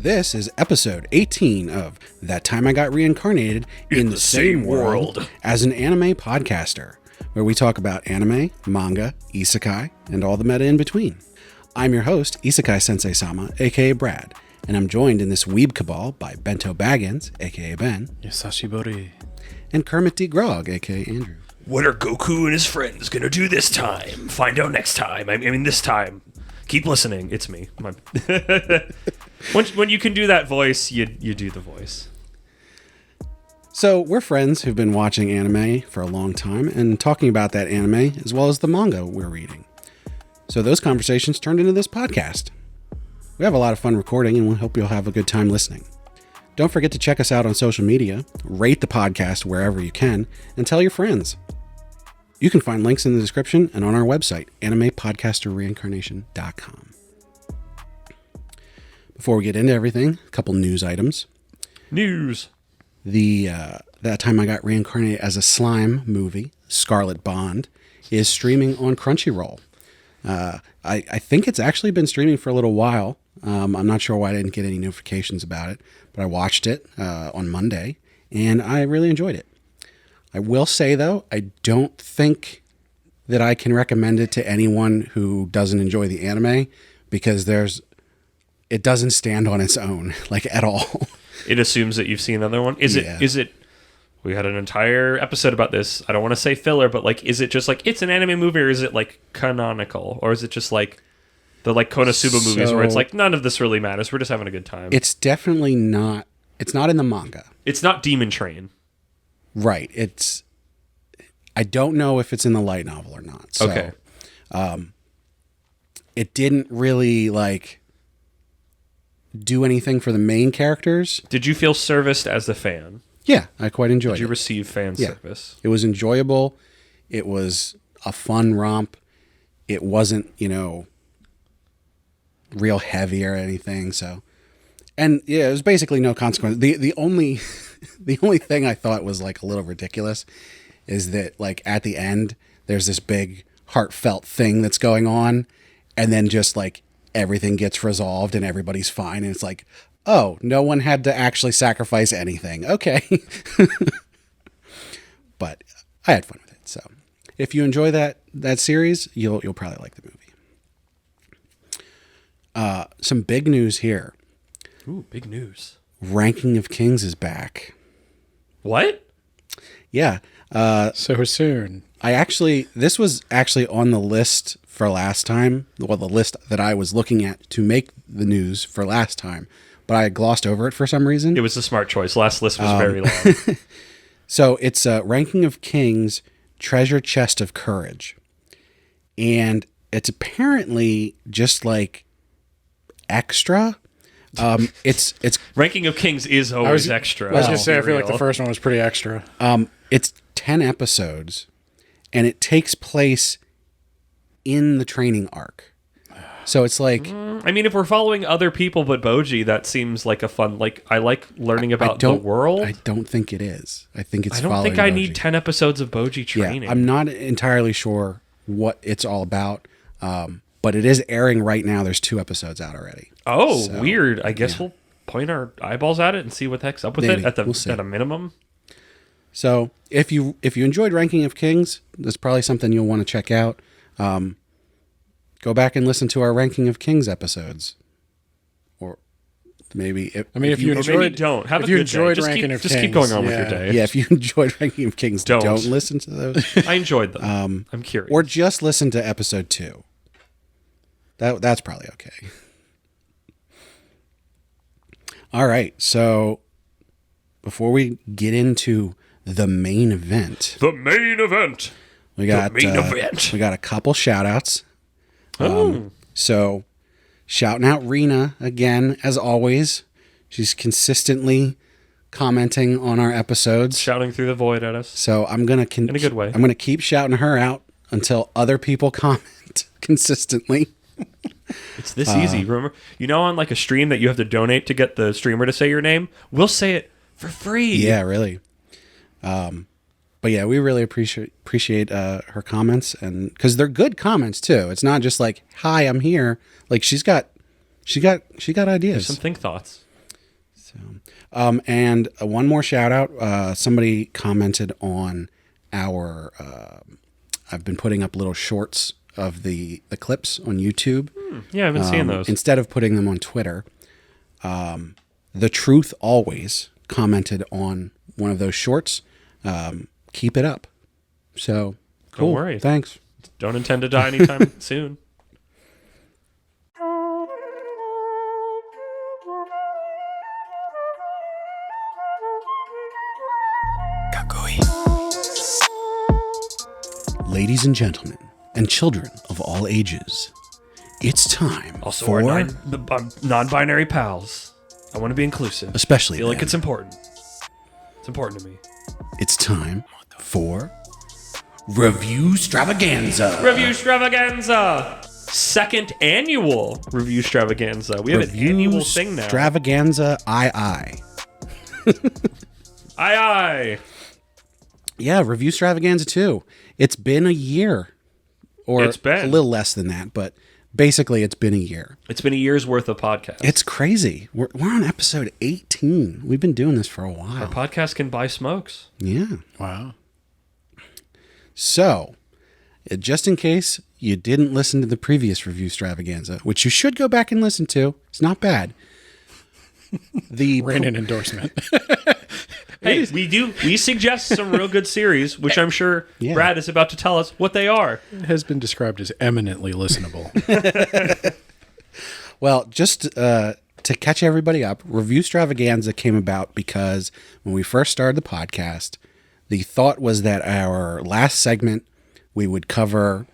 This is episode 18 of That Time I Got Reincarnated in the Same World as an Anime Podcaster, where we talk about anime, manga, isekai, and all the meta in between. I'm your host, Isekai Sensei-Sama, aka Brad, and I'm joined in this weeb cabal by Bento Baggins, aka Ben, Yasashibori, and Kermit D. Grog, aka Andrew. What are Goku and his friends gonna do this time? Find out next time. I mean this time. Keep listening. It's me. When you can do that voice, you do the voice. So we're friends who've been watching anime for a long time and talking about that anime as well as the manga we're reading. So those conversations turned into this podcast. We have a lot of fun recording and we hope you'll have a good time listening. Don't forget to check us out on social media, rate the podcast wherever you can, and tell your friends. You can find links in the description and on our website, animepodcasterreincarnation.com. Before we get into everything, a couple news items. News. That Time I Got Reincarnated as a Slime movie, Scarlet Bond, is streaming on Crunchyroll. I think it's actually been streaming for a little while. I'm not sure why I didn't get any notifications about it, but I watched it on Monday, and I really enjoyed it. I will say, though, I don't think that I can recommend it to anyone who doesn't enjoy the anime, because it doesn't stand on its own, like, at all. It assumes that you've seen another one. Is it? We had an entire episode about this. I don't want to say filler, but like, is it just like it's an anime movie, or is it like canonical, or is it just like the like Konosuba movies where it's like none of this really matters? We're just having a good time. It's definitely not. It's not in the manga. It's not Demon Train. Right. I don't know if it's in the light novel or not. So, okay. It didn't really like do anything for the main characters. Did you feel serviced as the fan? Yeah, I quite enjoyed it. Did you receive fan service? It was enjoyable. It was a fun romp. It wasn't, real heavy or anything. So, and yeah, it was basically no consequence. The only thing I thought was like a little ridiculous is that like at the end there's this big heartfelt thing that's going on, and then just like everything gets resolved and everybody's fine, and it's like, oh, no one had to actually sacrifice anything. Okay. But I had fun with it. So if you enjoy that series, you'll probably like the movie. Some big news here. Ooh, big news. Ranking of Kings is back. What? Yeah. So soon. This was actually on the list for last time. Well, the list that I was looking at to make the news for last time, but I glossed over it for some reason. It was a smart choice. Last list was very long. So it's Ranking of Kings, Treasure Chest of Courage. And it's apparently just like extra. It's Ranking of Kings is always extra. I was going to say, I feel like the first one was pretty extra. It's 10 episodes, and it takes place in the training arc. So it's like... I mean, if we're following other people but Boji, that seems like a fun... Like, I like learning about the world. I don't think it is. I think it's I don't think I need 10 episodes of Boji training. Yeah, I'm not entirely sure what it's all about, but it is airing right now. There's 2 episodes out already. Oh, so, weird. I guess we'll point our eyeballs at it and see what the heck's up with it at a minimum. So if you enjoyed Ranking of Kings, that's probably something you'll want to check out. Go back and listen to our Ranking of Kings episodes, or maybe if you enjoyed, don't have if a you good enjoyed day. Ranking of Kings, just keep going on with your day. Yeah, if you enjoyed Ranking of Kings, don't listen to those. I enjoyed them. I'm curious. Or just listen to episode 2. That's probably okay. All right, so before we get into the main event, we got a couple shout outs. So shouting out Rena again, as always. She's consistently commenting on our episodes, shouting through the void at us. So I'm gonna in a good way. I'm gonna keep shouting her out until other people comment consistently. It's this easy. Remember, on like a stream that you have to donate to get the streamer to say your name. We'll say it for free. Yeah, really. But yeah, we really appreciate her comments, and because they're good comments too. It's not just like, "Hi, I'm here." Like she got ideas. There's some think thoughts. And one more shout out. Somebody commented on our. I've been putting up little shorts of the clips on YouTube. Yeah, I've been seeing those. Instead of putting them on Twitter. The Truth Always commented on one of those shorts. Keep it up. So cool. Don't worry. Thanks. Don't intend to die anytime soon. Ladies and gentlemen, and children of all ages, it's time Also, for... our non-binary pals. I want to be inclusive. Especially I feel like them. it's important. It's important to me. It's time for Reviewstravaganza. Reviewstravaganza! Second annual Reviewstravaganza. We have an annual thing now. Reviewstravaganza II. Aye. Yeah, Reviewstravaganza II. It's been a year. Or It's been. a little less than that, but basically it's been a year. It's been a year's worth of podcasts. It's crazy. We're on episode 18. We've been doing this for a while. Our podcast can buy smokes. Yeah. Wow. So, just in case you didn't listen to the previous Reviewstravaganza, which you should go back and listen to, it's not bad. Ran an endorsement. Hey, we suggest some real good series, which I'm sure Yeah. Brad is about to tell us what they are. It has been described as eminently listenable. Well, just to catch everybody up, Reviewstravaganza came about because when we first started the podcast, the thought was that our last segment, we would cover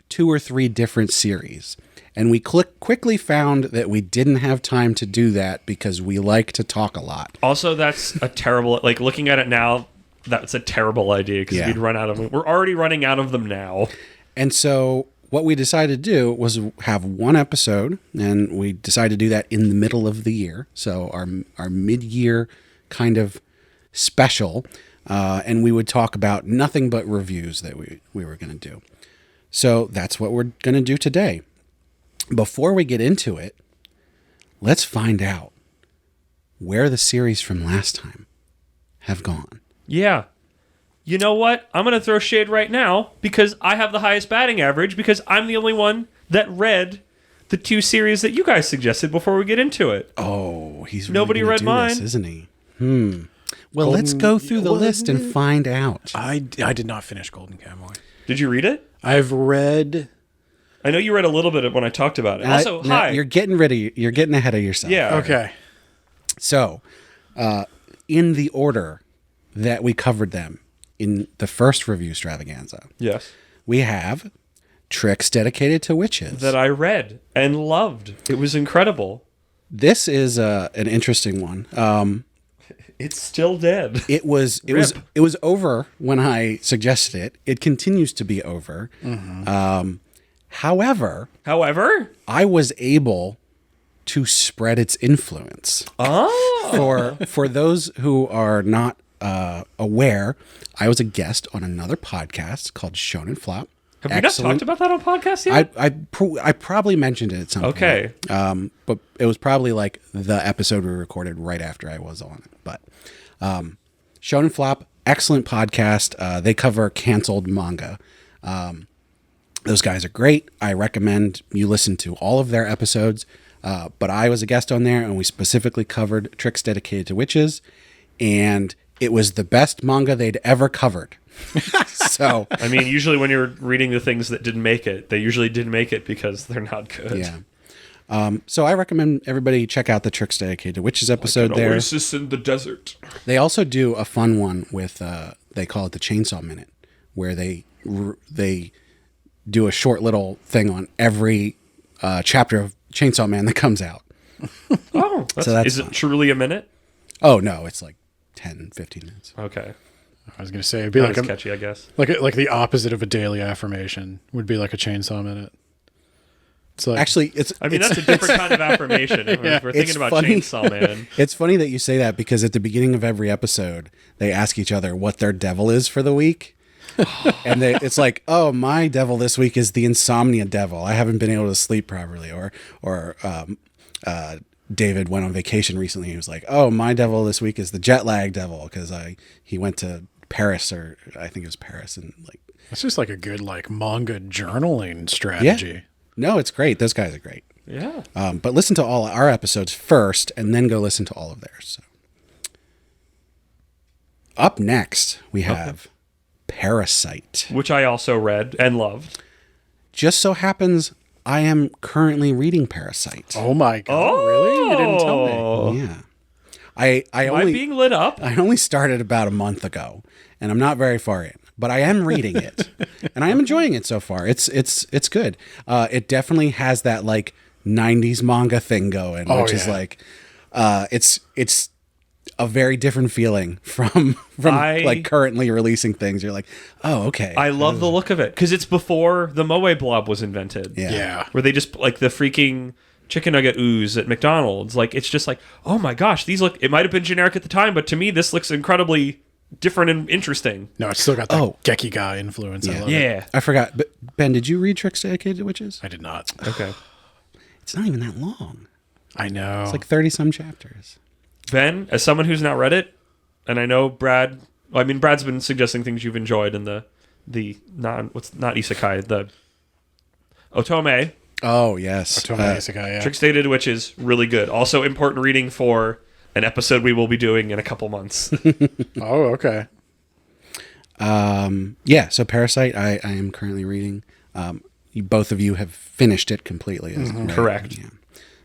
2 or 3 different series. And we quickly found that we didn't have time to do that because we like to talk a lot. Also, that's a terrible, like looking at it now, that's a terrible idea because Yeah. we'd run out of them. We're already running out of them now. And so what we decided to do was have one episode, and we decided to do that in the middle of the year. So our mid-year kind of special, and we would talk about nothing but reviews that we were going to do. So that's what we're going to do today. Before we get into it, let's find out where the series from last time have gone. Yeah. You know what? I'm going to throw shade right now because I have the highest batting average because I'm the only one that read the 2 series that you guys suggested before we get into it. Oh, he's really Nobody gonna read do mine. this, isn't he? Well, let's go through the list and find out. I did not finish Golden Kamuy. Did you read it? I've read... I know you read a little bit of when I talked about it. Also, Now, hi. You're getting ready. You're getting ahead of yourself. Yeah. Okay. So, in the order that we covered them in the first Reviewstravaganza, Yes. we have Tricks Dedicated to Witches. That I read and loved. It was incredible. This is an interesting one. It's still dead. It was over when I suggested it. It continues to be over. However, I was able to spread its influence. Oh. For those who are not aware, I was a guest on another podcast called Shonen Flop. Have we not talked about that on podcast yet? I probably mentioned it at some Okay. point. But it was probably like the episode we recorded right after I was on it. But Shonen Flop, excellent podcast. They cover canceled manga. Those guys are great. I recommend you listen to all of their episodes. But I was a guest on there, and we specifically covered Tricks Dedicated to Witches. And it was the best manga they'd ever covered. So, I mean, usually when you're reading the things that didn't make it, they usually didn't make it because they're not good. yeah. So I recommend everybody check out the Tricks Dedicated to Witches episode there. Oasis in the desert. They also do a fun one with, they call it the Chainsaw Minute, where they do a short little thing on every chapter of Chainsaw Man that comes out. Oh, that's is fun. it truly a minute? Oh, no, it's like 10, 15 minutes. Okay. I was going to say, it'd be Not like as catchy, I guess. like the opposite of a daily affirmation would be like a chainsaw minute. It's like, Actually, it's That's a different kind of affirmation. We're It's thinking about funny. Chainsaw Man. It's funny that you say that because at the beginning of every episode, they ask each other what their devil is for the week. And it's like, oh, my devil this week is the insomnia devil. I haven't been able to sleep properly. Or David went on vacation recently. He was like, "Oh, my devil this week is the jet lag devil because he went to Paris, or I think it was Paris, and like That's just like a good like manga journaling strategy. yeah, no, it's great. Those guys are great. Yeah. But listen to all our episodes first, and then go listen to all of theirs. So. Up next, we have Parasite, Which I also read and loved. Just so happens I am currently reading Parasite. Oh my god! Really? You didn't tell me. Yeah. I Am I only being lit up? I only started about a month ago, and I'm not very far in, but I am reading it, and I am enjoying it so far. It's good. It definitely has that like '90s manga thing going, which is like, it's a very different feeling from like currently releasing things. You're like, oh, okay. I love the look of it because it's before the Moe blob was invented. Yeah. Where they just like the freaking chicken nugget ooze at McDonald's. Like, it's just like, oh my gosh, these look, it might have been generic at the time, but to me, this looks incredibly different and interesting. No, it's still got that Gekiga influence. I love it. Yeah. I forgot. But Ben, did you read Tricks Dedicated Witches? I did not. Okay. It's not even that long. I know. It's like 30 some chapters. Ben, as someone who's not read it, and I know Brad's been suggesting things you've enjoyed in the not isekai, the Otome. Oh, yes. Isekai, yeah. Tricks Dated, which is really good. Also important reading for an episode we will be doing in a couple months. Oh, okay. Yeah, so Parasite, I am currently reading. Both of you have finished it completely. Right? Correct. Yeah.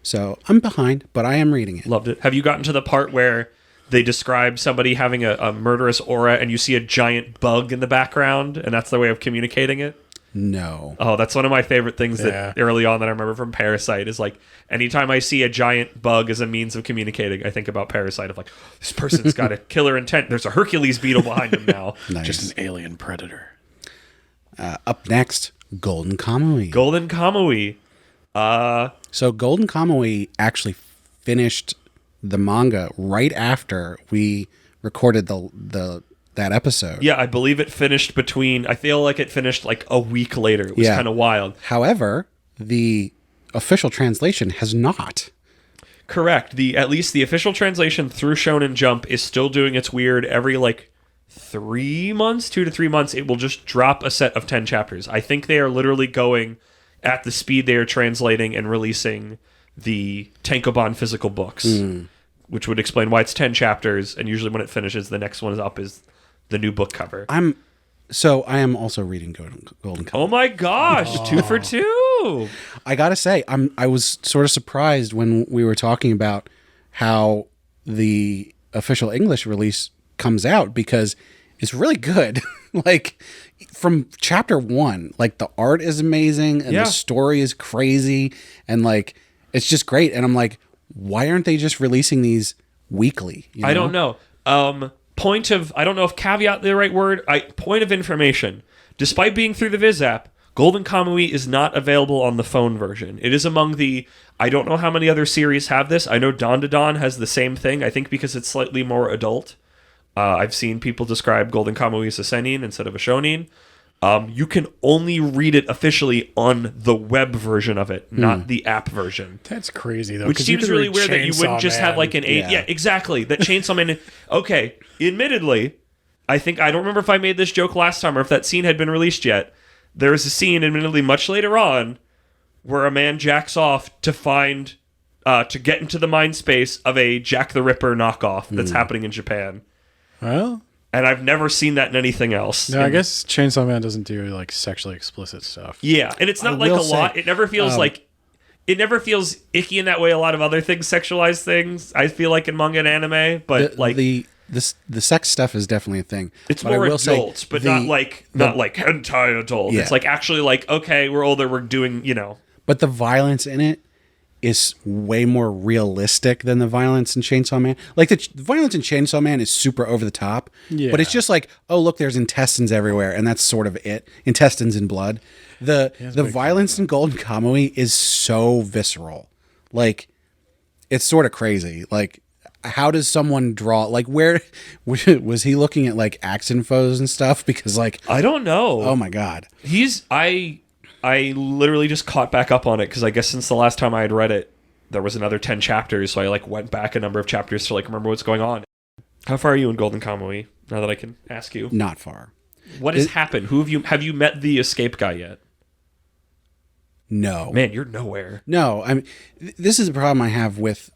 So I'm behind, but I am reading it. Loved it. Have you gotten to the part where they describe somebody having a murderous aura and you see a giant bug in the background and that's their way of communicating it? No. Oh, that's one of my favorite things that early on that I remember from Parasite is like anytime I see a giant bug as a means of communicating, I think about Parasite of like, this person's got a killer intent. There's a Hercules beetle behind him now. Nice. Just an alien predator. Up next, Golden Kamui. Golden Kamui. So Golden Kamui actually finished the manga right after we recorded that episode. Yeah, I believe it finished I feel like it finished like a week later. It was kind of wild. However, the official translation has not. Correct. At least the official translation through Shonen Jump is still doing its weird every like 3 months, 2 to 3 months, it will just drop a set of 10 chapters. I think they are literally going at the speed they are translating and releasing the Tankobon physical books, which would explain why it's 10 chapters, and usually when it finishes, the next one is up is the new book cover. I am also reading Golden Kamui. Oh my gosh, 2 for 2! I gotta say, I was sort of surprised when we were talking about how the official English release comes out because it's really good. Like from chapter 1, like the art is amazing and the story is crazy and like it's just great. And I'm like, why aren't they just releasing these weekly? You know? I don't know. I don't know if caveat the right word. Point of information. Despite being through the Viz app, Golden Kamui is not available on the phone version. It is among I don't know how many other series have this. I know Don has the same thing. I think because it's slightly more adult. I've seen people describe Golden Kamui as a seinen instead of a shonen. You can only read it officially on the web version of it, not the app version. That's crazy, though. Which seems really weird that you wouldn't just have like an 8. Yeah, exactly. That Chainsaw Man. Okay, admittedly, I don't remember if I made this joke last time or if that scene had been released yet. There is a scene, admittedly much later on, where a man jacks off to get into the mind space of a Jack the Ripper knockoff that's happening in Japan. Well, and I've never seen that in anything else. No, I guess Chainsaw Man doesn't do like sexually explicit stuff. Yeah, and it's not like a lot. It never feels it never feels icky in that way. A lot of other things sexualize things. I feel like in manga and anime, but the sex stuff is definitely a thing. It's more adults, but not like hentai adult. Yeah. It's like actually like, okay, we're older, we're doing, But the violence in it is way more realistic than the violence in Chainsaw Man. Like the violence in Chainsaw Man is super over the top, but it's just like, oh look, there's intestines everywhere, and that's sort of it. Intestines and blood. The violence in Golden Kamui is so visceral. Like it's sort of crazy. Like how does someone draw? Like where was he looking at like axe infos and stuff? Because like I don't know. Oh my god, I literally just caught back up on it because I guess since the last time I had read it, there was another 10 chapters, so I like went back a number of chapters to like remember what's going on. How far are you in Golden Kamuy? Now that I can ask you. Not far. What has happened? Who have you met the escape guy yet? No. Man, you're nowhere. No, I mean, this is the problem I have with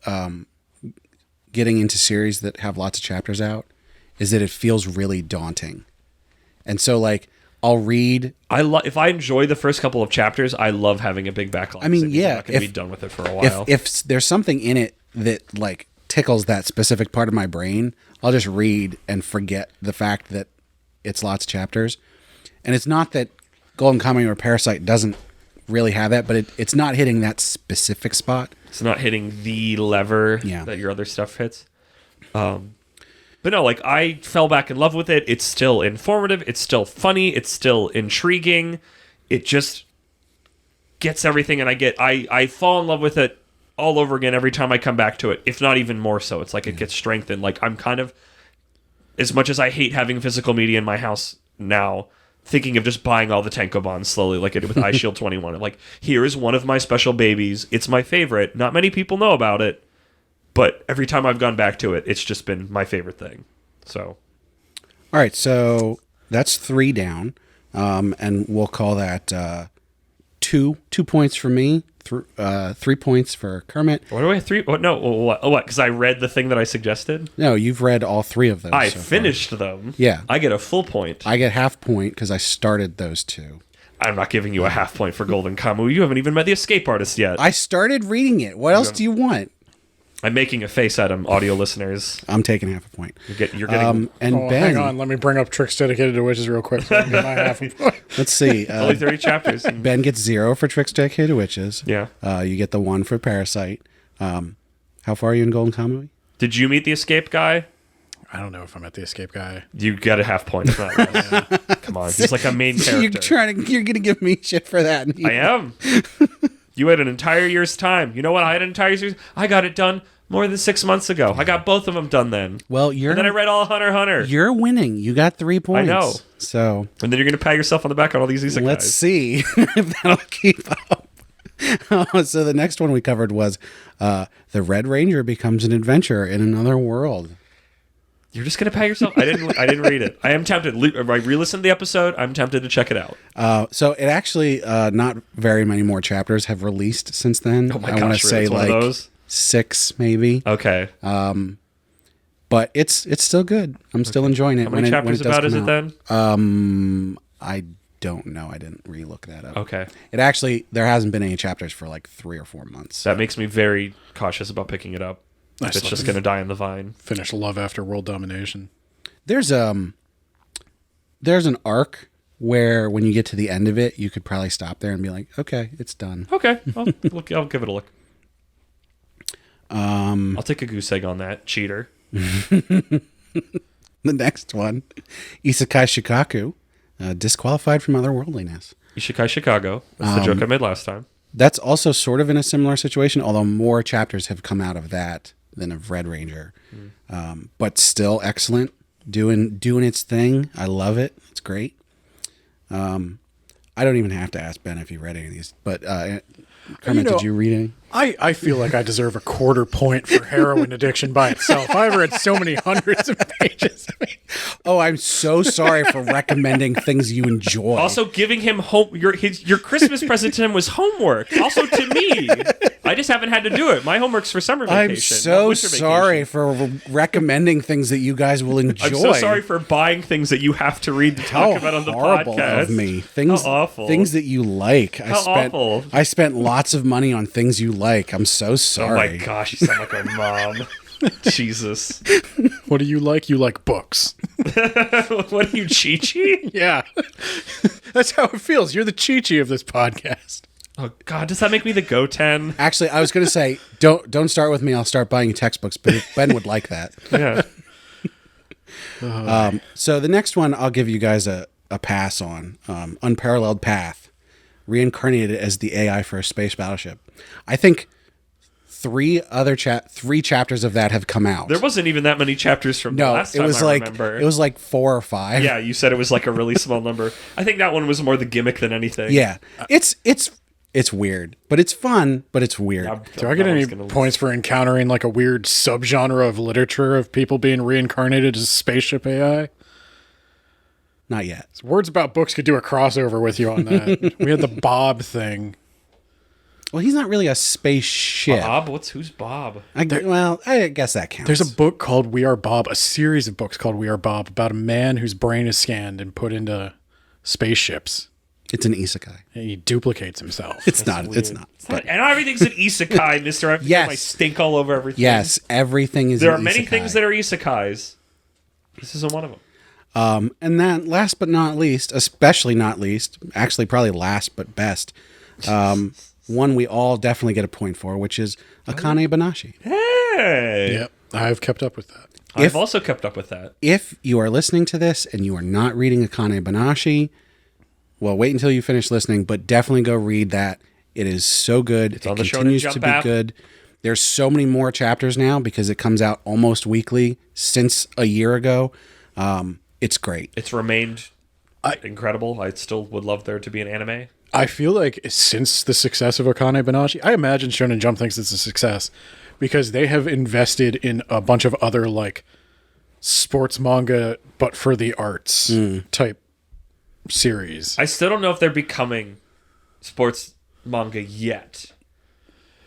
getting into series that have lots of chapters out, is that it feels really daunting. And so, like, I'll read. If I enjoy the first couple of chapters, I love having a big backlog. I mean, I'm yeah, not going to be done with it for a while. If there's something in it that like tickles that specific part of my brain, I'll just read and forget the fact that it's lots of chapters. And it's not that Golden Kamuy or Parasite doesn't really have that, but it's not hitting that specific spot. It's not hitting the lever that your other stuff hits. But no, like, I fell back in love with it. It's still informative. It's still funny. It's still intriguing. It just gets everything, and I fall in love with it all over again every time I come back to it, if not even more so. It's like it gets strengthened. Like, I'm kind of, as much as I hate having physical media in my house now, thinking of just buying all the Tankobons slowly, like I did with iShield 21. Like, here is one of my special babies. It's my favorite. Not many people know about it. But every time I've gone back to it, it's just been my favorite thing. So, all right, so that's 3 down, and we'll call that 2 points for me, 3 points for Kermit. What do I have 3? What? No, what? Because I read the thing that I suggested. No, you've read all 3 of those. I finished them. Yeah, I get a full point. I get half point because I started those 2. I'm not giving you a half point for Golden Kamuy. You haven't even met the escape artist yet. I started reading it. What else do you want? I'm making a face at him, audio listeners. I'm taking half a point. You're getting. And Ben, hang on, let me bring up Tricks Dedicated to Witches real quick. So I can get my half a point. Let's see. Only 30 chapters. Ben gets 0 for Tricks Dedicated to Witches. Yeah. You get the 1 for Parasite. How far are you in Golden Kamuy? Did you meet the escape guy? I don't know if I'm at the escape guy. You got a half point. It's not less. Come on, he's like a main character. You're gonna give me shit for that. I am. You had an entire year's time. You know what? I had an entire year's. I got it done more than 6 months ago. I got both of them done then. Well, and then I read all Hunter x Hunter. You're winning. You got 3 points. I know. So, and then you're gonna pat yourself on the back on all these Isekais. Let's see if that'll keep up. So the next one we covered was the Red Ranger becomes an adventurer in another world. You're just gonna pat yourself. I didn't read it. I am tempted. I re-listened to the episode. I'm tempted to check it out. So it actually not very many more chapters have released since then. Oh my I gosh, want to say it's one like of those? 6 maybe. Okay. But it's still good. I'm still enjoying it. How many chapters about is it then? I don't know. I didn't re-look that up. Okay. It actually, there hasn't been any chapters for like 3 or 4 months. That makes me very cautious about picking it up. If it's just going to die on the vine. Finish Love After World Domination. There's an arc where when you get to the end of it, you could probably stop there and be like, okay, it's done. Okay. I'll give it a look. I'll take a goose egg on that, cheater. The next one, Isekai Shikaku, disqualified from otherworldliness. Isekai Chicago. That's the joke I made last time. That's also sort of in a similar situation, although more chapters have come out of that than of Red Ranger. But still excellent. Doing its thing. I love it. It's great. I don't even have to ask Ben if he read any of these, but Kermit, did you read any? I feel like I deserve a quarter point for heroin addiction by itself. I've read so many hundreds of pages. Oh, I'm so sorry for recommending things you enjoy. Also, giving him your Christmas present to him was homework. Also to me, I just haven't had to do it. My homework's for summer vacation. I'm so sorry for recommending things that you guys will enjoy. I'm so sorry for buying things that you have to read to talk about on the podcast. Of me. Things, How awful. Things that you like. Awful. I spent lots of money on things you like. I'm so sorry. Oh my gosh, you sound like our mom. Jesus. What do you like? You like books. What are you, Chi-Chi? Yeah. That's how it feels. You're the Chi-Chi of this podcast. Oh God, does that make me the Goten? Actually, I was going to say, don't start with me. I'll start buying you textbooks, but Ben would like that. Yeah. So the next one I'll give you guys a pass on. Unparalleled Path. Reincarnated as the AI for a space battleship. I think three chapters of that have come out. There wasn't even that many chapters from the last time I remember. It was like 4 or 5. Yeah, you said it was like a really small number. I think that one was more the gimmick than anything. Yeah. It's It's weird, but it's fun, but it's weird. Do I get any points for encountering like a weird subgenre of literature of people being reincarnated as spaceship AI? Not yet. Words About Books could do a crossover with you on that. We had the Bob thing. Well, he's not really a spaceship. Bob? Who's Bob? I guess that counts. There's a book called We Are Bob, a series of books called We Are Bob, about a man whose brain is scanned and put into spaceships. It's an isekai. And he duplicates himself. It's not. It's not. And everything's an isekai, mister. I have to get my stink all over everything. Yes, everything is There are an many isekai. things that are isekais. This isn't one of them. And then, last but not least, especially not least, actually probably last but best, one we all definitely get a point for, which is Akane Banashi. Hey! Yep, I've kept up with that. I've also kept up with that. If you are listening to this and you are not reading Akane Banashi, well, wait until you finish listening, but definitely go read that. It is so good. It on the continues Shonen Jump to be app. good. There's so many more chapters now because it comes out almost weekly since a year ago. It's great. It's remained incredible. I still would love there to be an anime. I feel like since the success of Akane Banashi, I imagine Shonen Jump thinks it's a success because they have invested in a bunch of other like sports manga, but for the arts type series. I still don't know if they're becoming sports manga yet.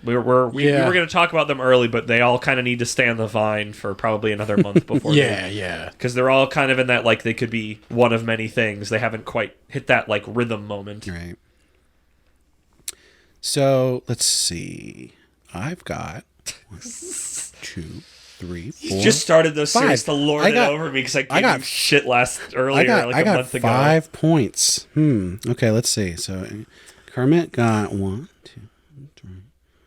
We were going to talk about them early, but they all kind of need to stay on the vine for probably another month before. Yeah. Because they're all kind of in that, like, they could be one of many things. They haven't quite hit that, like, rhythm moment. Right. So, let's see. I've got 1, 2, 3, 4. You just started those series 5. to lord it over me because I gave you shit earlier, a month ago. 5 points. Okay, let's see. So, Kermit got 1, 2, 3.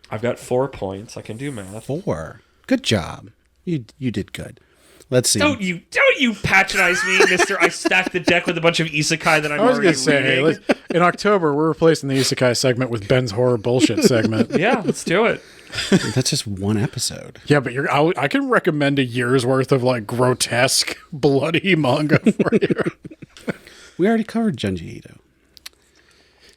I've got 4 points. I can do math. 4. Good job. You did good. Let's see. Don't you patronize me, mister. I stacked the deck with a bunch of isekai that I'm already reading. In October, we're replacing the Isekai segment with Ben's horror bullshit segment. Yeah, let's do it. That's just one episode. Yeah, but I can recommend a year's worth of like grotesque, bloody manga for you. We already covered Junji Ito.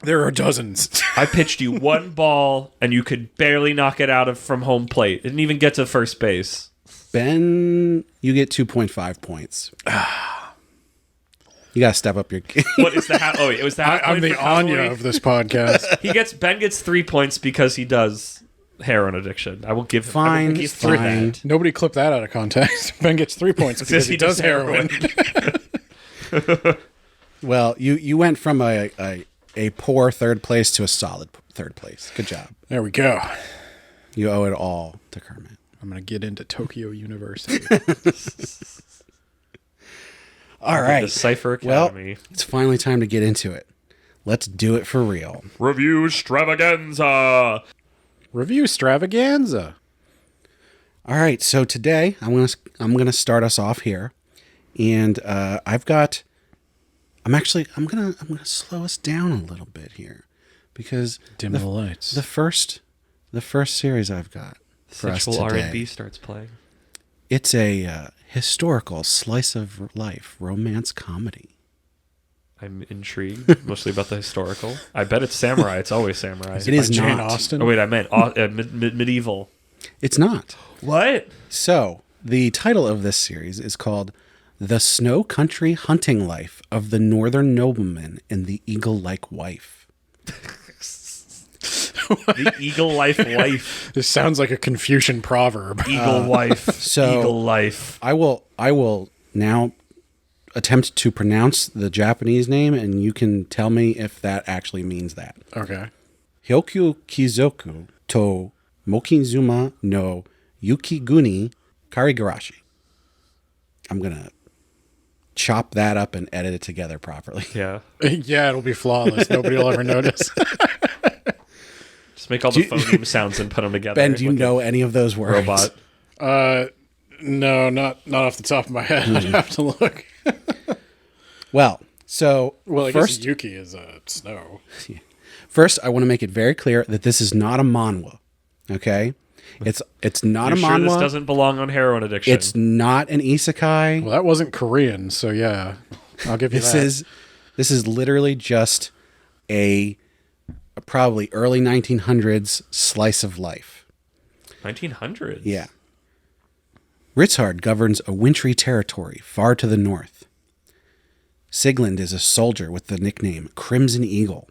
There are dozens. I pitched you one ball, and you could barely knock it out from home plate. Didn't even get to first base. Ben, you get 2.5 points. You gotta step up your game. What is the half? Oh, it was the half. I'm the Anya of this podcast. Ben gets 3 points because he does heroin addiction. I will give him. I will give him that. Nobody clip that out of context. Ben gets 3 points because he does heroin. Well, you went from a poor third place to a solid third place. Good job. There we go. You owe it all to Kermit. I'm going to get into Tokyo University. All right. The Cypher Academy. Well, it's finally time to get into it. Let's do it for real. Reviewstravaganza. Reviewstravaganza. All right. So today I'm gonna start us off here, and I'm gonna slow us down a little bit here because Dim the lights. The first series I've got for us Sexual today. R&B starts playing. It's a historical slice of life romance comedy. I'm intrigued, mostly about the historical. I bet it's samurai. It's always samurai. It is Jane not. Austen. Oh wait, I meant medieval. It's not. What? So the title of this series is called "The Snow Country Hunting Life of the Northern Nobleman and the Eagle-like Wife." The eagle wife. This sounds like a Confucian proverb. Eagle wife. So eagle life. I will now attempt to pronounce the Japanese name, and you can tell me if that actually means that. Okay. Hokuou Kizoku to Moukinzuma no Yukiguni Karigurashi. I'm gonna chop that up and edit it together properly. Yeah. Yeah, it'll be flawless. Nobody will ever notice. Just make all the phoneme sounds and put them together. Ben, do you know any of those words? Robot. No, not off the top of my head. I'd have to look. Well, so I first, guess Yuki is snow. First, I want to make it very clear that this is not a manhwa. Okay, it's not a Sure manhwa. this doesn't belong on heroin addiction. It's not an isekai. Well, that wasn't Korean, so yeah, I'll give you that. This is literally just a probably early 1900s slice of life. 1900s? Yeah. Ritzhard governs a wintry territory far to the north. Sigland is a soldier with the nickname Crimson Eagle.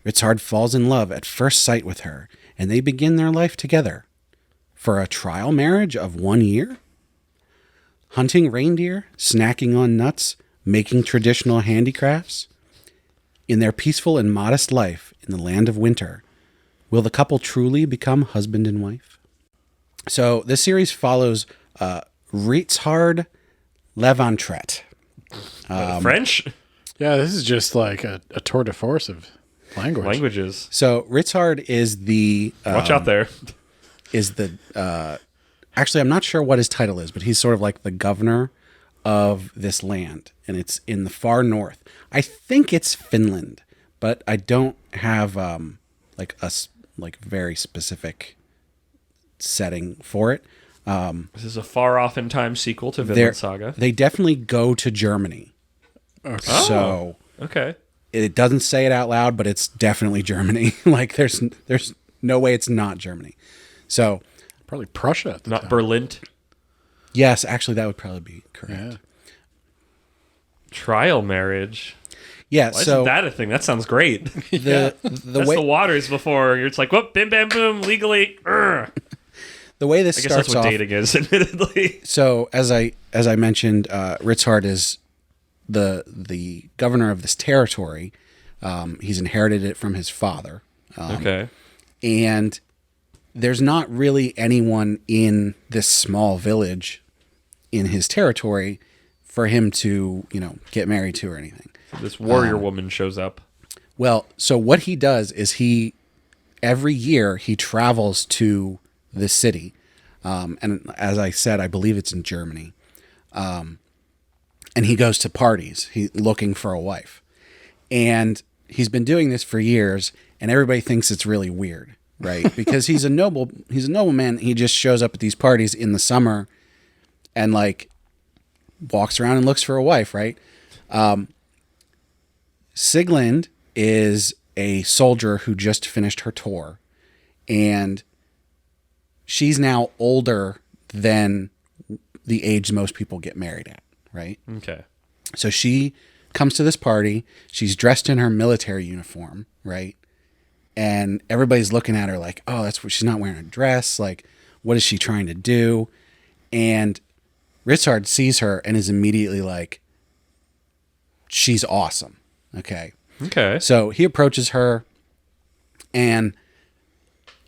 Ritzhard falls in love at first sight with her, and they begin their life together. For a trial marriage of 1 year? Hunting reindeer, snacking on nuts, making traditional handicrafts? In their peaceful and modest life in the land of winter, will the couple truly become husband and wife? So this series follows Ritzhard Levantret. French? Yeah, this is just like a tour de force of Languages. So Ritzhard is the... Watch out there. Is the... actually, I'm not sure what his title is, but he's sort of like the governor of this land. And it's in the far north. I think it's Finland, but I don't have like very specific setting for it. This is a far off in time sequel to Vinland Saga. They definitely go to Germany. Okay. So okay. It doesn't say it out loud, but it's definitely Germany. Like there's no way it's not Germany. So probably Prussia at the not time. Berlin. Yes, actually that would probably be correct. Yeah. Trial marriage. Yeah, Why so isn't that a thing? That sounds great. the That's way the waters before you're just like, whoop, bim bam boom, legally. the way this I guess starts that's what off. dating is, admittedly. So as I mentioned, Ritzhard is the governor of this territory. He's inherited it from his father. Okay. And there's not really anyone in this small village in his territory for him to, get married to or anything. So this warrior woman shows up. Well, so what he does is every year he travels to the city. And as I said, I believe it's in Germany. And he goes to parties, looking for a wife. And he's been doing this for years, and everybody thinks it's really weird, right? Because he's a nobleman. He just shows up at these parties in the summer and like walks around and looks for a wife, right? Sigland is a soldier who just finished her tour, and she's now older than the age most people get married at, right? Okay. So she comes to this party. She's dressed in her military uniform, right? And everybody's looking at her like, oh, that's what she's not wearing a dress. Like, what is she trying to do? And Ritzhard sees her and is immediately like, she's awesome. Okay. Okay. So he approaches her, and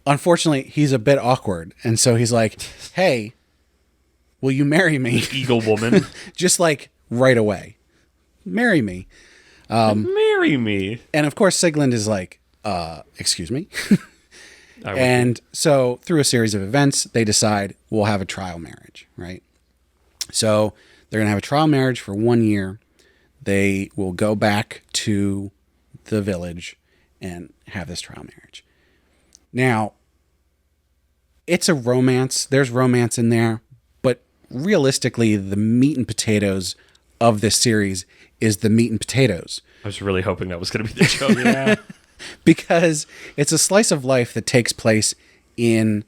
unfortunately, he's a bit awkward. And so he's like, hey, will you marry me? Eagle woman. Just like right away. Marry me. Marry me. And of course, Sigland is like, excuse me. And so through a series of events, they decide we'll have a trial marriage, right? So they're going to have a trial marriage for 1 year. They will go back to the village and have this trial marriage. Now, it's a romance. There's romance in there. But realistically, the meat and potatoes of this series is the meat and potatoes. I was really hoping that was going to be the joke. Yeah. Because it's a slice of life that takes place in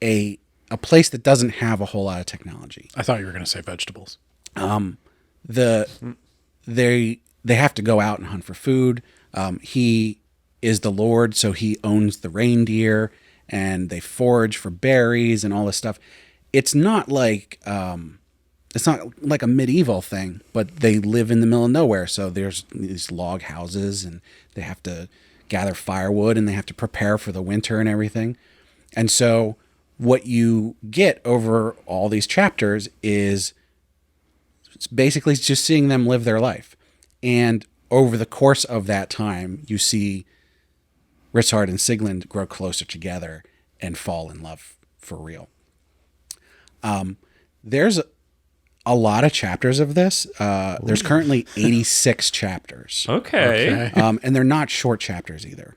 a place that doesn't have a whole lot of technology. I thought you were going to say vegetables. They have to go out and hunt for food. He is the lord, so he owns the reindeer, and they forage for berries and all this stuff. It's not like a medieval thing, but they live in the middle of nowhere. So there's these log houses, and they have to gather firewood, and they have to prepare for the winter and everything. And so what you get over all these chapters is it's basically just seeing them live their life. And over the course of that time, you see Ritzhard and Sigland grow closer together and fall in love for real. There's a lot of chapters of this. There's currently 86 chapters. Okay. And they're not short chapters either.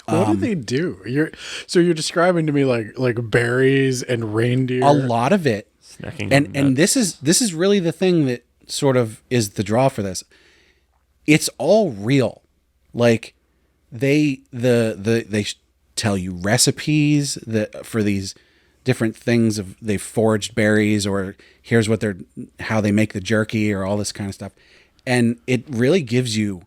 What do they do? You're describing to me like berries and reindeer. A lot of it. Snacking And this is really the thing that sort of is the draw for this. It's all real. Like they tell you recipes for these different things they've foraged berries, or here's how they make the jerky, or all this kind of stuff. And it really gives you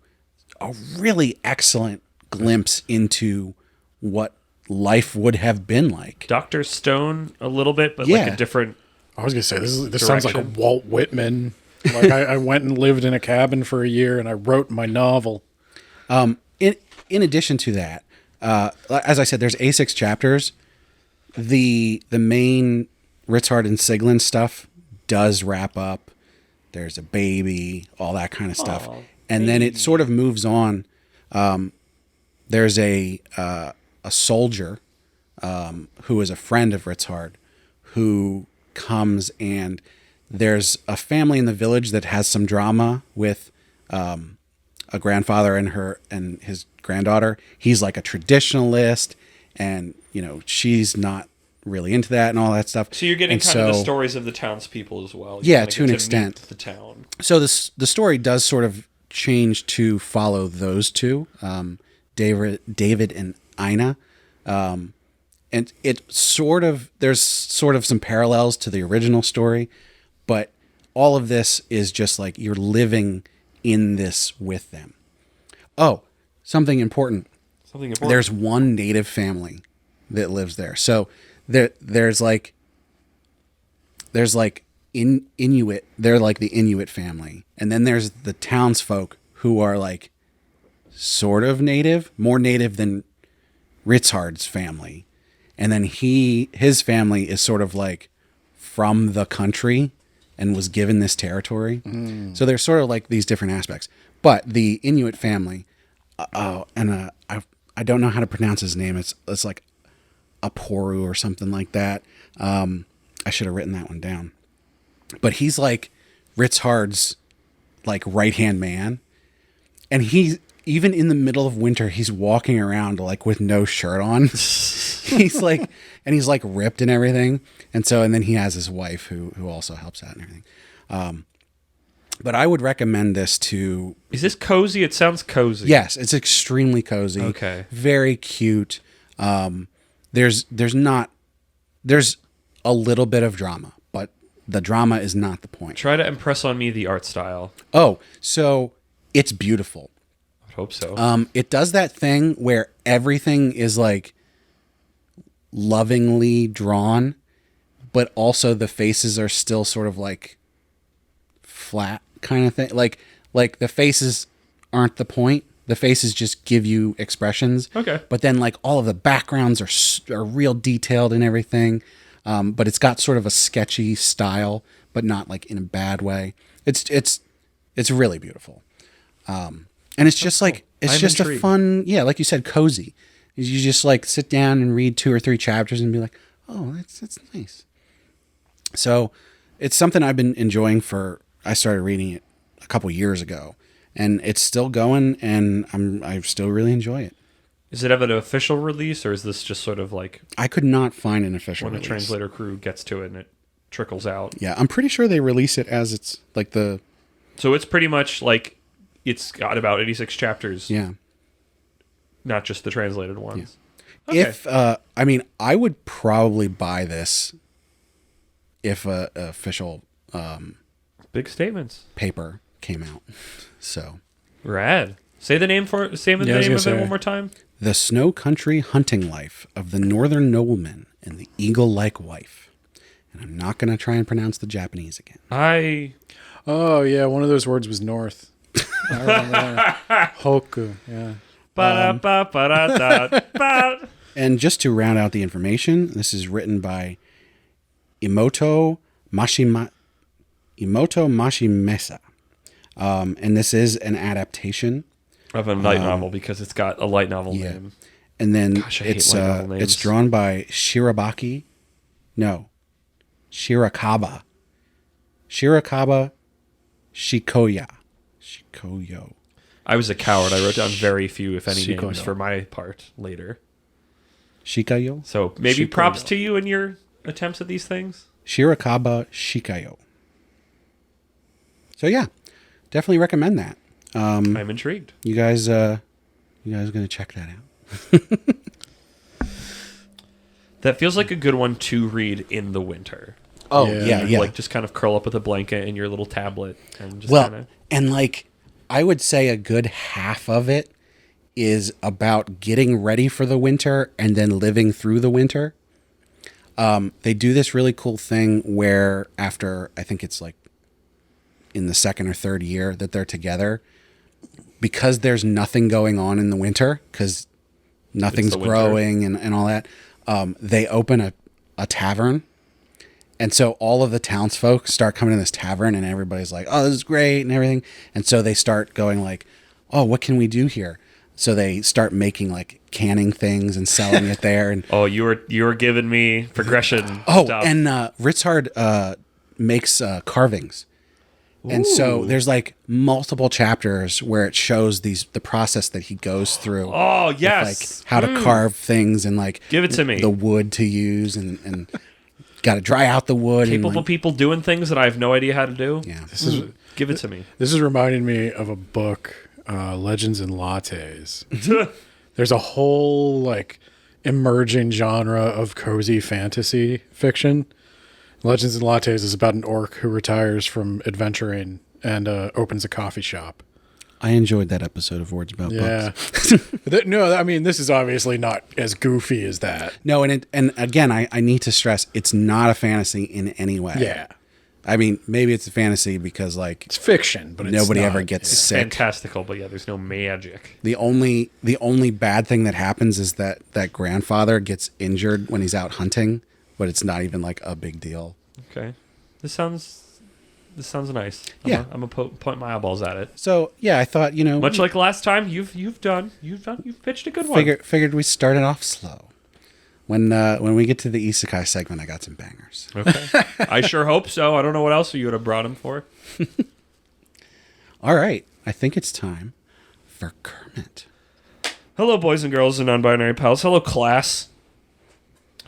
a really excellent glimpse into what life would have been like. Dr. Stone a little bit, but Yeah. like a different. I was gonna say this sounds like a Direction. Walt Whitman. Like I went and lived in a cabin for a year and I wrote my novel. In addition to that, as I said, there's A6 chapters. The main Ritzhard and Siglin stuff does wrap up. There's a baby, all that kind of stuff, and then it sort of moves on. There's a soldier who is a friend of Ritzhard, who comes, and there's a family in the village that has some drama with a grandfather and his granddaughter. He's like a traditionalist, and she's not really into that and all that stuff. So you're getting And kind of the stories of the townspeople as well. You Yeah, kinda to an get extent. meet the town. So the story does sort of change to follow those two, David and Ina, and there's sort of some parallels to the original story, but all of this is just like you're living in this with them. Oh, something important. There's one native family that lives there. So there's Inuit. They're like the Inuit family, and then there's the townsfolk who are like sort of native, more native than Ritzhard's family, and then his family is sort of like from the country and was given this territory. So there's sort of like these different aspects. But the Inuit family, I don't know how to pronounce his name. It's like Aporu or something like that. I should have written that one down. But he's like Ritzhard's like right-hand man. And he's, even in the middle of winter, he's walking around like with no shirt on. he's like ripped and everything. And then he has his wife who also helps out and everything. But I would recommend this to... Is this cozy? It sounds cozy. Yes, it's extremely cozy. Okay. Very cute. There's a little bit of drama, but the drama is not the point. Try to impress on me the art style. Oh, so it's beautiful. I hope so. It does that thing where everything is like lovingly drawn, but also the faces are still sort of like flat kind of thing. Like the faces aren't the point. The faces just give you expressions. Okay. But then like all of the backgrounds are real detailed and everything. But it's got sort of a sketchy style, but not like in a bad way. It's really beautiful. And it's just like, it's I'm just intrigued. a fun, yeah, like you said, cozy. You just like sit down and read 2 or 3 chapters and be like, oh, that's nice. So it's something I've been enjoying I started reading it a couple years ago, and it's still going, and I still really enjoy it. Is it have an official release, or is this just sort of like I could not find an official when the release. translator crew gets to it and it trickles out? Yeah, I'm pretty sure they release it as it's like the... So it's pretty much like it's got about 86 chapters. Yeah. Not just the translated ones. Yeah. Okay. If, I would probably buy this if a official Big statements. paper came out. So... Rad. Say the name of it one more time. The Snow Country Hunting Life of the Northern Nobleman and the Eagle-like Wife. And I'm not going to try and pronounce the Japanese again. Oh, yeah, one of those words was north. I remember that. Hokuou, yeah. Ba-da-ba-ba-da-da-ba. And just to round out the information, this is written by Imoto Mashimesa. And this is an adaptation Of a light novel, because it's got a light novel yeah. name. And then Gosh, I hate light novel names. it's drawn by Shirakaba Shikoyo. I was a coward. I wrote down very few, if any, Shikoyo. names for my part later. Shikayo? So maybe Shikoyo. props to you in your attempts at these things. Shirakaba Shikayo. So yeah, definitely recommend that. I'm intrigued. You guys You guys going to check that out? That feels like a good one to read in the winter. Oh, Yeah. yeah. Like just kind of curl up with a blanket and your little tablet and just Well, kind of. and like, I would say a good half of it is about getting ready for the winter and then living through the winter. They do this really cool thing where after, I think it's like in the second or third year that they're together, because there's nothing going on in the winter, because nothing's the winter. growing and all that, they open a tavern. And so all of the townsfolk start coming to this tavern and everybody's like, oh, this is great and everything. And so they start going like, oh, what can we do here? So they start making like canning things and selling it there. And Oh, you were giving me progression. stuff. and Ritzhard makes carvings. And so there's like multiple chapters where it shows the process that he goes through. Oh, Like yes. how to carve things and like Give it to me. the wood to use and got to dry out the wood. Capable and like, people doing things that I have no idea how to do. yeah. Give it to me. This is reminding me of a book, Legends and Lattes. There's a whole like emerging genre of cozy fantasy fiction. Legends and Lattes is about an orc who retires from adventuring and opens a coffee shop. I enjoyed that episode of Words About Yeah. Books. No, I mean, this is obviously not as goofy as that. No, and again, I need to stress, it's not a fantasy in any way. Yeah. I mean, maybe it's a fantasy because like It's fiction, but it's nobody not. ever gets It's sick. fantastical, but yeah, there's no magic. The only bad thing that happens is that grandfather gets injured when he's out hunting, but it's not even like a big deal. Okay. This sounds nice. Yeah. I'm gonna point my eyeballs at it. So yeah, I thought Much like last time, you've pitched a good one. figured we started off slow. When we get to the Isekai segment, I got some bangers. Okay. I sure hope so. I don't know what else you would have brought him for. All right, I think it's time for Kermit. Hello, boys and girls and non-binary pals. Hello, class.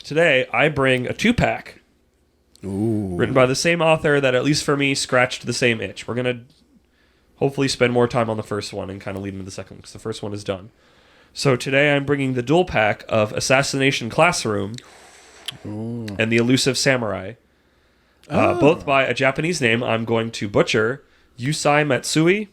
Today, I bring a 2-pack Ooh. written by the same author that, at least for me, scratched the same itch. We're going to hopefully spend more time on the first one and kind of lead into the second one, because the first one is done. So today I'm bringing the dual pack of Assassination Classroom and the Elusive Samurai. Both by a Japanese name I'm going to butcher, Yusai Matsui.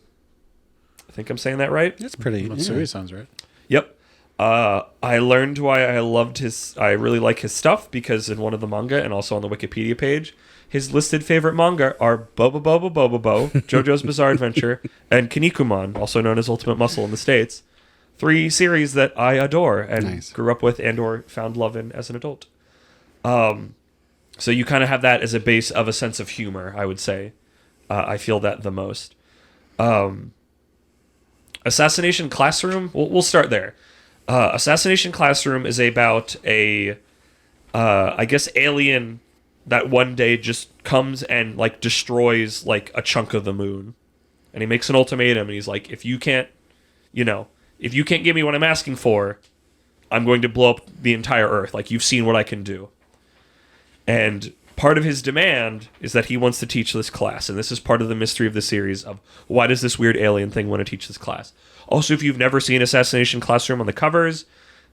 I think I'm saying that right. That's pretty. Matsui Yeah. sounds right. Yep. I learned why I really like his stuff because in one of the manga and also on the Wikipedia page, his listed favorite manga are Boba Boba Boba Bo, JoJo's Bizarre Adventure, and Kinnikuman, also known as Ultimate Muscle in the States. 3 series that I adore and Nice. grew up with and or found love in as an adult. So you kind of have that as a base of a sense of humor, I would say. I feel that the most. Assassination Classroom, we'll start there. Assassination Classroom is about a, I guess, alien that one day just comes and like destroys like a chunk of the moon. And he makes an ultimatum and he's like, if you can't give me what I'm asking for, I'm going to blow up the entire Earth. Like, you've seen what I can do. And part of his demand is that he wants to teach this class. And this is part of the mystery of the series of why does this weird alien thing want to teach this class? Also, if you've never seen Assassination Classroom on the covers,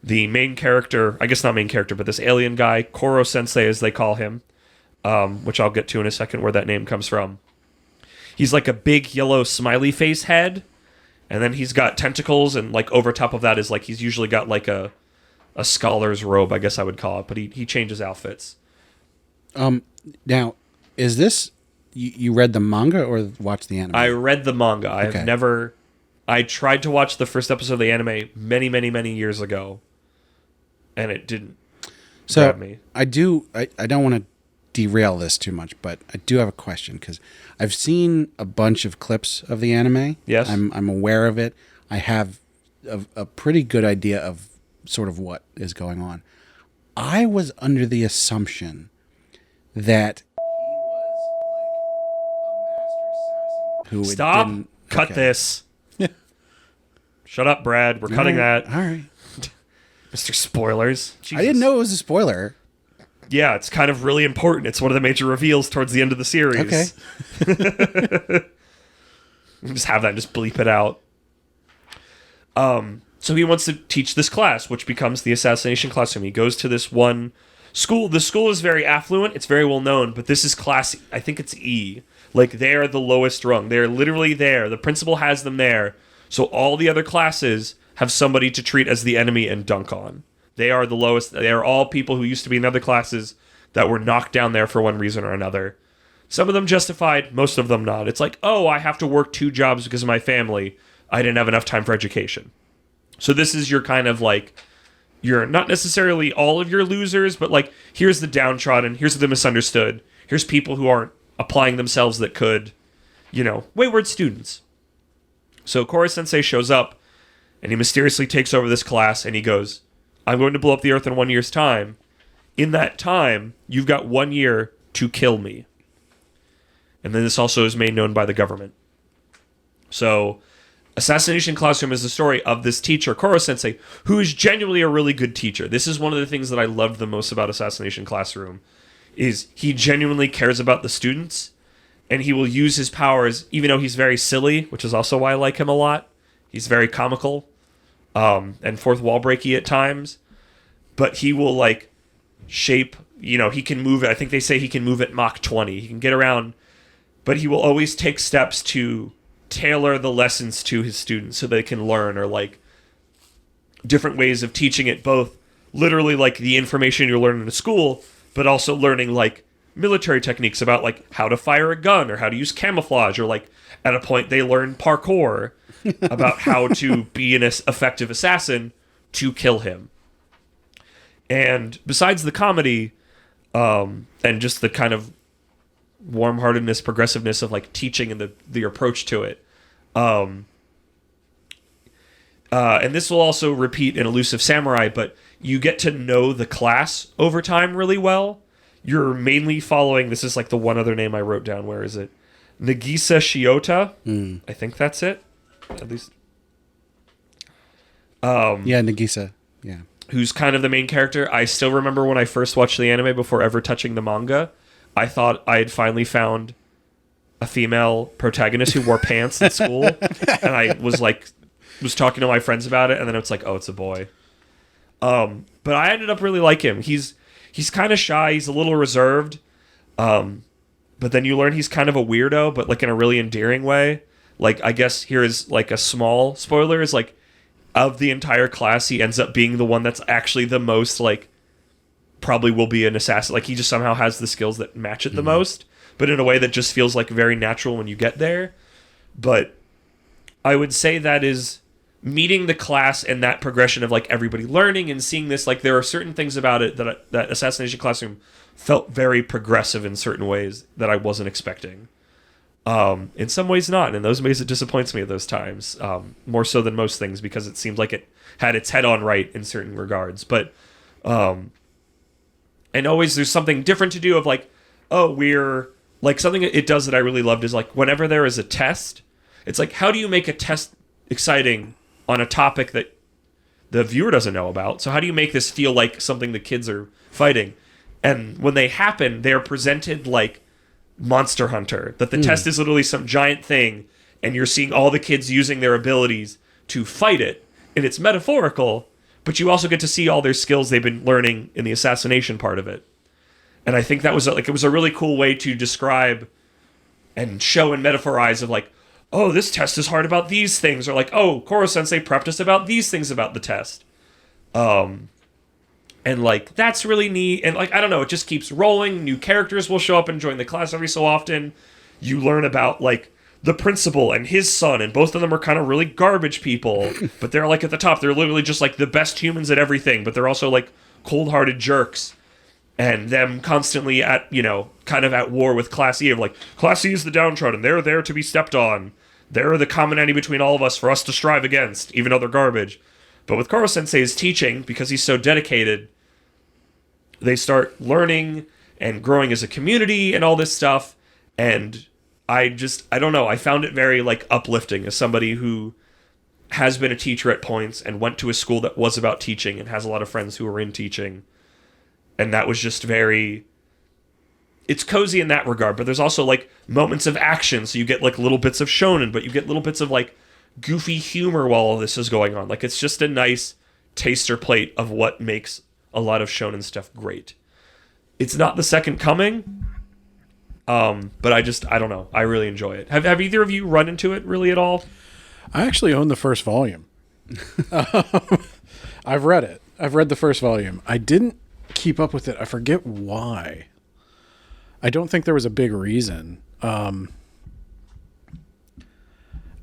the main character, I guess not main character, but this alien guy, Koro Sensei as they call him, which I'll get to in a second where that name comes from. He's like a big yellow smiley face head. And then he's got tentacles, and like over top of that is like he's usually got like a scholar's robe, I guess I would call it, but he changes outfits. Now, is this you read the manga or watched the anime? I read the manga. Okay. I tried to watch the first episode of the anime many, many, many years ago, and it didn't grab me. I don't want to derail this too much, but I do have a question because I've seen a bunch of clips of the anime. Yes. I'm aware of it. I have a pretty good idea of sort of what is going on. I was under the assumption that he was like a master assassin who Stop! didn't- Cut okay. this. Shut up, Brad. We're cutting that. All right. Mr. Spoilers. I didn't know it was a spoiler. Yeah, it's kind of really important. It's one of the major reveals towards the end of the series. Okay. Just have that, just bleep it out. So he wants to teach this class, which becomes the Assassination Classroom. He goes to this one school. The school is very affluent. It's very well known, but this is class, I think it's E. Like, they are the lowest rung. They're literally there. The principal has them there. So all the other classes have somebody to treat as the enemy and dunk on. They are the lowest. They are all people who used to be in other classes that were knocked down there for one reason or another. Some of them justified, most of them not. It's like, oh, I have to work 2 jobs because of my family. I didn't have enough time for education. So this is your kind of like, you're not necessarily all of your losers, but like, here's the downtrodden, here's the misunderstood, here's people who aren't applying themselves that could, wayward students. So Koro Sensei shows up, and he mysteriously takes over this class, and he goes, I'm going to blow up the earth in 1 year's time. In that time, you've got 1 year to kill me. And then this also is made known by the government. So Assassination Classroom is the story of this teacher, Koro Sensei, who is genuinely a really good teacher. This is one of the things that I loved the most about Assassination Classroom, is he genuinely cares about the students, and he will use his powers, even though he's very silly, which is also why I like him a lot. He's very comical, and fourth wall breaky at times, but he will like shape, he can move, I think they say he can move at Mach 20. He can get around, but he will always take steps to tailor the lessons to his students so they can learn, or like different ways of teaching it, both literally like the information you're learning in school, but also learning like military techniques about like how to fire a gun or how to use camouflage, or like at a point they learn parkour about how to be an effective assassin to kill him. And besides the comedy, and just the kind of warm-heartedness, progressiveness of like teaching and the approach to it, and this will also repeat in Elusive Samurai, but you get to know the class over time really well. You're mainly following, this is like the one other name I wrote down, where is it? Nagisa Shiota, I think that's it, at least. Yeah, Nagisa, yeah. Who's kind of the main character. I still remember when I first watched the anime before ever touching the manga, I thought I had finally found a female protagonist who wore pants in school, and I was talking to my friends about it, and then it's like, oh, it's a boy. But I ended up really like him. He's kind of shy, he's a little reserved, but then you learn he's kind of a weirdo, but like in a really endearing way. Like, I guess here is like a small spoiler, is like, of the entire class, he ends up being the one that's actually the most like, probably will be an assassin. Like, he just somehow has the skills that match it the most, but in a way that just feels like very natural when you get there. But I would say that is meeting the class and that progression of like everybody learning and seeing this, like there are certain things about it that Assassination Classroom felt very progressive in certain ways that I wasn't expecting. In some ways not, and in those ways it disappoints me at those times, more so than most things, because it seemed like it had its head on right in certain regards. But and always there's something different to do of like, oh, we're like, something it does that I really loved is like, whenever there is a test, it's like, how do you make a test exciting on a topic that the viewer doesn't know about? So how do you make this feel like something the kids are fighting? And when they happen, they're presented like Monster Hunter, that the test is literally some giant thing, and you're seeing all the kids using their abilities to fight it, and it's metaphorical, but you also get to see all their skills they've been learning in the assassination part of it. And I think that was like, it was a really cool way to describe and show and metaphorize of like, oh, this test is hard about these things, or like, oh, Koro Sensei prepped us about these things about the test. And like, that's really neat. And like, I don't know, it just keeps rolling. New characters will show up and join the class every so often. You learn about like the principal and his son, and both of them are kind of really garbage people, but they're like at the top. They're literally just like the best humans at everything, but they're also like cold-hearted jerks. And them constantly at, kind of at war with Class E, of like, Class E is the downtrodden. They're there to be stepped on. They're the common enemy between all of us for us to strive against, even though they're garbage. But with Koro Sensei's teaching, because he's so dedicated, they start learning and growing as a community and all this stuff. And I don't know, I found it very like uplifting as somebody who has been a teacher at points and went to a school that was about teaching and has a lot of friends who are in teaching. And that was just very, it's cozy in that regard, but there's also like moments of action. So you get like little bits of shonen, but you get little bits of like goofy humor while all this is going on. Like, it's just a nice taster plate of what makes a lot of shonen stuff great. It's not the second coming, but I don't know. I really enjoy it. Have either of you run into it really at all? I actually own the first volume. I've read it. I've read the first volume. I didn't keep up with it. I forget why. I don't think there was a big reason. I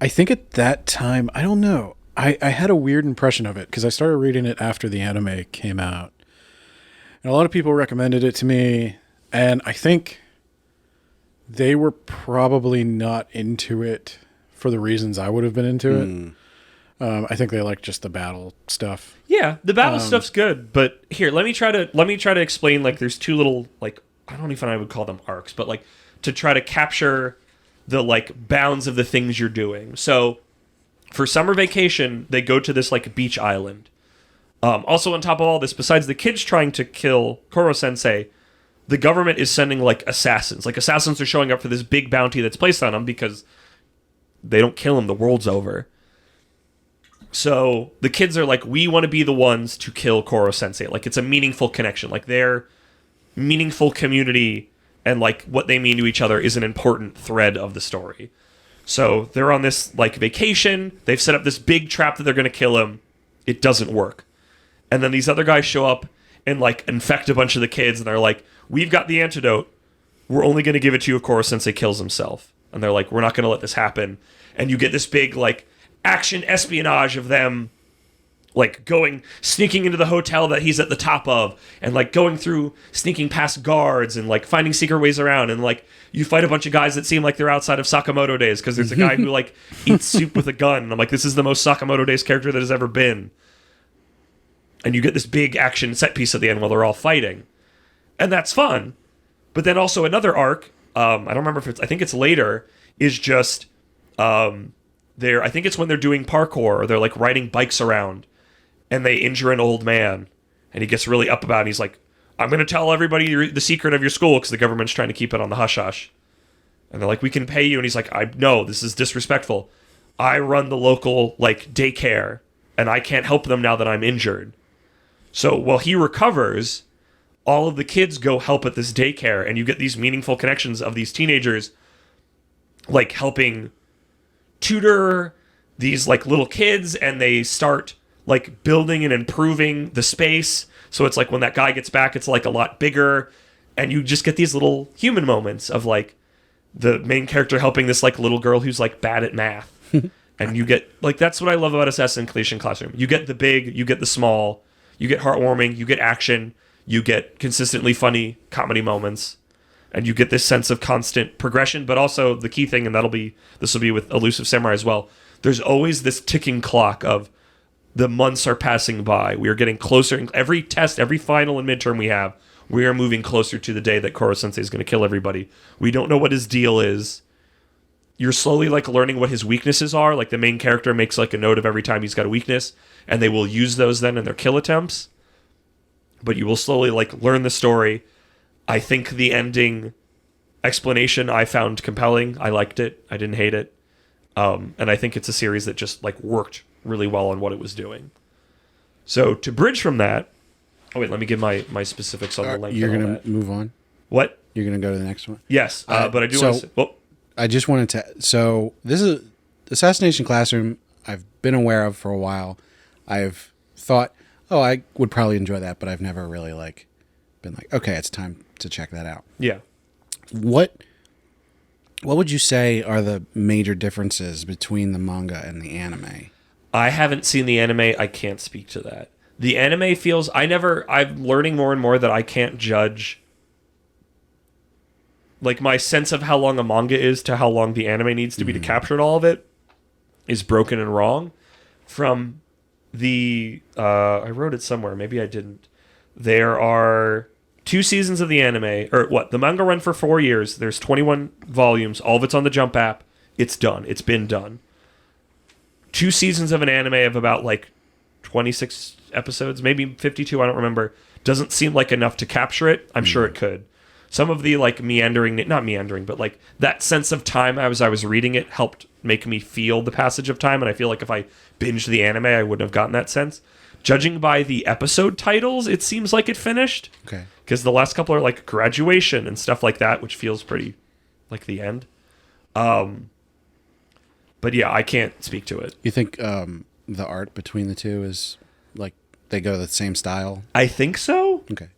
think at that time, I don't know. I had a weird impression of it because I started reading it after the anime came out. And a lot of people recommended it to me. And I think they were probably not into it for the reasons I would have been into it. I think they like just the battle stuff. Yeah, the battle stuff's good, but here, let me try to explain. Like, there's two little, like, I don't even know if I would call them arcs, but like to try to capture the like bounds of the things you're doing. So for summer vacation, they go to this like beach island. Also, on top of all this, besides the kids trying to kill Koro Sensei, the government is sending like assassins. Like, assassins are showing up for this big bounty that's placed on them because they don't kill him, the world's over. So the kids are like, we want to be the ones to kill Koro Sensei. Like, it's a meaningful connection. Like, their meaningful community and like what they mean to each other is an important thread of the story. So they're on this like vacation. They've set up this big trap that they're going to kill him. It doesn't work. And then these other guys show up and like infect a bunch of the kids. And they're like, we've got the antidote. We're only going to give it to you if Koro Sensei kills himself. And they're like, we're not going to let this happen. And you get this big like action espionage of them like sneaking into the hotel that he's at the top of, and like going through, sneaking past guards and like finding secret ways around, and like you fight a bunch of guys that seem like they're outside of Sakamoto Days because there's a guy who like eats soup with a gun, and I'm like, this is the most Sakamoto Days character that has ever been. And you get this big action set piece at the end while they're all fighting, and that's fun. But then also another arc, I don't remember if I think it's later, is just I think it's when they're doing parkour, or they're like riding bikes around, and they injure an old man, and he gets really up about it. And he's like, I'm going to tell everybody the secret of your school because the government's trying to keep it on the hush-hush. And they're like, we can pay you. And he's like, no, this is disrespectful. I run the local like daycare, and I can't help them now that I'm injured. So while he recovers, all of the kids go help at this daycare, and you get these meaningful connections of these teenagers like helping tutor these like little kids, and they start like building and improving the space. So it's like when that guy gets back, it's like a lot bigger, and you just get these little human moments of like the main character helping this like little girl who's like bad at math. And you get like, that's what I love about Assassination Classroom. You get the big, you get the small, you get heartwarming, you get action, you get consistently funny comedy moments, and you get this sense of constant progression. But also the key thing, and this will be with Elusive Samurai as well, there's always this ticking clock of the months are passing by. We are getting closer. Every test, every final and midterm we have, we are moving closer to the day that Koro Sensei is going to kill everybody. We don't know what his deal is. You're slowly like learning what his weaknesses are. Like, the main character makes like a note of every time he's got a weakness, and they will use those then in their kill attempts. But you will slowly like learn the story. I think the ending explanation I found compelling. I liked it. I didn't hate it. And I think it's a series that just like worked really well on what it was doing. So to bridge from that, let me give my specifics on the length. You're going to move on? What? You're going to go to the next one? Yes, but I do want to say... Well, I just wanted to... So this is Assassination Classroom I've been aware of for a while. I've thought, I would probably enjoy that, but I've never really like been like, okay, it's time to check that out. Yeah. What would you say are the major differences between the manga and the anime? I haven't seen the anime. I can't speak to that. The anime feels... I'm learning more and more that I can't judge... Like, my sense of how long a manga is to how long the anime needs to be to capture all of it is broken and wrong. From the... I wrote it somewhere. Maybe I didn't. There are 2 seasons of the anime. Or what? The manga run for 4 years. There's 21 volumes. All of it's on the Jump app. It's done. It's been done. 2 seasons of an anime of about, like, 26 episodes. Maybe 52. I don't remember. Doesn't seem like enough to capture it. I'm sure it could. some of the like meandering, not meandering, but like that sense of time as I was reading it helped make me feel the passage of time. And I feel like if I binged the anime, I wouldn't have gotten that sense. Judging by the episode titles, it seems like it finished. Okay. Because the last couple are like graduation and stuff like that, which feels pretty like the end. But yeah, I can't speak to it. You think the art between the two is like they go the same style? I think so. Okay.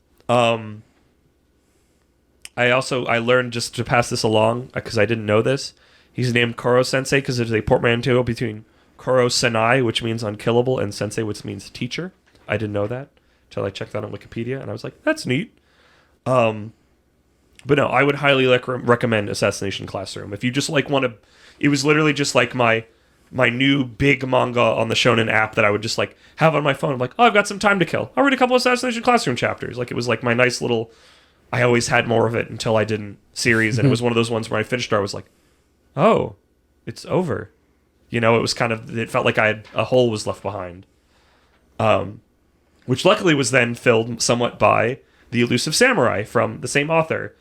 I learned, just to pass this along, because I didn't know this, he's named Koro Sensei because there's a portmanteau between Koro Senai, which means unkillable, and Sensei, which means teacher. I didn't know that until I checked that on Wikipedia, and I was like, that's neat. But no, I would highly recommend Assassination Classroom. If you just like want to... It was literally just like my new big manga on the Shonen app that I would just like have on my phone. I'm like, oh, I've got some time to kill. I'll read a couple of Assassination Classroom chapters. Like, it was like my nice little... I always had more of it until I didn't series, and it was one of those ones where I finished it, I was like, oh, it's over. You know, it was kind of... It felt like a hole was left behind. Which luckily was then filled somewhat by The Elusive Samurai from the same author.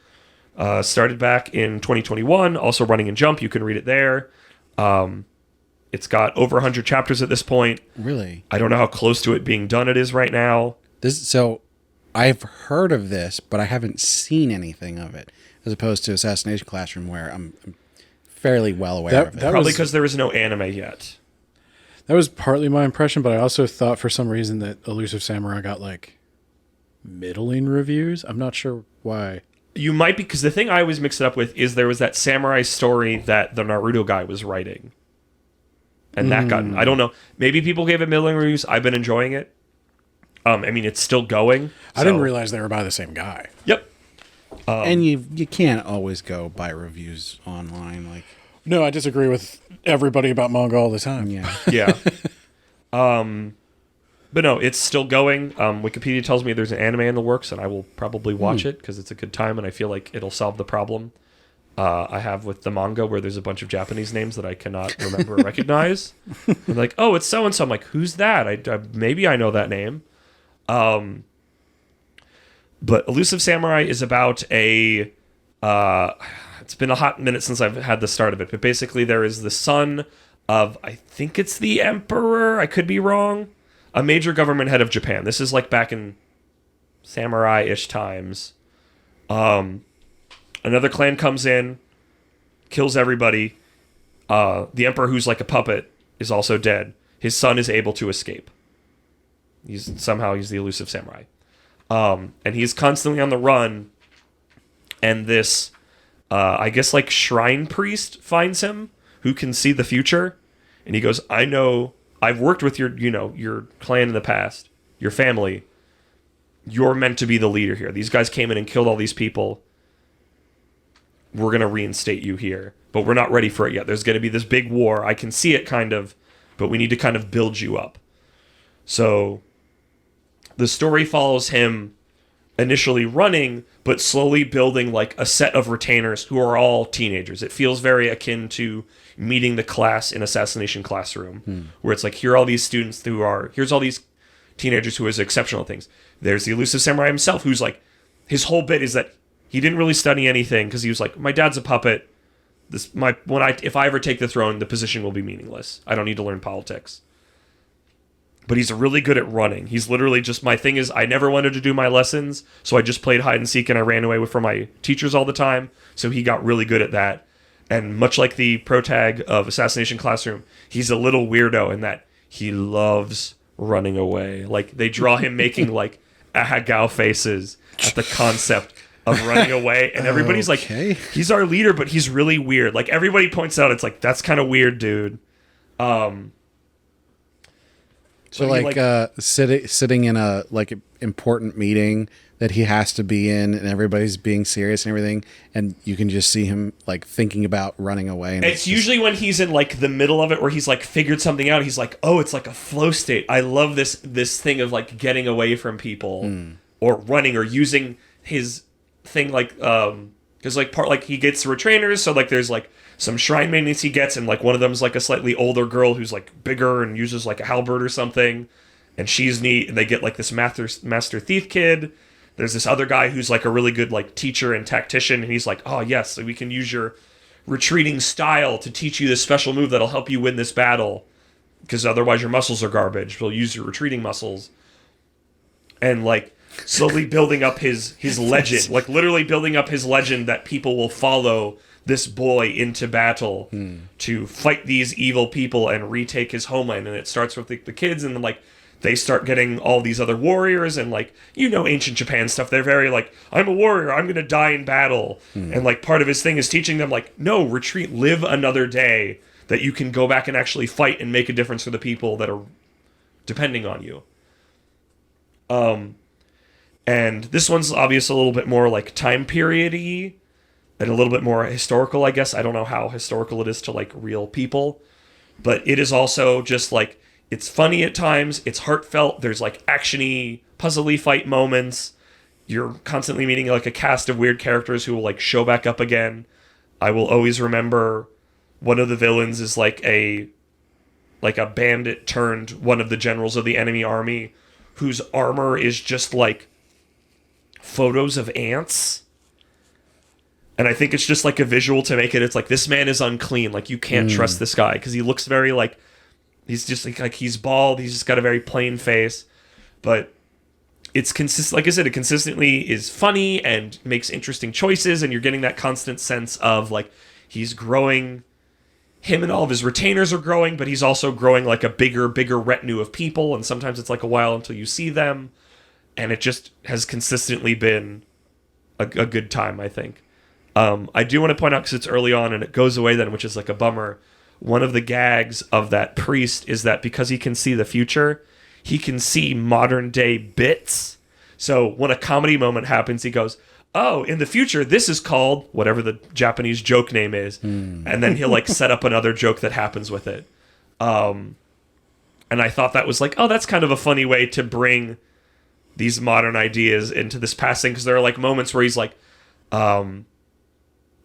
Started back in 2021, also running in Jump. You can read it there. It's got over 100 chapters at this point. Really? I don't know how close to it being done it is right now. So I've heard of this, but I haven't seen anything of it, as opposed to Assassination Classroom, where I'm fairly well aware of it. Probably because there is no anime yet. That was partly my impression, but I also thought for some reason that Elusive Samurai got like middling reviews. I'm not sure why. You might be, because the thing I always mix it up with is there was that samurai story that the Naruto guy was writing. And that got... I don't know. Maybe people gave it middling reviews. I've been enjoying it. I mean, it's still going. I didn't realize they were by the same guy. Yep. And you can't always go by reviews online. Like, no, I disagree with everybody about manga all the time. yeah. Yeah. But no, it's still going. Wikipedia tells me there's an anime in the works, and I will probably watch it because it's a good time, and I feel like it'll solve the problem I have with the manga, where there's a bunch of Japanese names that I cannot remember or recognize. I'm like, oh, it's so and so. I'm like, who's that? Maybe I know that name. But Elusive Samurai is about a... it's been a hot minute since I've had the start of it, but basically there is the son of, I think it's the emperor, I could be wrong, a major government head of Japan. This is like back in samurai-ish times. Another clan comes in, kills everybody. The emperor, who's like a puppet, is also dead. His son is able to escape. He's the elusive samurai. And he's constantly on the run. And this, I guess like shrine priest finds him, who can see the future. And he goes, I know, I've worked with your clan in the past, your family. You're meant to be the leader here. These guys came in and killed all these people. We're going to reinstate you here. But we're not ready for it yet. There's going to be this big war. I can see it kind of, but we need to kind of build you up. So the story follows him initially running, but slowly building like a set of retainers who are all teenagers. It feels very akin to meeting the class in Assassination Classroom, where it's like, here are all these students here's all these teenagers who has exceptional things. There's the elusive samurai himself, who's like, his whole bit is that he didn't really study anything because he was like, my dad's a puppet. If I ever take the throne, the position will be meaningless. I don't need to learn politics. But he's really good at running. He's literally just, my thing is, I never wanted to do my lessons, so I just played hide and seek and I ran away from my teachers all the time. So he got really good at that. And much like the protag of Assassination Classroom, he's a little weirdo in that he loves running away. Like, they draw him making like ahagao faces at the concept of running away, and everybody's like, he's our leader, but he's really weird. Like, everybody points out, it's like, that's kind of weird, dude. So like sitting in a like important meeting that he has to be in, and everybody's being serious and everything, and you can just see him like thinking about running away. And it's usually when he's in like the middle of it, where he's like figured something out. He's like, oh, it's like a flow state. I love this thing of like getting away from people or running or using his thing, like because like part like he gets retainers, so like there's like some shrine maintenance he gets, and like one of them's like a slightly older girl who's like bigger and uses like a halberd or something, and she's neat, and they get like this master thief kid there's this other guy who's like a really good like teacher and tactician, and he's like, oh yes, we can use your retreating style to teach you this special move that'll help you win this battle, because otherwise your muscles are garbage. We'll use your retreating muscles. And like slowly building up his legend, like literally building up his legend that people will follow this boy into battle to fight these evil people and retake his homeland. And it starts with the kids, and then like they start getting all these other warriors, and like, you know, ancient Japan stuff. They're very like, I'm a warrior, I'm gonna die in battle. And like part of his thing is teaching them like, no, retreat, live another day, that you can go back and actually fight and make a difference for the people that are depending on you. And this one's obviously a little bit more like time period-y and a little bit more historical, I guess. I don't know how historical it is to like real people, but it is also just like, it's funny at times, it's heartfelt, there's like action-y, puzzle-y fight moments. You're constantly meeting like a cast of weird characters who will like show back up again. I will always remember one of the villains is like a bandit turned one of the generals of the enemy army, whose armor is just like photos of ants. And I think it's just like a visual to make it, it's like, this man is unclean, like you can't trust this guy, because he looks very like, he's just like he's bald, he's just got a very plain face. But it's consistent, like I said, it consistently is funny and makes interesting choices, and you're getting that constant sense of like, he's growing, him and all of his retainers are growing, but he's also growing like a bigger retinue of people, and sometimes it's like a while until you see them. And it just has consistently been a good time, I think. I do want to point out, because it's early on and it goes away then, which is like a bummer. One of the gags of that priest is that because he can see the future, he can see modern day bits. So when a comedy moment happens, he goes, oh, in the future, this is called whatever the Japanese joke name is. And then he'll like set up another joke that happens with it. And I thought that was like, oh, that's kind of a funny way to bring these modern ideas into this passing, because there are like moments where he's like,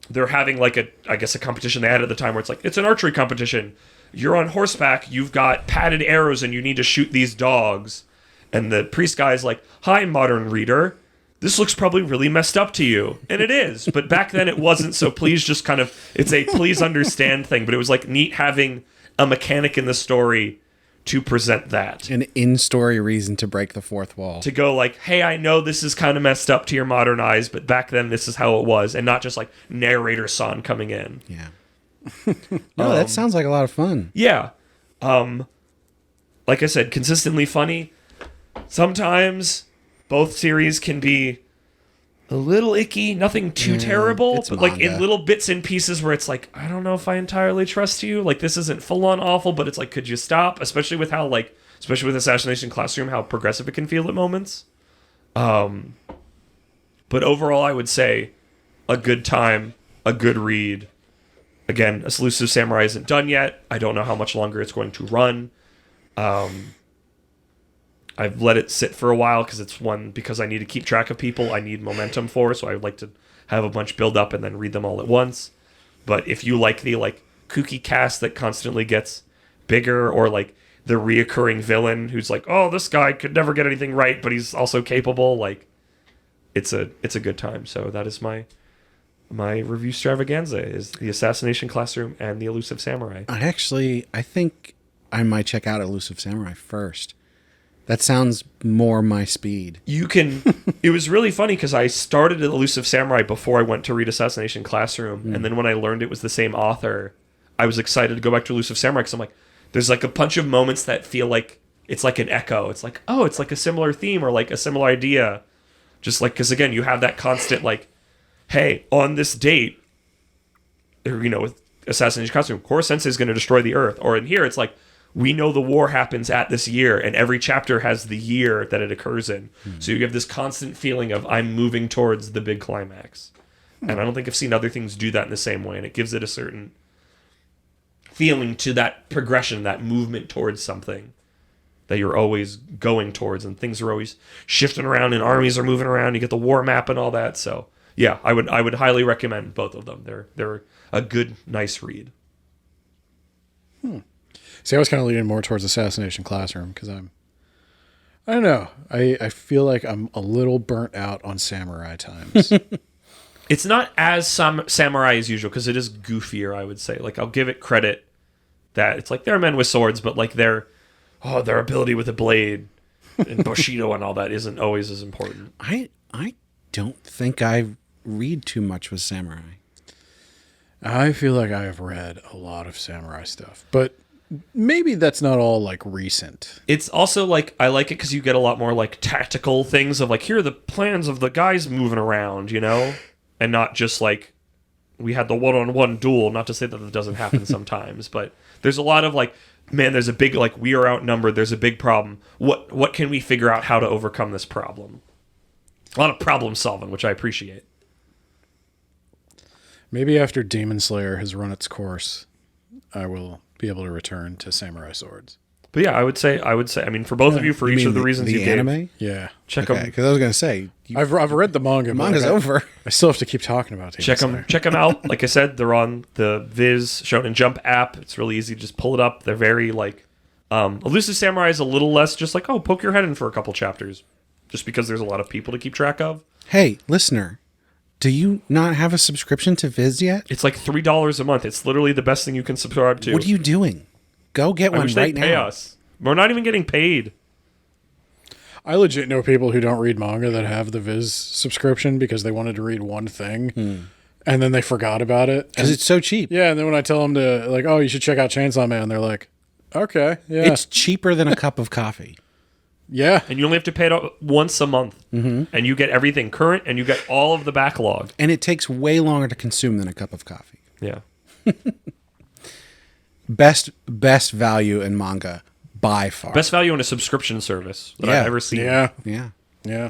they're having like a competition they had at the time where it's like, it's an archery competition. You're on horseback, you've got padded arrows, and you need to shoot these dogs. And the priest guy is like, hi, modern reader, this looks probably really messed up to you. And it is, but back then it wasn't, so please just kind of, it's a please understand thing. But it was like neat having a mechanic in the story to present that. An in-story reason to break the fourth wall. To go like, hey, I know this is kind of messed up to your modern eyes, but back then this is how it was, and not just like narrator son coming in. Yeah. No, that sounds like a lot of fun. Yeah. Like I said, consistently funny. Sometimes both series can be a little icky, nothing too terrible, but like in little bits and pieces where it's like, I don't know if I entirely trust you. Like, this isn't full on awful, but it's like, could you stop? Especially with how like, especially with Assassination Classroom, how progressive it can feel at moments. But overall, I would say a good time, a good read. Again, Elusive Samurai isn't done yet. I don't know how much longer it's going to run. I've let it sit for a while because I need to keep track of people I need momentum for, so I would like to have a bunch build up and then read them all at once. But if you like the like kooky cast that constantly gets bigger, or like the reoccurring villain who's like, oh, this guy could never get anything right, but he's also capable, like it's a good time. So that is my Reviewstravaganza is the Assassination Classroom and the Elusive Samurai. I think I might check out Elusive Samurai first. That sounds more my speed. You can... It was really funny because I started Elusive Samurai before I went to read Assassination Classroom. And then when I learned it was the same author, I was excited to go back to Elusive Samurai because I'm like, there's like a bunch of moments that feel like it's like an echo. It's like, oh, it's like a similar theme or like a similar idea. Just like, because again, you have that constant like, hey, on this date, or, you know, with Assassination Classroom, Core Sensei is going to destroy the Earth. Or in here, it's like, we know the war happens at this year, and every chapter has the year that it occurs in. So you have this constant feeling of, I'm moving towards the big climax. And I don't think I've seen other things do that in the same way, and it gives it a certain feeling to that progression, that movement towards something that you're always going towards, and things are always shifting around, and armies are moving around, you get the war map and all that. So yeah, I would highly recommend both of them. They're a good, nice read. See, I was kind of leaning more towards Assassination Classroom because I'm I don't know. I feel like I'm a little burnt out on samurai times. It's not as samurai as usual because it is goofier, I would say. Like, I'll give it credit that it's like they're men with swords, but like their ability with a blade and Bushido and all that isn't always as important. I don't think I read too much with samurai. I feel like I have read a lot of samurai stuff, but maybe that's not all like recent. It's also like, I like it because you get a lot more like tactical things of like, here are the plans of the guys moving around, you know? And not just like, we had the one-on-one duel, not to say that doesn't happen sometimes, but there's a lot of like, man, there's a big, like, we are outnumbered, there's a big problem. What can we figure out how to overcome this problem? A lot of problem solving, which I appreciate. Maybe after Demon Slayer has run its course, I will be able to return to samurai swords. But yeah, I would say, I mean, for both of you, for each of the reasons you anime? gave. Yeah. Check them. Because I was going to say... I've read the manga. Manga's over. I still have to keep talking about Demon Check them out. Like I said, they're on the Viz Shonen Jump app. It's really easy to just pull it up. They're very like Elusive Samurai is a little less just like, oh, poke your head in for a couple chapters, just because there's a lot of people to keep track of. Hey, listener, do you not have a subscription to Viz yet? It's like $3 a month. It's literally the best thing you can subscribe to. What are you doing? Go get one right now. Pay us. We're not even getting paid. I legit know people who don't read manga that have the Viz subscription because they wanted to read one thing and then they forgot about it. Because it's so cheap. Yeah, and then when I tell them to, like, oh, you should check out Chainsaw Man, they're like, okay, yeah. It's cheaper than a cup of coffee. Yeah. And you only have to pay it once a month. Mm-hmm. And you get everything current, and you get all of the backlog. And it takes way longer to consume than a cup of coffee. Yeah. Best value in manga by far. Best value in a subscription service that I've ever seen. Yeah. Yeah. Yeah.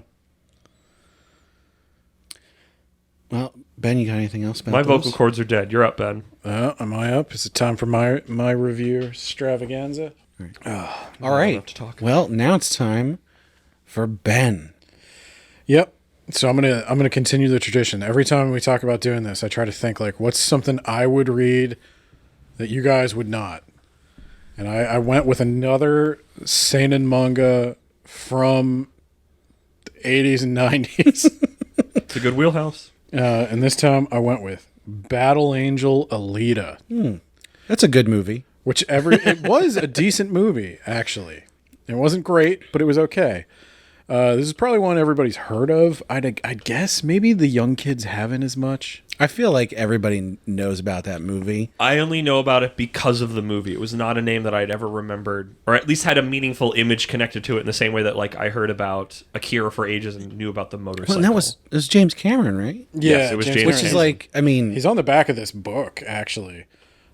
Well, Ben, you got anything else about My those? vocal cords are dead. You're up, Ben. Am I up? Is it time for my review extravaganza? All right. To talk. Well, now it's time for Ben. Yep. So I'm gonna continue the tradition. Every time we talk about doing this, I try to think like, what's something I would read that you guys would not. And I went with another seinen manga from the 80s and 90s. It's a good wheelhouse. And this time I went with Battle Angel Alita. That's a good movie. It was a decent movie, actually. It wasn't great, but it was okay. This is probably one everybody's heard of. I'd guess maybe the young kids haven't as much. I feel like everybody knows about that movie. I only know about it because of the movie. It was not a name that I'd ever remembered, or at least had a meaningful image connected to it in the same way that like I heard about Akira for ages and knew about the motorcycle. Well, and it was James Cameron, right? Yeah, Yes, it was James Which Cameron. is like, I mean... He's on the back of this book, actually.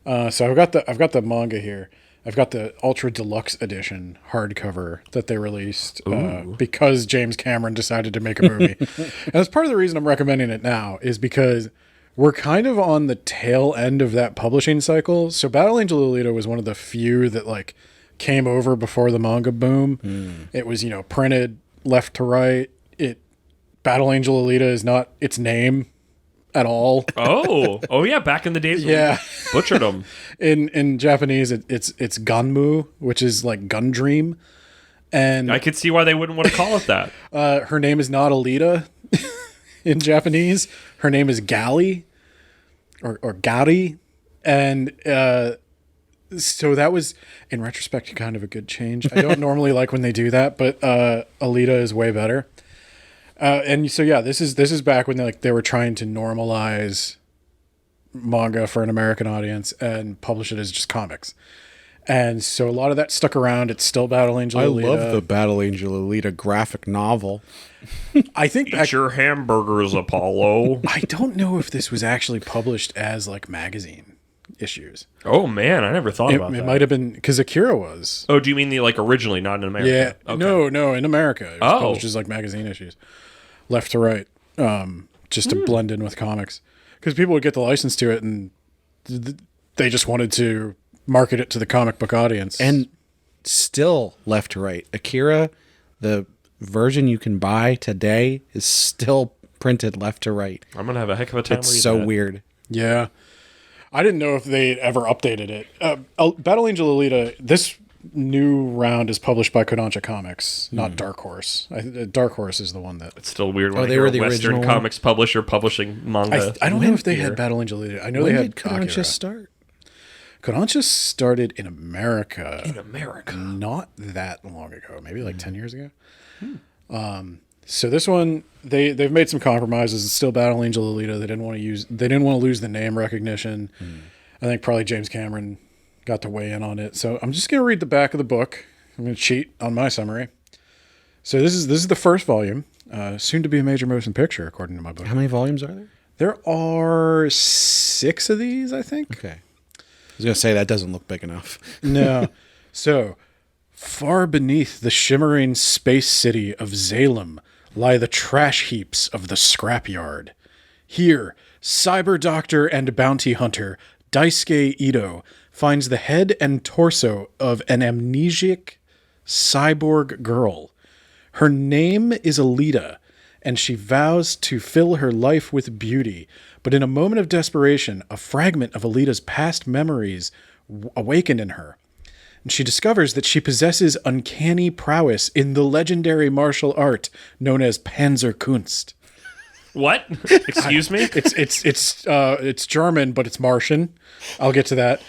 So I've got the manga here. I've got the Ultra Deluxe Edition hardcover that they released because James Cameron decided to make a movie. And that's part of the reason I'm recommending it now is because we're kind of on the tail end of that publishing cycle. So Battle Angel Alita was one of the few that like came over before the manga boom. It was, printed left to right. Battle Angel Alita is not its name at all. Oh yeah, back in the days when we butchered them. In Japanese, it's Ganmu, which is like Gun Dream. And I could see why they wouldn't want to call it that. her name is not Alita in Japanese. Her name is Gali or Gari. And so that was, in retrospect, kind of a good change. I don't normally like when they do that, but Alita is way better. And so yeah, this is back when they were trying to normalize manga for an American audience and publish it as just comics. And so a lot of that stuck around. It's still Battle Angel Alita. I love the Battle Angel Alita graphic novel. I think Eat your hamburgers, Apollo. I don't know if this was actually published as like magazine issues. Oh man, I never thought about that. It might have been because Akira was. Oh, do you mean the like originally, not in America? Yeah. Okay. No, in America. It was published as like magazine issues. Left to right. Just to blend in with comics. Because people would get the license to it and they just wanted to market it to the comic book audience. And still left to right. Akira, the version you can buy today, is still printed left to right. I'm gonna have a heck of a time. It's so weird. Yeah. I didn't know if they ever updated it. Battle Angel Alita, this new round is published by Kodansha Comics, not Dark Horse. Dark Horse is the one that... It's still weird when they I hear were a the Western original comics publisher publishing manga. I don't know if they had Battle Angel Alita. I know When they had did Kodansha Akira. start? Kodansha started in America. In America. Not that long ago. Maybe like 10 years ago. So this one, they've made some compromises. It's still Battle Angel Alita. They didn't want to lose the name recognition. I think probably James Cameron got to weigh in on it. So I'm just going to read the back of the book. I'm going to cheat on my summary. So this is the first volume, soon to be a major motion picture, according to my book. How many volumes are there? There are 6 of these, I think. Okay. I was going to say that doesn't look big enough. No. So, far beneath the shimmering space city of Zalem lie the trash heaps of the scrapyard. Here, cyber doctor and bounty hunter Daisuke Ito finds the head and torso of an amnesiac cyborg girl. Her name is Alita, and she vows to fill her life with beauty. But in a moment of desperation, a fragment of Alita's past memories awaken in her. And she discovers that she possesses uncanny prowess in the legendary martial art known as Panzerkunst. What? Excuse me? It's German, but it's Martian. I'll get to that.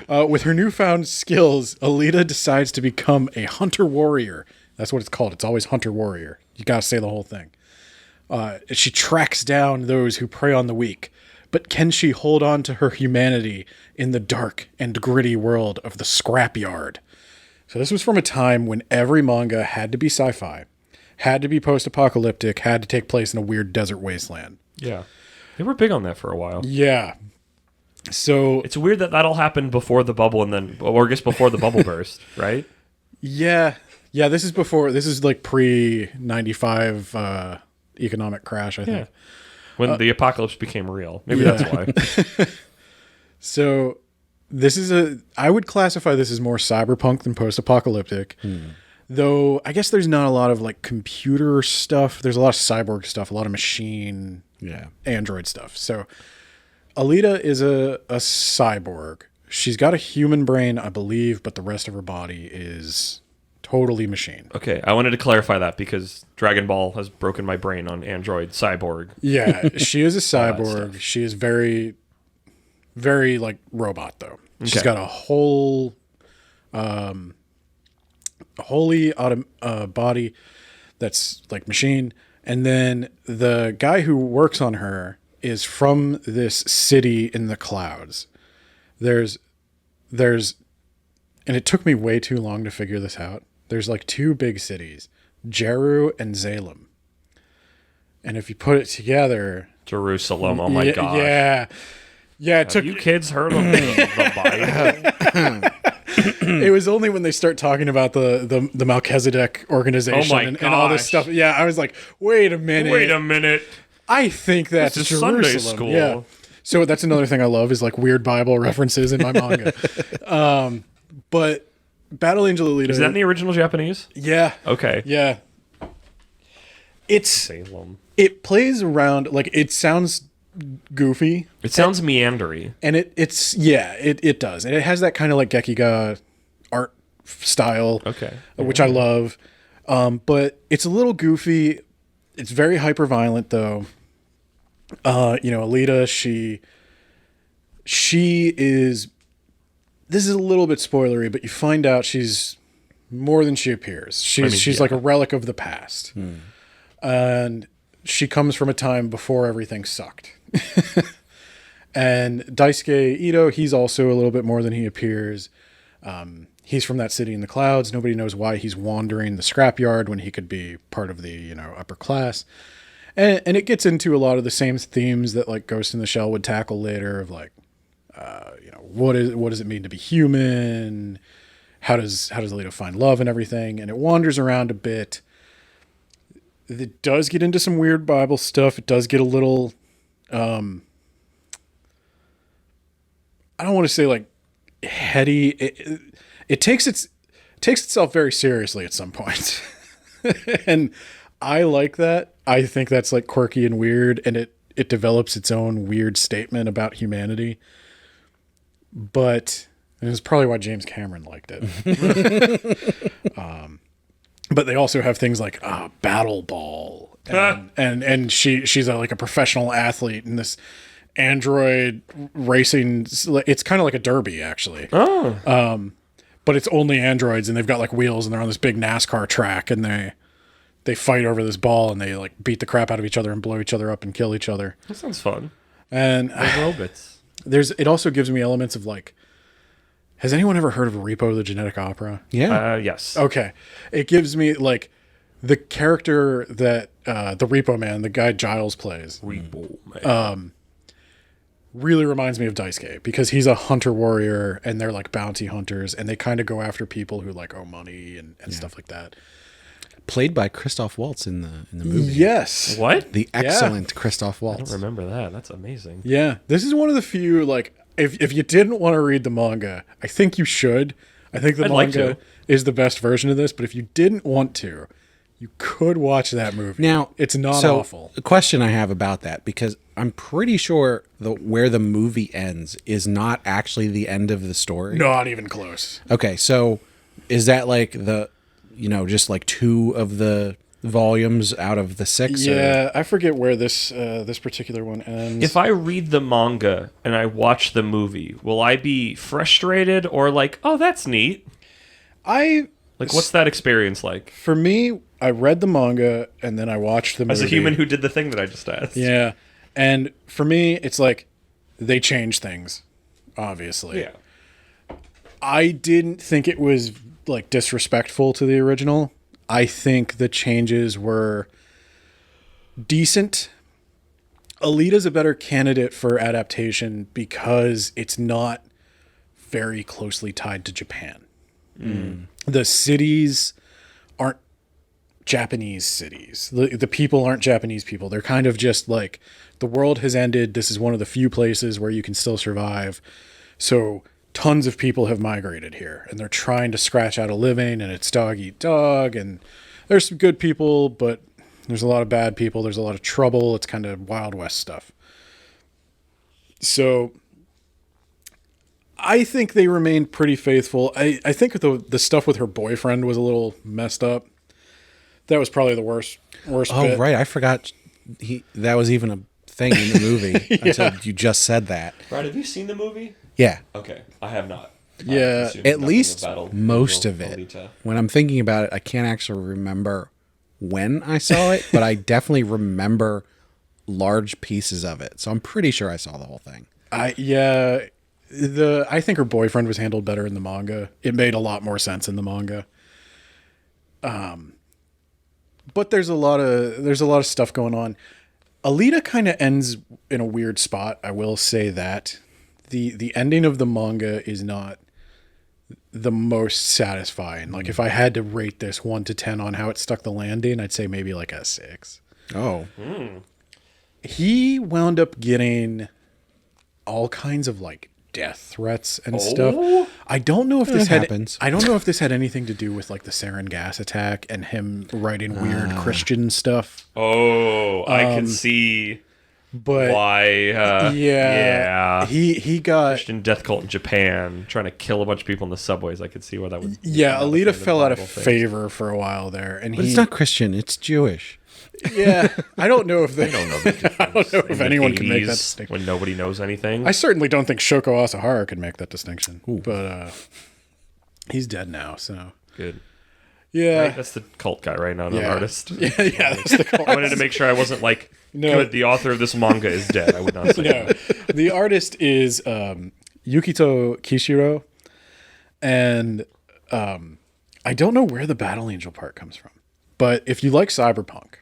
With her newfound skills, Alita decides to become a hunter warrior. That's what it's called. It's always hunter warrior. You got to say the whole thing. She tracks down those who prey on the weak. But can she hold on to her humanity in the dark and gritty world of the scrapyard? So this was from a time when every manga had to be sci-fi, had to be post-apocalyptic, had to take place in a weird desert wasteland. Yeah. They were big on that for a while. Yeah. So it's weird that all happened before the bubble or I guess before the bubble burst, right? Yeah. Yeah, this is like pre-95 economic crash, I think. Yeah. When the apocalypse became real. Maybe that's why. So I would classify this as more cyberpunk than post-apocalyptic. Though I guess there's not a lot of like computer stuff. There's a lot of cyborg stuff, a lot of machine, android stuff. So Alita is a cyborg. She's got a human brain, I believe, but the rest of her body is totally machine. Okay, I wanted to clarify that because Dragon Ball has broken my brain on Android Cyborg. Yeah, she is a cyborg. She is very, very like robot though. Okay. She's got a wholly body that's like machine. And then the guy who works on her is from this city in the clouds. There's, and it took me way too long to figure this out. There's like 2 big cities, Jeru and Zalem. And if you put it together... Jerusalem, oh my gosh. Yeah. Yeah, it took... you kids heard of the Bible? It was only when they start talking about the Melchizedek organization and all this stuff. Yeah, I was like, wait a minute. I think that's this is Jerusalem. Sunday school. Yeah. So that's another thing I love is like weird Bible references in my manga. But Battle Angel Alita... Is that in the original Japanese? Yeah. Okay. Yeah. Salem. It plays around, like, it sounds goofy. It sounds meandery. And it does. And it has that kind of like Gekiga art style, which I love. But it's a little goofy. It's very hyper violent though. Alita, she is, this is a little bit spoilery, but you find out she's more than she appears. She's like a relic of the past. And she comes from a time before everything sucked. And Daisuke Ito, he's also a little bit more than he appears. He's from that city in the clouds. Nobody knows why he's wandering the scrapyard when he could be part of the, upper class. And it gets into a lot of the same themes that like Ghost in the Shell would tackle later of like, what does it mean to be human? How does Alita find love and everything? And it wanders around a bit. It does get into some weird Bible stuff. It does get a little, I don't want to say like heady. It takes itself very seriously at some point. And I like that. I think that's like quirky and weird, and it develops its own weird statement about humanity. But And it's probably why James Cameron liked it. But they also have things like Battle Ball. And she's like a professional athlete in this android racing. It's kind of like a derby, actually. Oh. But it's only androids, and they've got like wheels, and they're on this big NASCAR track, and they fight over this ball, and they like beat the crap out of each other and blow each other up and kill each other. That sounds fun. And robots. it also gives me elements of like, has anyone ever heard of Repo the Genetic Opera? Yeah. Yes. Okay. It gives me like the character that the Repo Man, the guy Giles plays. Repo Man. Really reminds me of Daisuke because he's a hunter warrior and they're like bounty hunters and they kind of go after people who like owe money and stuff like that. Played by Christoph Waltz in the movie. Yes. What? The excellent Christoph I Waltz. don't remember that. That's amazing. Yeah. This is one of the few, like, if you didn't want to read the manga, I think you should. I think the I'd like manga to. is the best version of this, but if you didn't want to, you could watch that movie. Now, it's not so awful. The question I have about that, because I'm pretty sure where the movie ends is not actually the end of the story. Not even close. Okay, so is that like just like 2 of the volumes out of the 6? Yeah, I forget where this particular one ends. If I read the manga and I watch the movie, will I be frustrated or like, oh, that's neat? What's that experience like? For me, I read the manga and then I watched the movie. As a human who did the thing that I just asked. Yeah. And for me, it's like they change things, obviously. Yeah. I didn't think it was like disrespectful to the original. I think the changes were decent. Alita's a better candidate for adaptation because it's not very closely tied to Japan. The cities aren't Japanese cities. The people aren't Japanese people. They're kind of just like, the world has ended. This is one of the few places where you can still survive. So tons of people have migrated here and they're trying to scratch out a living, and it's dog eat dog, and there's some good people, but there's a lot of bad people. There's a lot of trouble. It's kind of Wild West stuff. So I think they remained pretty faithful. I think the stuff with her boyfriend was a little messed up. That was probably the worst Oh, bit. right. I forgot that was even a thing in the movie until you just said that. Brad, have you seen the movie? Yeah. Okay, I have not. Yeah, At least most of it. Alita. When I'm thinking about it, I can't actually remember when I saw it, but I definitely remember large pieces of it. So I'm pretty sure I saw the whole thing. I think her boyfriend was handled better in the manga. It made a lot more sense in the manga. But there's a lot of stuff going on. Alita kind of ends in a weird spot. I will say that the ending of the manga is not the most satisfying. Like if I had to rate this 1 to 10 on how it stuck the landing, I'd say maybe like a 6. Oh. He wound up getting all kinds of like death threats and stuff. I don't know if this happens. I don't know if this had anything to do with like the sarin gas attack and him writing weird Christian stuff. Oh, I can see But why. Yeah. He got Christian death cult in Japan trying to kill a bunch of people in the subways. I could see where that would. Alita fell out of favor for a while there, and But it's not Christian. It's Jewish. Yeah, I don't know if they don't know the difference. I don't know if In the anyone can make that 80s, distinction. when nobody knows anything. I certainly don't think Shoko Asahara could make that distinction. But he's dead now, so Good. yeah. Right? That's the cult guy, right? Not an artist. Yeah, that's the cult. I wanted to make sure I wasn't like, good, the author of this manga is dead. I would not say that. The artist is Yukito Kishiro, and I don't know where the Battle Angel part comes from, but if you like cyberpunk,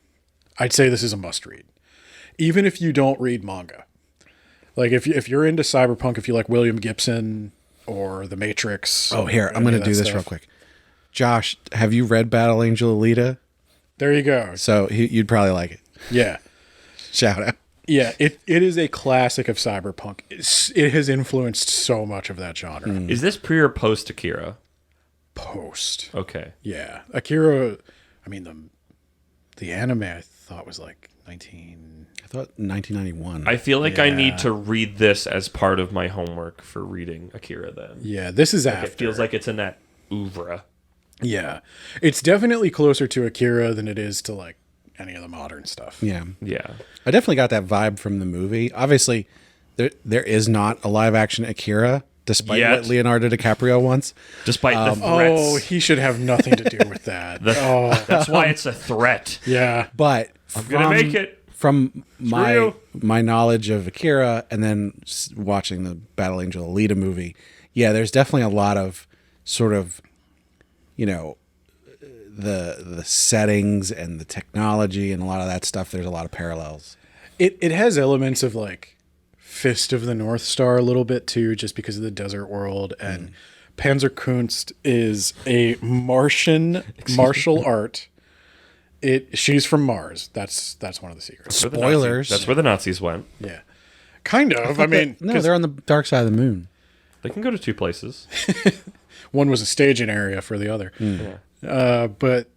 I'd say this is a must read, even if you don't read manga. Like if you're into cyberpunk, if you like William Gibson or The Matrix. Oh, here, I'm going to do this real quick. Josh, have you read Battle Angel Alita? There you go. So you'd probably like it. Yeah. Shout out. Yeah, it is a classic of cyberpunk. It has influenced so much of that genre. Is this pre or post Akira? Post. Okay. Yeah. Akira, I mean, the anime I thought was like 19. I thought 1991. I feel like I need to read this as part of my homework for reading Akira then. Yeah, this is after. It feels like it's in that oeuvre. Yeah. It's definitely closer to Akira than it is to like any of the modern stuff. Yeah. Yeah. I definitely got that vibe from the movie. Obviously, there is not a live action Akira, despite what Leonardo DiCaprio wants. Despite the threats. Oh, he should have nothing to do with that. That's why it's a threat. Yeah. But I'm going to make it. From my knowledge of Akira and then watching the Battle Angel Alita movie, yeah, there's definitely a lot of sort of, you know, the settings and the technology and a lot of that stuff. There's a lot of parallels. It has elements of like Fist of the North Star a little bit too, just because of the desert world. And Panzerkunst is a Martian martial art. She's from Mars. That's one of the secrets. Spoilers. That's where the Nazis went. Yeah, kind of. I mean, no, they're on the dark side of the moon. They can go to two places. One was a staging area for the other. But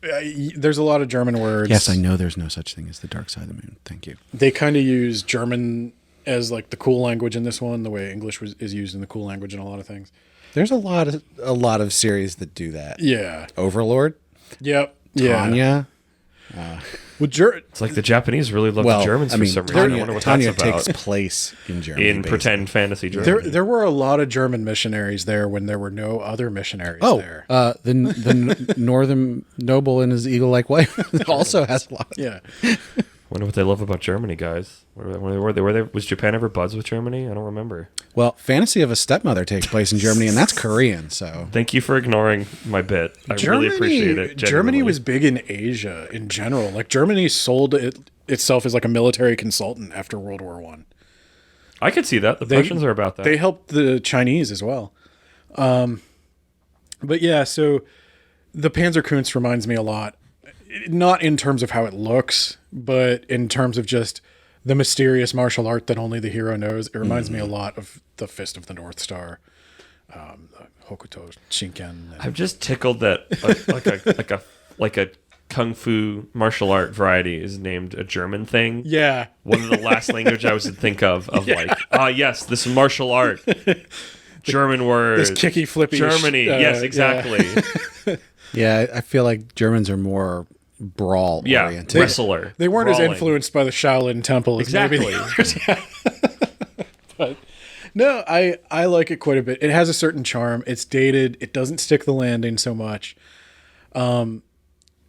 there's a lot of German words. Yes, I know there's no such thing as the dark side of the moon. Thank you. They kind of use German as like the cool language in this one, the way English is used in the cool language in a lot of things. There's a lot of series that do that. Yeah. Overlord. Yep. Tanya. It's like the Japanese really love the Germans for some reason. I wonder what Tanya that's about. takes place in Germany. In pretend fantasy Germany. There were a lot of German missionaries there when there were no other missionaries there. The northern noble and his eagle-like wife also has a lot. Yeah. Wonder what they love about Germany, guys. Was Japan ever buds with Germany? I don't remember. Well, Fantasy of a Stepmother takes place in Germany, and that's Korean. So thank you for ignoring my bit. I really appreciate it. Germany was big in Asia in general. Like Germany sold itself as like a military consultant after World War I. I could see that. The Prussians are about that. They helped the Chinese as well. But yeah, so the Panzerkunst reminds me a lot. Not in terms of how it looks, but in terms of just the mysterious martial art that only the hero knows. It reminds me a lot of the Fist of the North Star, Hokutou Shinken. I'm just tickled that like a kung fu martial art variety is named a German thing. Yeah, one of the last language I was to think of yes, this martial art, German word, this kicky flippy Germany. Yes, exactly. Yeah, I feel like Germans are more brawl oriented. Wrestler. They weren't brawling. as influenced by the Shaolin Temple as maybe the others. But no, I like it quite a bit. It has a certain charm. It's dated. It doesn't stick the landing so much.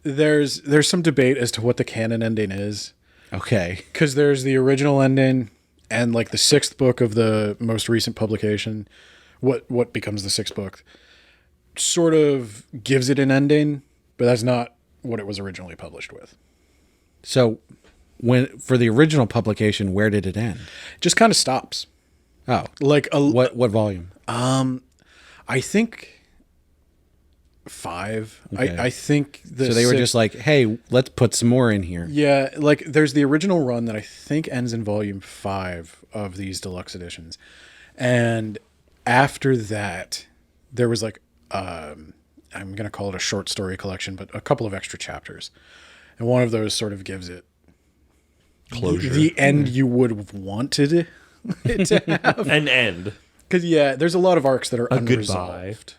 There's some debate as to what the canon ending is. Okay. Because there's the original ending and like the 6th book of the most recent publication, what becomes the 6th book, sort of gives it an ending, but that's not what it was originally published with. So for the original publication, where did it end? Just kind of stops. Oh. Like what volume? I think 5. Okay. I think so they were just like, hey, let's put some more in here. Yeah, like there's the original run that I think ends in volume 5 of these deluxe editions. And after that, there was like I'm going to call it a short story collection, but a couple of extra chapters. And one of those sort of gives it closure. The end you would have wanted it to have. An end. Because, there's a lot of arcs that are unresolved.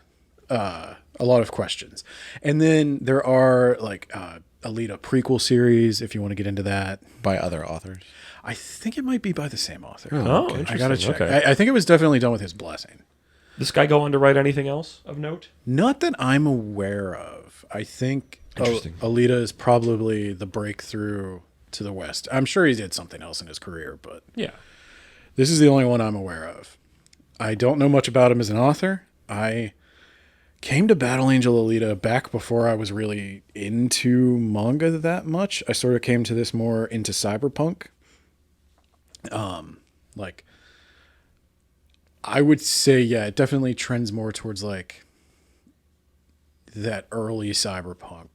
A lot of questions. And then there are like Alita prequel series, if you want to get into that. By other authors? I think it might be by the same author. Oh, okay. I got to check. Okay. I think it was definitely done with his blessing. This guy go on to write anything else of note? Not that I'm aware of. I think Alita is probably the breakthrough to the West. I'm sure he did something else in his career, but this is the only one I'm aware of. I don't know much about him as an author. I came to Battle Angel Alita back before I was really into manga that much. I sort of came to this more into cyberpunk. Like, I would say, it definitely trends more towards like that early cyberpunk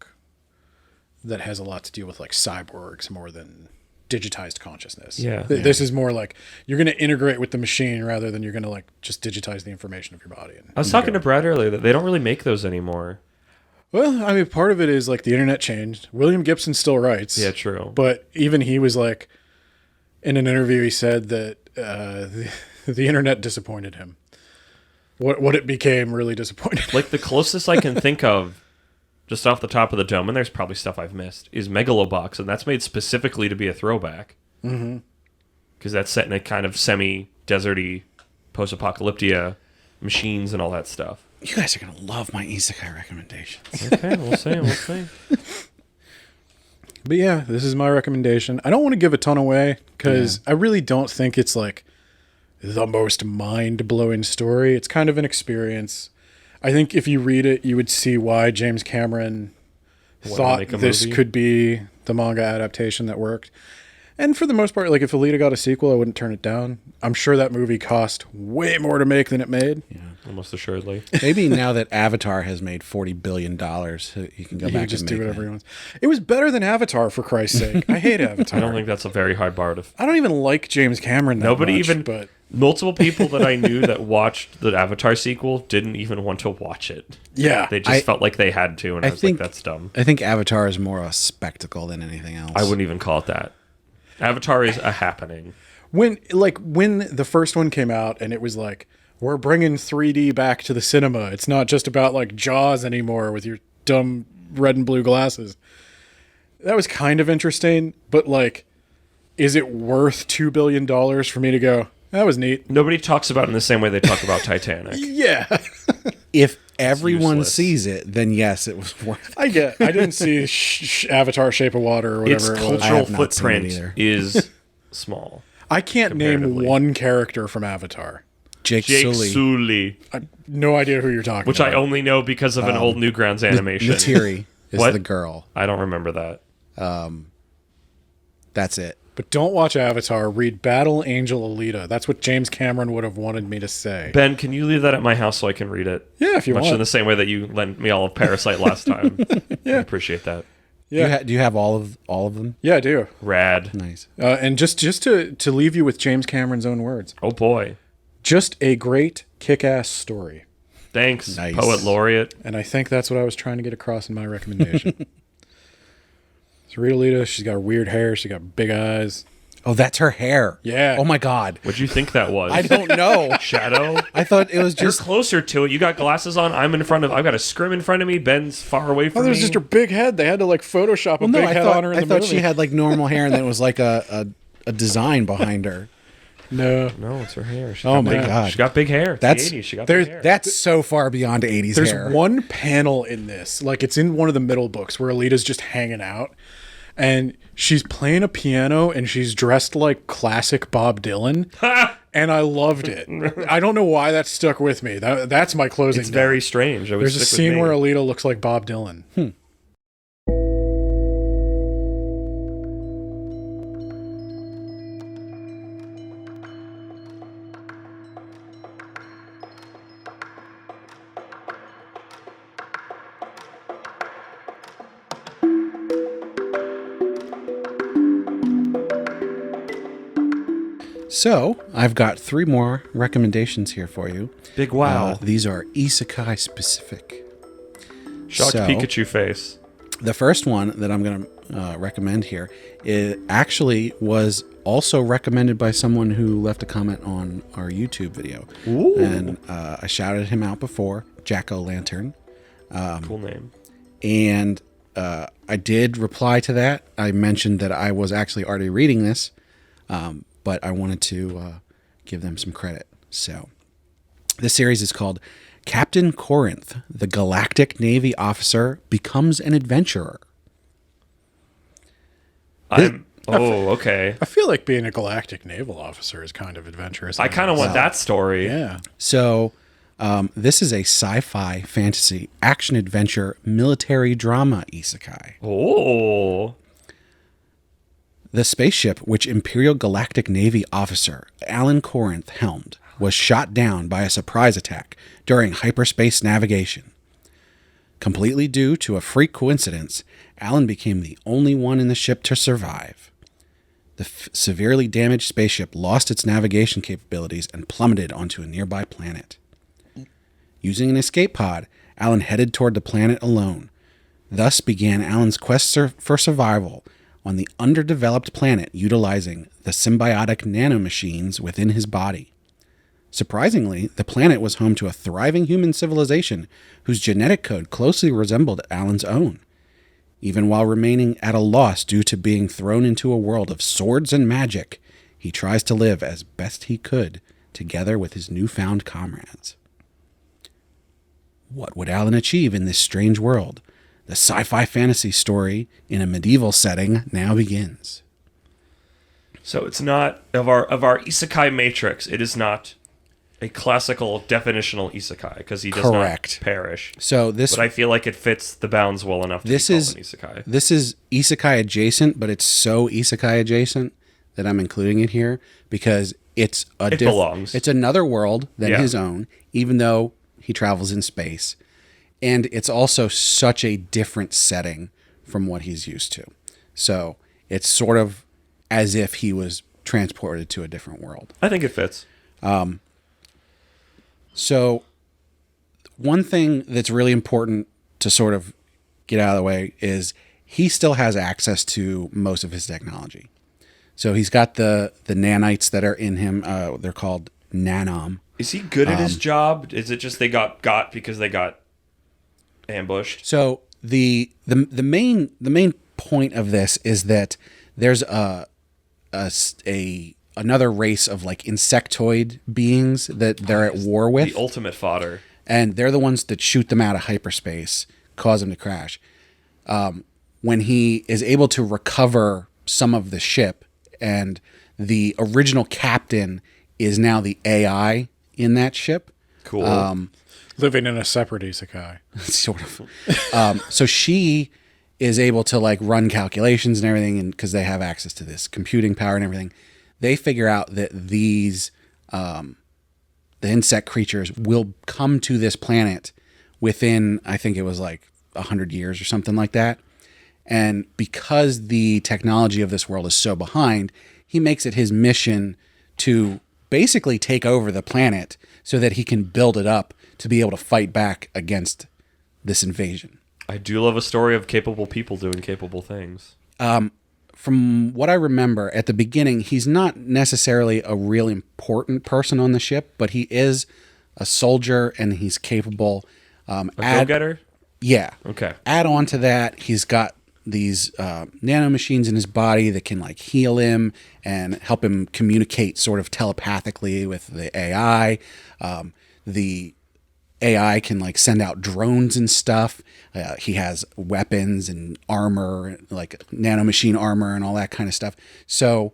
that has a lot to do with like cyborgs more than digitized consciousness. This is more like you're going to integrate with the machine rather than you're going to like just digitize the information of your body. I was talking to Brad earlier that they don't really make those anymore. Well, I mean, part of it is like the internet changed. William Gibson still writes. Yeah, true. But even he was like, in an interview, he said that the internet disappointed him. What it became really disappointed. Like the closest I can think of, just off the top of the dome, and there's probably stuff I've missed, is Megalobox, and that's made specifically to be a throwback. Mm-hmm. Because that's set in a kind of semi-deserty, post-apocalyptia, machines and all that stuff. You guys are going to love my isekai recommendations. Okay, we'll see. But yeah, this is my recommendation. I don't want to give a ton away because I really don't think it's like the most mind-blowing story. It's kind of an experience. I think if you read it, you would see why James Cameron thought this could be the manga adaptation that worked. And for the most part, like if Alita got a sequel, I wouldn't turn it down. I'm sure that movie cost way more to make than it made. Yeah, almost assuredly. Maybe now that Avatar has made $40 billion, he can go back just and do make whatever he wants. It was better than Avatar, for Christ's sake. I hate Avatar. I don't think that's a very hard bar to... I don't even like James Cameron that much. But multiple people that I knew that watched the Avatar sequel didn't even want to watch it. Yeah. They just felt like they had to, and I was like, that's dumb. I think Avatar is more a spectacle than anything else. I wouldn't even call it that. Avatar is a happening. When the first one came out and it was like, we're bringing 3D back to the cinema. It's not just about like Jaws anymore with your dumb red and blue glasses. That was kind of interesting, but like, is it worth $2 billion for me to go, that was neat? Nobody talks about it in the same way they talk about Titanic. Yeah. If everyone sees it, then yes, it was worth it. I didn't see Avatar Shape of Water or Its whatever. cultural footprint is small. I can't name one character from Avatar. Jake Sully. I have no idea who you're talking Which about. I only know because of an old Newgrounds animation. Natiri is What? the girl. I don't remember that. That's it. But don't watch Avatar. Read Battle Angel Alita. That's what James Cameron would have wanted me to say. Ben, can you leave that at my house so I can read it? Yeah, if you want. Much in the same way that you lent me all of Parasite last time. Yeah. I appreciate that. Yeah. Do you have all of them? Yeah, I do. Rad. Nice. And just to leave you with James Cameron's own words. Oh, boy. Just a great kick-ass story. Thanks, Nice. Poet Laureate. And I think that's what I was trying to get across in my recommendation. So read Alita. She's got weird hair. She got big eyes. Oh, that's her hair. Yeah. Oh my God. What'd you think that was? I don't know. Shadow? I thought it was You're just. closer to it. You got glasses on. I've got a scrim in front of me. Ben's far away from Oh, me. there's just her big head. They had to like Photoshop a big head on her in the movie. she had like normal hair, and then it was like a design behind her. No, it's her hair. Oh my God. She got big hair. It's the 80s. She got big hair. That's so far beyond 80s There's hair. one panel in this, like it's in one of the middle books where Alita's just hanging out and she's playing a piano and she's dressed like classic Bob Dylan. And I loved it. I don't know why that stuck with me. That's my closing. It's very strange. There's a scene where Alita looks like Bob Dylan. So, I've got 3 more recommendations here for you. Big wow. These are isekai specific. Shocked Pikachu face. The first one that I'm going to recommend here, it actually was also recommended by someone who left a comment on our YouTube video. Ooh. And I shouted him out before, Jack-O-Lantern. Cool name. And I did reply to that. I mentioned that I was actually already reading this, but I wanted to give them some credit. So this series is called Captain Corinth, the Galactic Navy officer, becomes an adventurer. Okay. I feel like being a galactic naval officer is kind of adventurous. I kind of want that story. Yeah. So this is a sci-fi, fantasy, action-adventure, military drama isekai. Oh. The spaceship which Imperial Galactic Navy officer Alan Corinth helmed was shot down by a surprise attack during hyperspace navigation. Completely due to a freak coincidence, Alan became the only one in the ship to survive. The severely damaged spaceship lost its navigation capabilities and plummeted onto a nearby planet. Using an escape pod, Alan headed toward the planet alone, Thus began Alan's quest for survival on the underdeveloped planet utilizing the symbiotic nanomachines within his body. Surprisingly, the planet was home to a thriving human civilization whose genetic code closely resembled Alan's own. Even while remaining at a loss due to being thrown into a world of swords and magic, he tries to live as best he could together with his newfound comrades. What would Alan achieve in this strange world? The sci-fi fantasy story in a medieval setting now begins. So it's not of our isekai matrix. It is not a classical definitional isekai because he does Correct. not perish. So But I feel like it fits the bounds well enough to be called an isekai. This is isekai adjacent, but it's so isekai adjacent that I'm including it here because it belongs. It's another world than his own, even though he travels in space. And it's also such a different setting from what he's used to. So it's sort of as if he was transported to a different world. I think it fits. So one thing that's really important to sort of get out of the way is he still has access to most of his technology. So he's got the nanites that are in him. They're called nanom. Is he good at his job? Is it just they got because they got ambushed? So the main point of this is that there's another race of like insectoid beings that they're at war with. The ultimate fodder. And they're the ones that shoot them out of hyperspace, cause them to crash. When he is able to recover some of the ship, and the original captain is now the AI in that ship. Cool. Living in a separate isekai. Sort of. So she is able to like run calculations and everything, and because they have access to this computing power and everything, they figure out that these the insect creatures will come to this planet within, I think it was like 100 years or something like that. And because the technology of this world is so behind, he makes it his mission to basically take over the planet so that he can build it up to be able to fight back against this invasion. I do love a story of capable people doing capable things. From what I remember, at the beginning, he's not necessarily a real important person on the ship, but he is a soldier and he's capable. A go-getter? Yeah. Okay. Add on to that, he's got these nanomachines in his body that can like heal him and help him communicate sort of telepathically with the AI. The AI can like send out drones and stuff. He has weapons and armor, like nanomachine armor and all that kind of stuff. So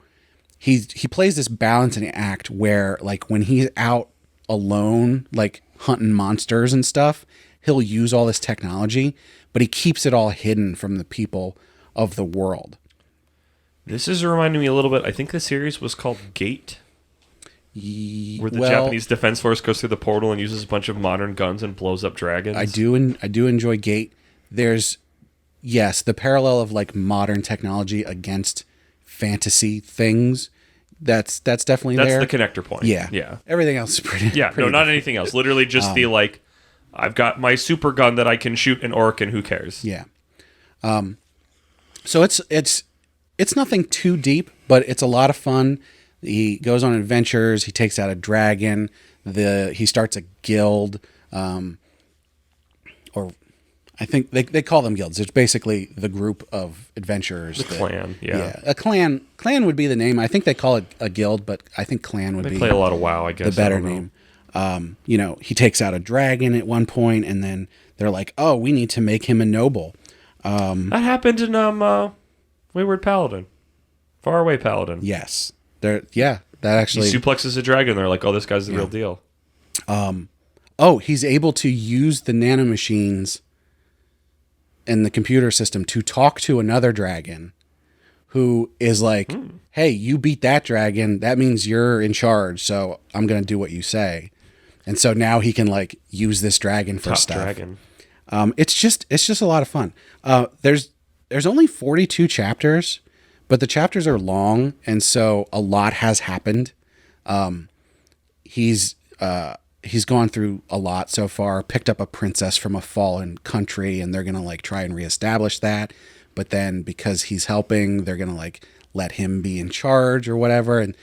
he plays this balancing act where like when he's out alone, like hunting monsters and stuff, he'll use all this technology, but he keeps it all hidden from the people of the world. This is reminding me a little bit. I think the series was called Gate. Where the Japanese Defense Force goes through the portal and uses a bunch of modern guns and blows up dragons. I do enjoy Gate. There's, yes, the parallel of like modern technology against fantasy things. That's definitely there. That's the connector point. Yeah. Everything else is pretty. Yeah, pretty not anything else. Literally just the like, I've got my super gun that I can shoot an orc and who cares? Yeah. So it's nothing too deep, but it's a lot of fun. He goes on adventures. He takes out a dragon. He starts a guild, or I think they call them guilds. It's basically the group of adventurers. Clan, yeah. A clan. Clan would be the name. I think they call it a guild, but I think clan would be. They play a lot of WoW, I guess. The better name. He takes out a dragon at one point, and then they're like, "Oh, we need to make him a noble." That happened in Wayward Paladin, Faraway Paladin. Yes. That actually... He suplexes a dragon. They're like, oh, this guy's the real deal. He's able to use the nanomachines in the computer system to talk to another dragon who is like, hey, you beat that dragon. That means you're in charge, so I'm going to do what you say. And so now he can like use this dragon for stuff. Dragon. It's just a lot of fun. There's only 42 chapters. But the chapters are long, and so a lot has happened. He's he's gone through a lot so far, picked up a princess from a fallen country, and they're going to like try and reestablish that. But then because he's helping, they're going to like let him be in charge or whatever. And,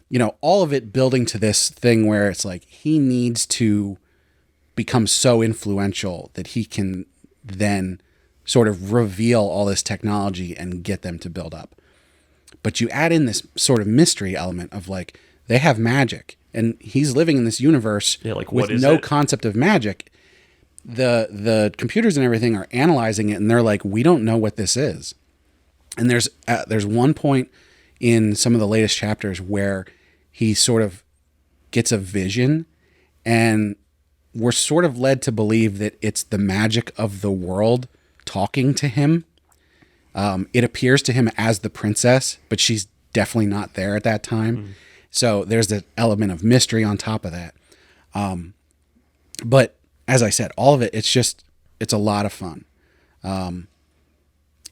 you know, all of it building to this thing where it's like he needs to become so influential that he can then sort of reveal all this technology and get them to build up. But you add in this sort of mystery element of like, they have magic and he's living in this universe with no concept of magic. The computers and everything are analyzing it and they're like, we don't know what this is. And there's one point in some of the latest chapters where he sort of gets a vision and we're sort of led to believe that it's the magic of the world talking to him. It appears to him as the princess, but she's definitely not there at that time. Mm. So there's the element of mystery on top of that. But as I said, all of it, it's a lot of fun.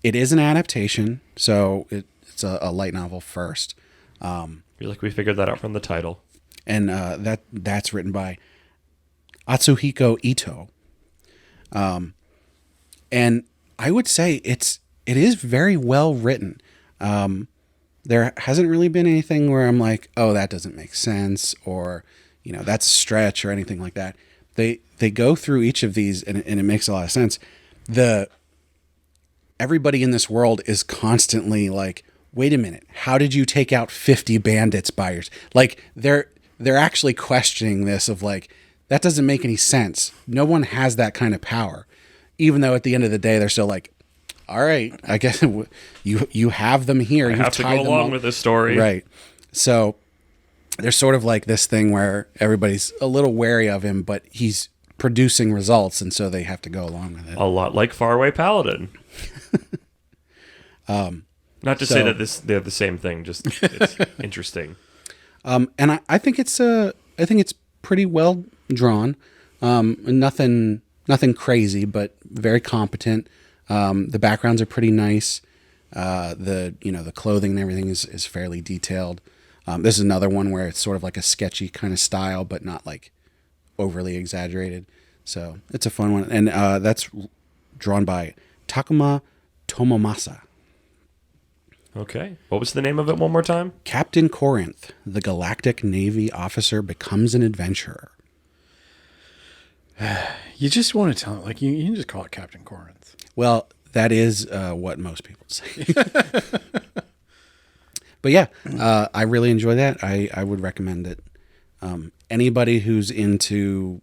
It is an adaptation, so it's a light novel first. I feel like we figured that out from the title. And that's written by Atsuhiko Ito. And I would say it is very well written. There hasn't really been anything where I'm like, oh, that doesn't make sense, or, you know, that's a stretch or anything like that. They go through each of these and it makes a lot of sense. Everybody in this world is constantly like, wait a minute, how did you take out 50 bandits by yours? Like they're actually questioning this of like, that doesn't make any sense. No one has that kind of power. Even though at the end of the day, they're still like, all right, I guess you have them here. You have to go along with this story. Right. So there's sort of like this thing where everybody's a little wary of him, but he's producing results. And so they have to go along with it. A lot like Faraway Paladin. Not to say that they're the same thing, just it's interesting. And I think it's pretty well drawn. Nothing crazy, but very competent. The backgrounds are pretty nice. The clothing and everything is fairly detailed. This is another one where it's sort of like a sketchy kind of style, but not like overly exaggerated. So it's a fun one. And that's drawn by Takuma Tomomasa. Okay. What was the name of it one more time? Captain Corinth, the Galactic Navy officer, becomes an adventurer. You just want to tell it, like, you can just call it Captain Corinth. Well, that is what most people say. But yeah, I really enjoy that. I would recommend it. Anybody who's into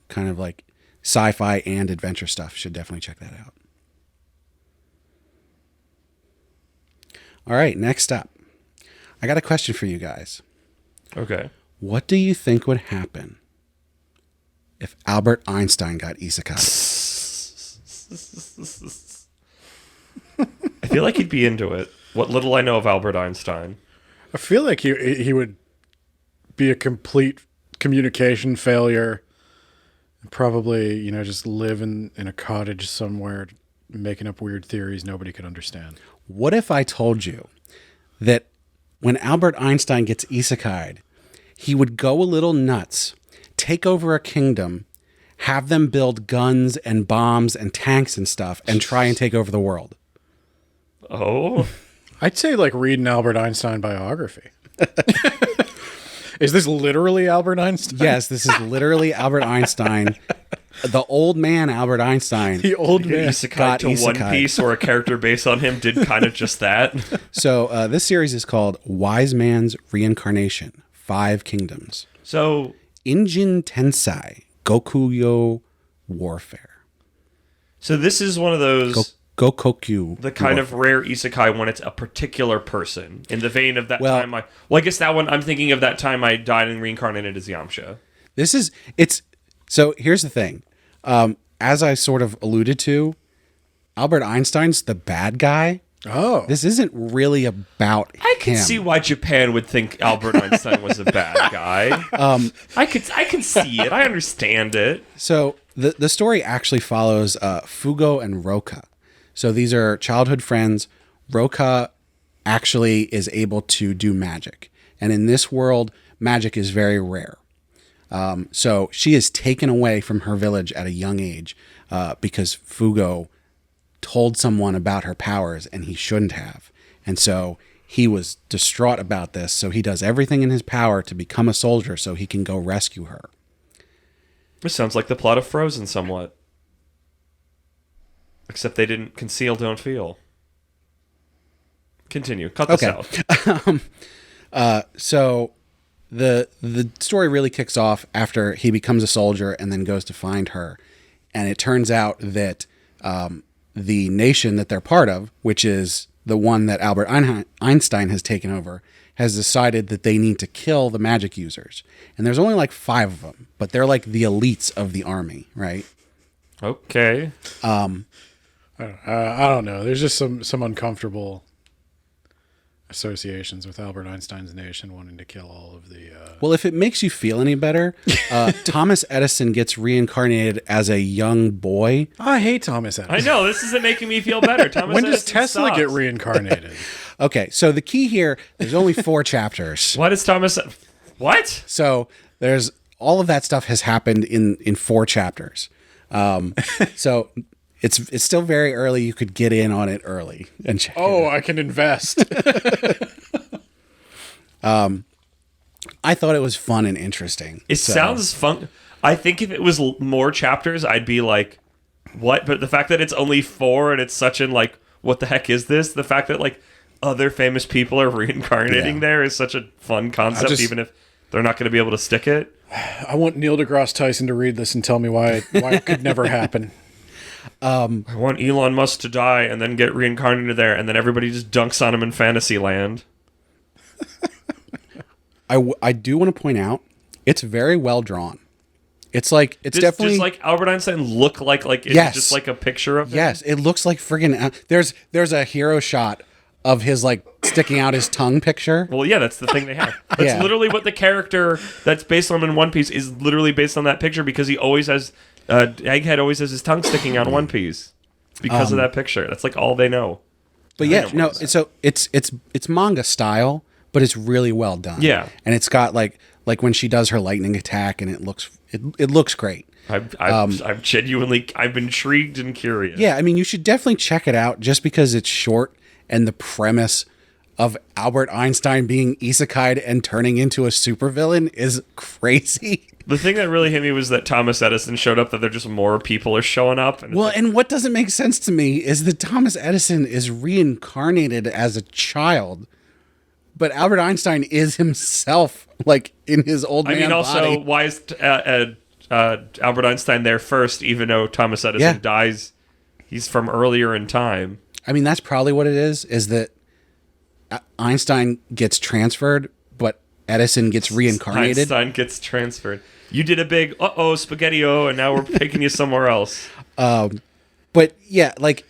kind of like sci-fi and adventure stuff should definitely check that out. All right, next up. I got a question for you guys. Okay. What do you think would happen if Albert Einstein got isekai? I feel like he'd be into it. What little I know of Albert Einstein. I feel like he would be a complete communication failure. Probably, just live in a cottage somewhere making up weird theories nobody could understand. What if I told you that when Albert Einstein gets isekai'd, he would go a little nuts, take over a kingdom, have them build guns and bombs and tanks and stuff, and try and take over the world? Oh. I'd say like read an Albert Einstein biography. Is this literally Albert Einstein? Yes, this is literally Albert Einstein. The old man Albert Einstein. The old man got to One Piece, or a character based on him did kind of just that. So this series is called Wise Man's Reincarnation: 5 Kingdoms. So Ijin Tensei Gokuyo Warfare. So this is one of those Gokoku. The kind of rare isekai when it's a particular person. In the vein of that time I guess that one I'm thinking of that time I died and reincarnated as Yamcha. So here's the thing. As I sort of alluded to, Albert Einstein's the bad guy. Oh. This isn't really about him. I can see why Japan would think Albert Einstein was a bad guy. I can see it. I understand it. So the story actually follows Fugo and Roka. So these are childhood friends. Roka actually is able to do magic. And in this world, magic is very rare. So she is taken away from her village at a young age because Fugo told someone about her powers and he shouldn't have. And so he was distraught about this. So he does everything in his power to become a soldier so he can go rescue her. This sounds like the plot of Frozen somewhat. Except they didn't conceal, don't feel. Continue. Cut this out. So the story really kicks off after he becomes a soldier and then goes to find her. And it turns out that the nation that they're part of, which is the one that Albert Einstein has taken over, has decided that they need to kill the magic users. And there's only like 5 of them, but they're like the elites of the army, right? Okay. I don't know. There's just some uncomfortable associations with Albert Einstein's nation wanting to kill all of the... Well, if it makes you feel any better, Thomas Edison gets reincarnated as a young boy. I hate Thomas Edison. I know, this isn't making me feel better. Thomas When does Edison Tesla sucks. get reincarnated? Okay, so the key here, there's only 4 chapters. Why does Thomas... What? So there's all of that stuff has happened in 4 chapters. So it's still very early. You could get in on it early and check it out. I can invest. I thought it was fun and interesting. It sounds fun. I think if it was more chapters, I'd be like, what? But the fact that it's only 4 and it's such an like, what the heck is this? The fact that like other famous people are reincarnating there is such a fun concept, even if they're not going to be able to stick it. I want Neil deGrasse Tyson to read this and tell me why it could never happen. I want Elon Musk to die and then get reincarnated there, and then everybody just dunks on him in Fantasyland. I do want to point out, it's very well drawn. It's like definitely does like Albert Einstein look like it's just like a picture of him? Yes, it looks like friggin' there's a hero shot of his like sticking out his tongue picture. Well, yeah, that's the thing they have. That's literally what the character that's based on in One Piece is literally based on that picture because he always has Egghead always has his tongue sticking out One Piece because of that picture. That's like all they know. But so it's manga style, but it's really well done. Yeah, and it's got like when she does her lightning attack, and it looks great. I'm genuinely I'm intrigued and curious. Yeah, I mean, you should definitely check it out just because it's short and the premise of Albert Einstein being isekai'd and turning into a supervillain is crazy. The thing that really hit me was that Thomas Edison showed up, that there just more people are showing up. And and what doesn't make sense to me is that Thomas Edison is reincarnated as a child, but Albert Einstein is himself, like, in his old man body. Also, why is Albert Einstein there first, even though Thomas Edison dies? He's from earlier in time. I mean, that's probably what it is that Einstein gets transferred, but Edison gets reincarnated. Einstein gets transferred. You did a big, spaghetti-o, and now we're taking you somewhere else. But yeah, like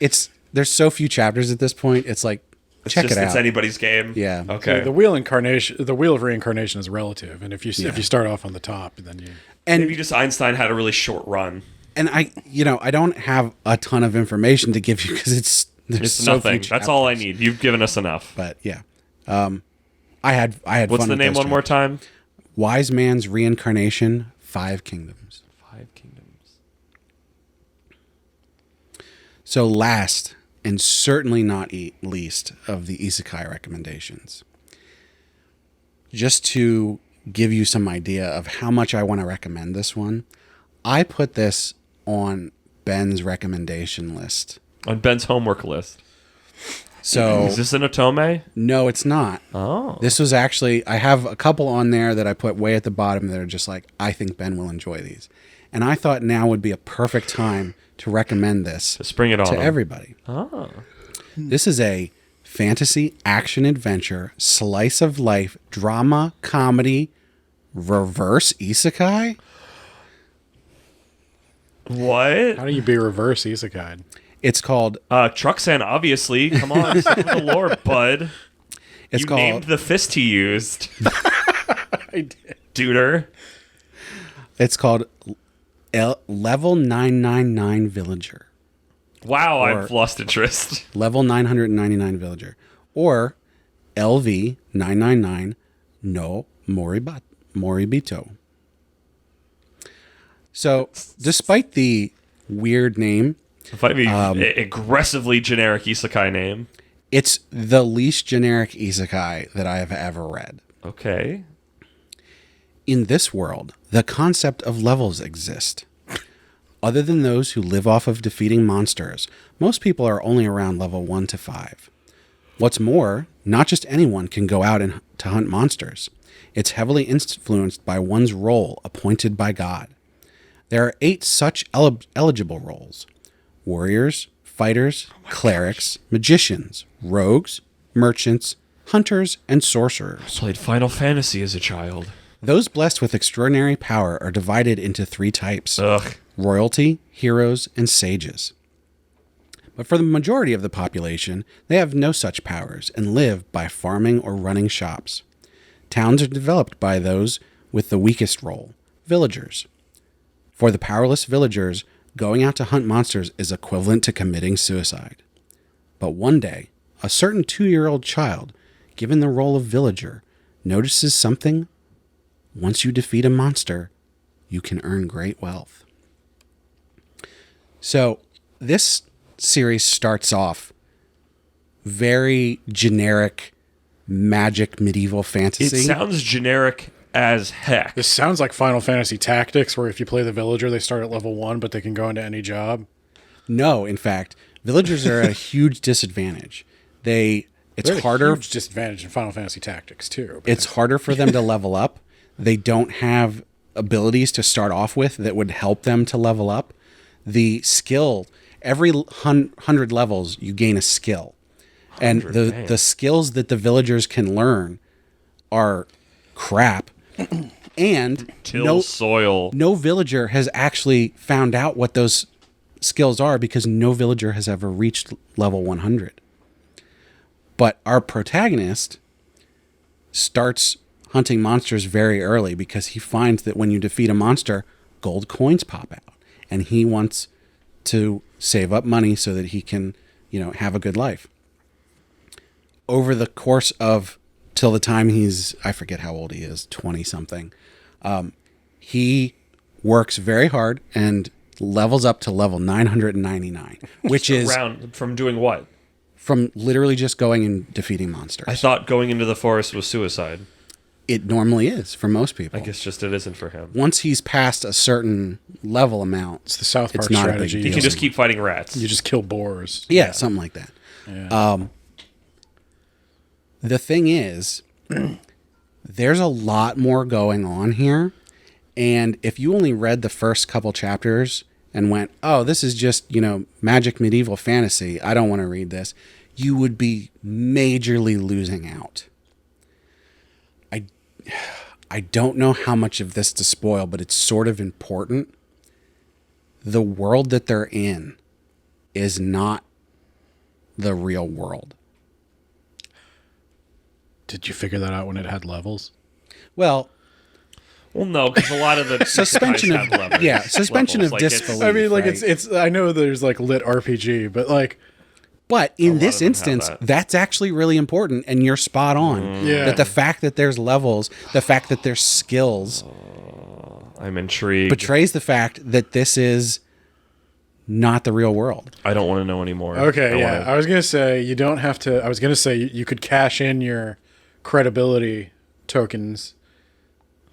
there's so few chapters at this point. It's like, check it out. It's anybody's game. Yeah. Okay. The wheel of reincarnation is relative, and if you start off on the top, then you. And maybe just Einstein had a really short run. And I don't have a ton of information to give you because it's so nothing. That's all I need. You've given us enough. But yeah, I had What's fun the with name those one more time? Wise Man's Reincarnation: 5 Kingdoms. 5 Kingdoms. So last and certainly not least of the isekai recommendations, just to give you some idea of how much I want to recommend this one, I put this on Ben's recommendation list. On Ben's homework list. So is this an otome? No, it's not. Oh. This was actually, I have a couple on there that I put way at the bottom that are just like, I think Ben will enjoy these. And I thought now would be a perfect time to recommend this to spring it on to him. everybody. Oh. This is a fantasy action adventure, slice of life, drama, comedy, reverse isekai. What? How do you be reverse isekai? It's called Truxan, obviously. Come on, stick with the lore, bud. It's called named the fist he used. I did. Duder. It's called Level 999 Villager. Wow, I've lost interest. Level 999 Villager. Or LV 999 no Murabito. So, despite the weird name, If I be aggressively generic isekai name. it's the least generic isekai that I have ever read. Okay. In this world, the concept of levels exist. Other than those who live off of defeating monsters, most people are only around level 1 to 5. What's more, not just anyone can go out and to hunt monsters. It's heavily influenced by one's role appointed by God. There are 8 such eligible roles: warriors, fighters, clerics, magicians, rogues, merchants, hunters, and sorcerers. Played Final Fantasy as a child. Those blessed with extraordinary power are divided into 3 types: Ugh. royalty, heroes, and sages. But for the majority of the population, they have no such powers and live by farming or running shops. Towns are developed by those with the weakest role, villagers. For the powerless villagers, going out to hunt monsters is equivalent to committing suicide. But one day, a certain 2-year-old child, given the role of villager, notices something. Once you defeat a monster, you can earn great wealth. So, this series starts off very generic magic medieval fantasy. It sounds generic as heck. This sounds like Final Fantasy Tactics, where if you play the villager, they start at level 1, but they can go into any job. No, in fact, villagers are at a huge disadvantage. It's harder. A huge disadvantage in Final Fantasy Tactics too. It's harder for them to level up. They don't have abilities to start off with that would help them to level up. The skill, every 100 levels, you gain a skill. And the skills that the villagers can learn are crap. And Till soil. No villager has actually found out what those skills are because no villager has ever reached level 100. But our protagonist starts hunting monsters very early because he finds that when you defeat a monster, gold coins pop out. And he wants to save up money so that he can, have a good life. Over the course of till the time I forget how old he is, 20 something. He works very hard and levels up to level 999, which is from doing what? From literally just going and defeating monsters. I thought going into the forest was suicide. It normally is for most people. I guess just it isn't for him. Once he's past a certain level amount, it's the South Park not strategy. A big deal. You can just keep fighting rats. You just kill boars. Yeah, something like that. Yeah. The thing is, there's a lot more going on here. And if you only read the first couple chapters and went, oh, this is just, magic medieval fantasy, I don't want to read this, you would be majorly losing out. I don't know how much of this to spoil, but it's sort of important. The world that they're in is not the real world. Did you figure that out when it had levels? Well, no, because a lot of the suspension of suspension of disbelief. I mean, like right? it's. I know there's like lit RPG, but like. But in this instance, that's actually really important, and you're spot on. Yeah. That the fact that there's levels, the fact that there's skills, I'm intrigued. betrays the fact that this is not the real world. I don't want to know anymore. Okay, I was gonna say you don't have to. I was gonna say you could cash in your credibility tokens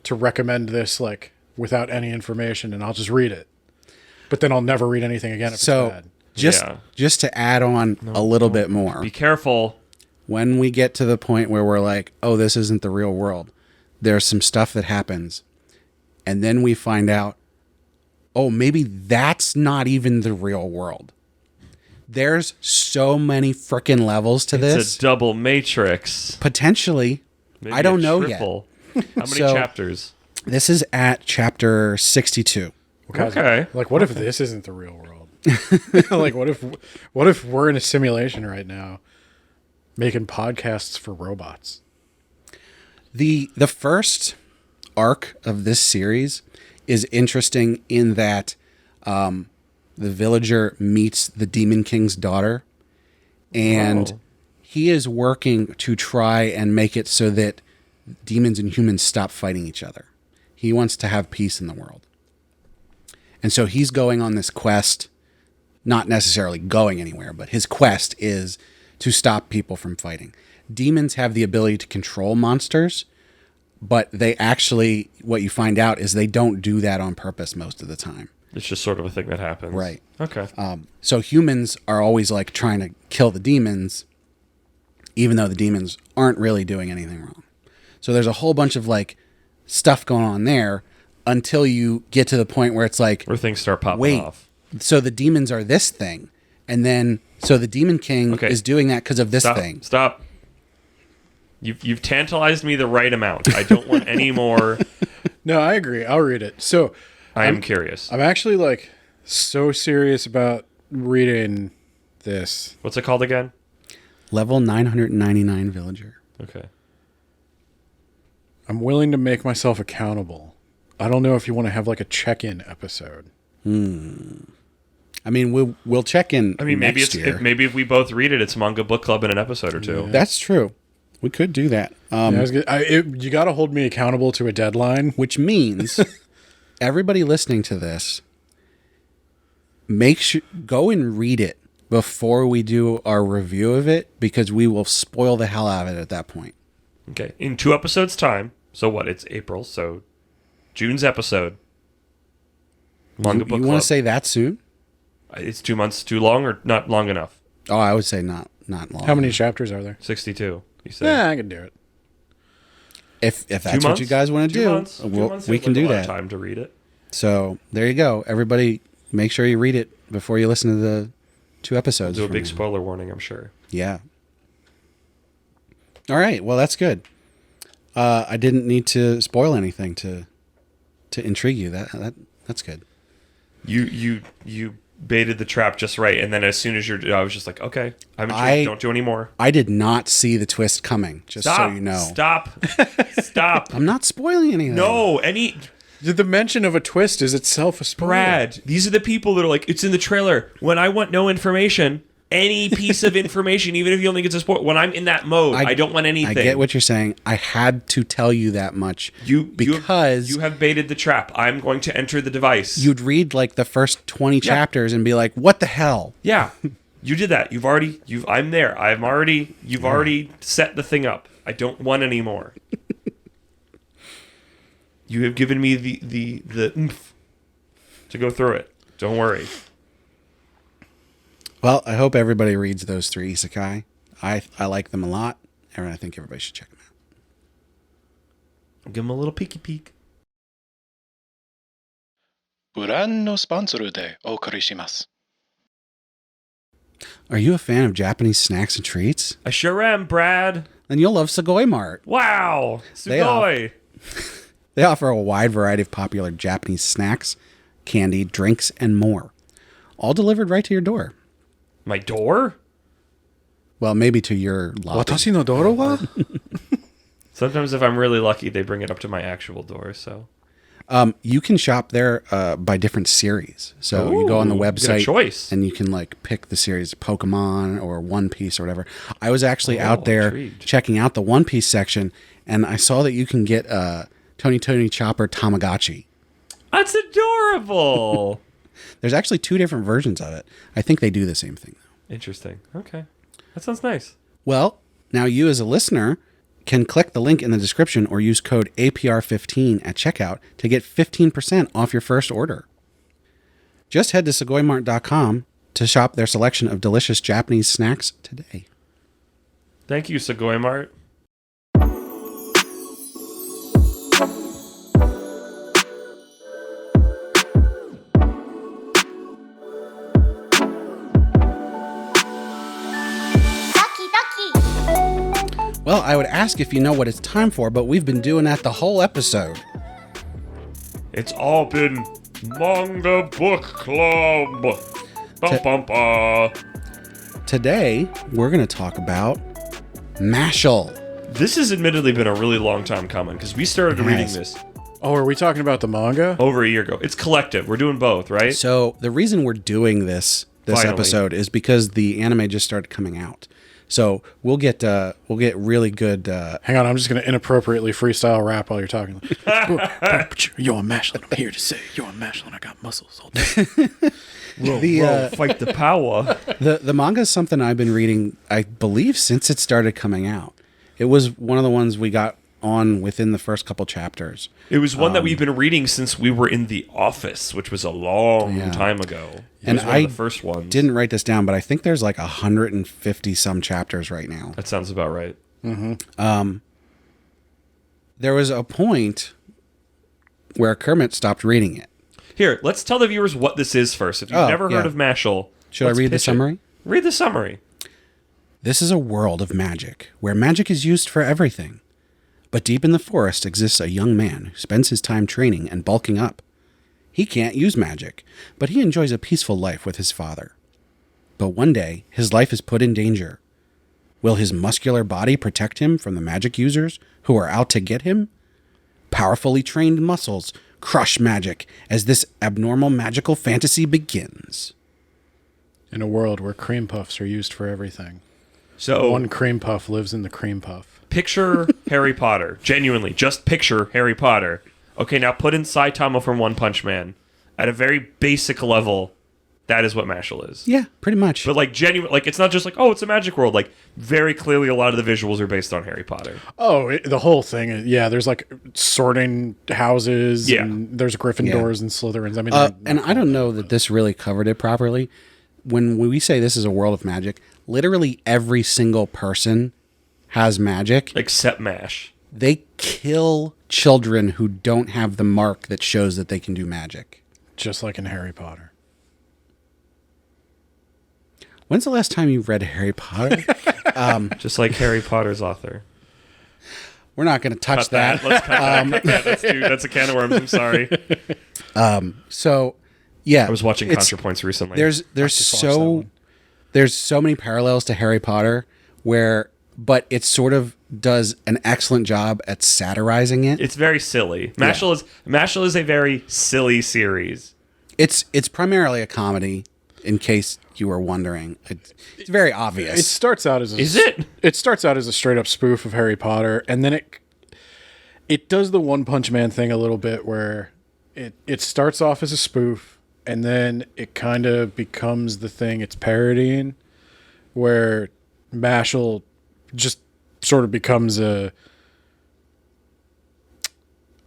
to recommend this like without any information, and I'll just read it. But then I'll never read anything again if it's bad. Just to add on a little bit more. Be careful. When we get to the point where we're like, oh, this isn't the real world, there's some stuff that happens. And then we find out, oh, maybe that's not even the real world. There's so many freaking levels to this. It's a double matrix. Potentially. Maybe I don't know triple. yet. How many chapters? This is at chapter 62. Okay. Like, what if this isn't the real world? Like, what if we're in a simulation right now making podcasts for robots? The first arc of this series is interesting in that the villager meets the Demon King's daughter, and he is working to try and make it so that demons and humans stop fighting each other. He wants to have peace in the world. And so he's going on this quest, not necessarily going anywhere, but his quest is to stop people from fighting. Demons have the ability to control monsters, but they actually, what you find out is they don't do that on purpose most of the time. It's just sort of a thing that happens. Right. Okay. So humans are always like trying to kill the demons, even though the demons aren't really doing anything wrong. So there's a whole bunch of like stuff going on there until you get to the point where it's like, where things start popping off. So the demons are this thing. And then, so the Demon King is doing that because of this thing. Stop. You've tantalized me the right amount. I don't want any more. No, I agree. I'll read it. So I'm curious. I'm actually like so serious about reading this. What's it called again? Level 999 Villager. Okay. I'm willing to make myself accountable. I don't know if you want to have like a check-in episode. I mean, we'll check in. I mean, maybe maybe if we both read it, it's manga book club in an episode or two. Yeah. That's true. We could do that. You got to hold me accountable to a deadline, which means everybody listening to this, go and read it before we do our review of it, because we will spoil the hell out of it at that point. Okay, in 2 episodes' time. So what? It's April. So June's episode. Manga book club. You want to say that soon? It's 2 months too long or not long enough? Oh, I would say not long. How many chapters are there? 62. You say? Yeah, I can do it. If that's what you guys want to do, we can do that. Time to read it. So there you go. Everybody, make sure you read it before you listen to the 2 episodes. We'll do a big spoiler warning, I'm sure. Yeah. All right. Well, that's good. I didn't need to spoil anything to intrigue you. That's good. You baited the trap just right, and then as soon as I was just like, okay, I'm intrigued. Don't do any more. I did not see the twist coming. So you know. Stop. I'm not spoiling anything. No, the mention of a twist is itself a spoiler. Brad, these are the people that are like, it's in the trailer. When I want no information, any piece of information, even if you only get to spoil, when I'm in that mode, I don't want anything. I get what you're saying. I had to tell you that much because you have baited the trap. I'm going to enter the device. You'd read like the first 20 chapters and be like, "What the hell?" Yeah, you did that. I'm there. You've already set the thing up. I don't want any more. You have given me the oomph to go through it. Don't worry. Well, I hope everybody reads those 3 isekai. I like them a lot, and I think everybody should check them out. I'll give them a little peeky peek. ご覧のスポンサーでお送りします。 Are you a fan of Japanese snacks and treats? I sure am, Brad. Then you'll love Sugoi Mart. Wow, Sugoi. They offer a wide variety of popular Japanese snacks, candy, drinks, and more. All delivered right to your door. My door? Well, maybe to your lobby. 私の道路は? Sometimes if I'm really lucky, they bring it up to my actual door, so... You can shop there by different series. So you go on the website choice. And you can like pick the series Pokemon or One Piece or whatever. I was actually out there checking out the One Piece section, and I saw that you can get Tony Chopper Tamagotchi. That's adorable! There's actually 2 different versions of it. I think they do the same thing, though. Interesting. Okay. That sounds nice. Well, now you as a listener can click the link in the description or use code APR15 at checkout to get 15% off your first order. Just head to SugoiMart.com to shop their selection of delicious Japanese snacks today. Thank you, Sugoi Mart. Well, I would ask if you know what it's time for, but we've been doing that the whole episode. It's all been Manga Book Club. Today, we're going to talk about Mashle. This has admittedly been a really long time coming because we started reading this. Oh, are we talking about the manga? Over a year ago. It's collective. We're doing both, right? So the reason we're doing this Finally. episode is because the anime just started coming out. So we'll get really good. Hang on, I'm just going to inappropriately freestyle rap while you're talking. You're a Mashle. I'm here to say you're a Mashle. I got muscles all day. Fight the power. The manga is something I've been reading, I believe, since it started coming out. It was one of the ones we got on within the first couple chapters. It was one that we've been reading since we were in the office, which was a long time ago. It was one of the first ones. Didn't write this down, but I think there's like 150 some chapters right now. That sounds about right. There was a point where Kermit stopped reading it. Here, let's tell the viewers what this is first. If you've never heard of Mashle, should I read the summary? Read the summary. This is a world of magic, where magic is used for everything. But deep in the forest exists a young man who spends his time training and bulking up. He can't use magic, but he enjoys a peaceful life with his father. But one day, his life is put in danger. Will his muscular body protect him from the magic users who are out to get him? Powerfully trained muscles crush magic as this abnormal magical fantasy begins. In a world where cream puffs are used for everything. So one cream puff lives in the cream puff. Picture Harry Potter. Genuinely, just picture Harry Potter. Okay, now put in Saitama from One Punch Man. At a very basic level, that is what Mashle is. Yeah, pretty much. But like genuine, like it's not just like, oh, it's a magic world. Like very clearly, a lot of the visuals are based on Harry Potter. Oh, the whole thing. Yeah, there's like sorting houses. Yeah. And there's Gryffindors and Slytherins. I mean, and I don't know that this really covered it properly. When we say this is a world of magic, literally every single person has magic. Except MASH. They kill children who don't have the mark that shows that they can do magic. Just like in Harry Potter. When's the last time you read Harry Potter? Just like Harry Potter's author. We're not going to touch that. Let's cut that. That's a can of worms. I'm sorry. So, yeah. I was watching ContraPoints recently. There's so many parallels to Harry Potter but it sort of does an excellent job at satirizing it. It's very silly. Mashle is a very silly series. It's primarily a comedy, in case you were wondering. It's very obvious. It starts out as It starts out as a straight up spoof of Harry Potter, and then it does the One Punch Man thing a little bit, where it starts off as a spoof, and then it kind of becomes the thing it's parodying, where Mashle just sort of becomes I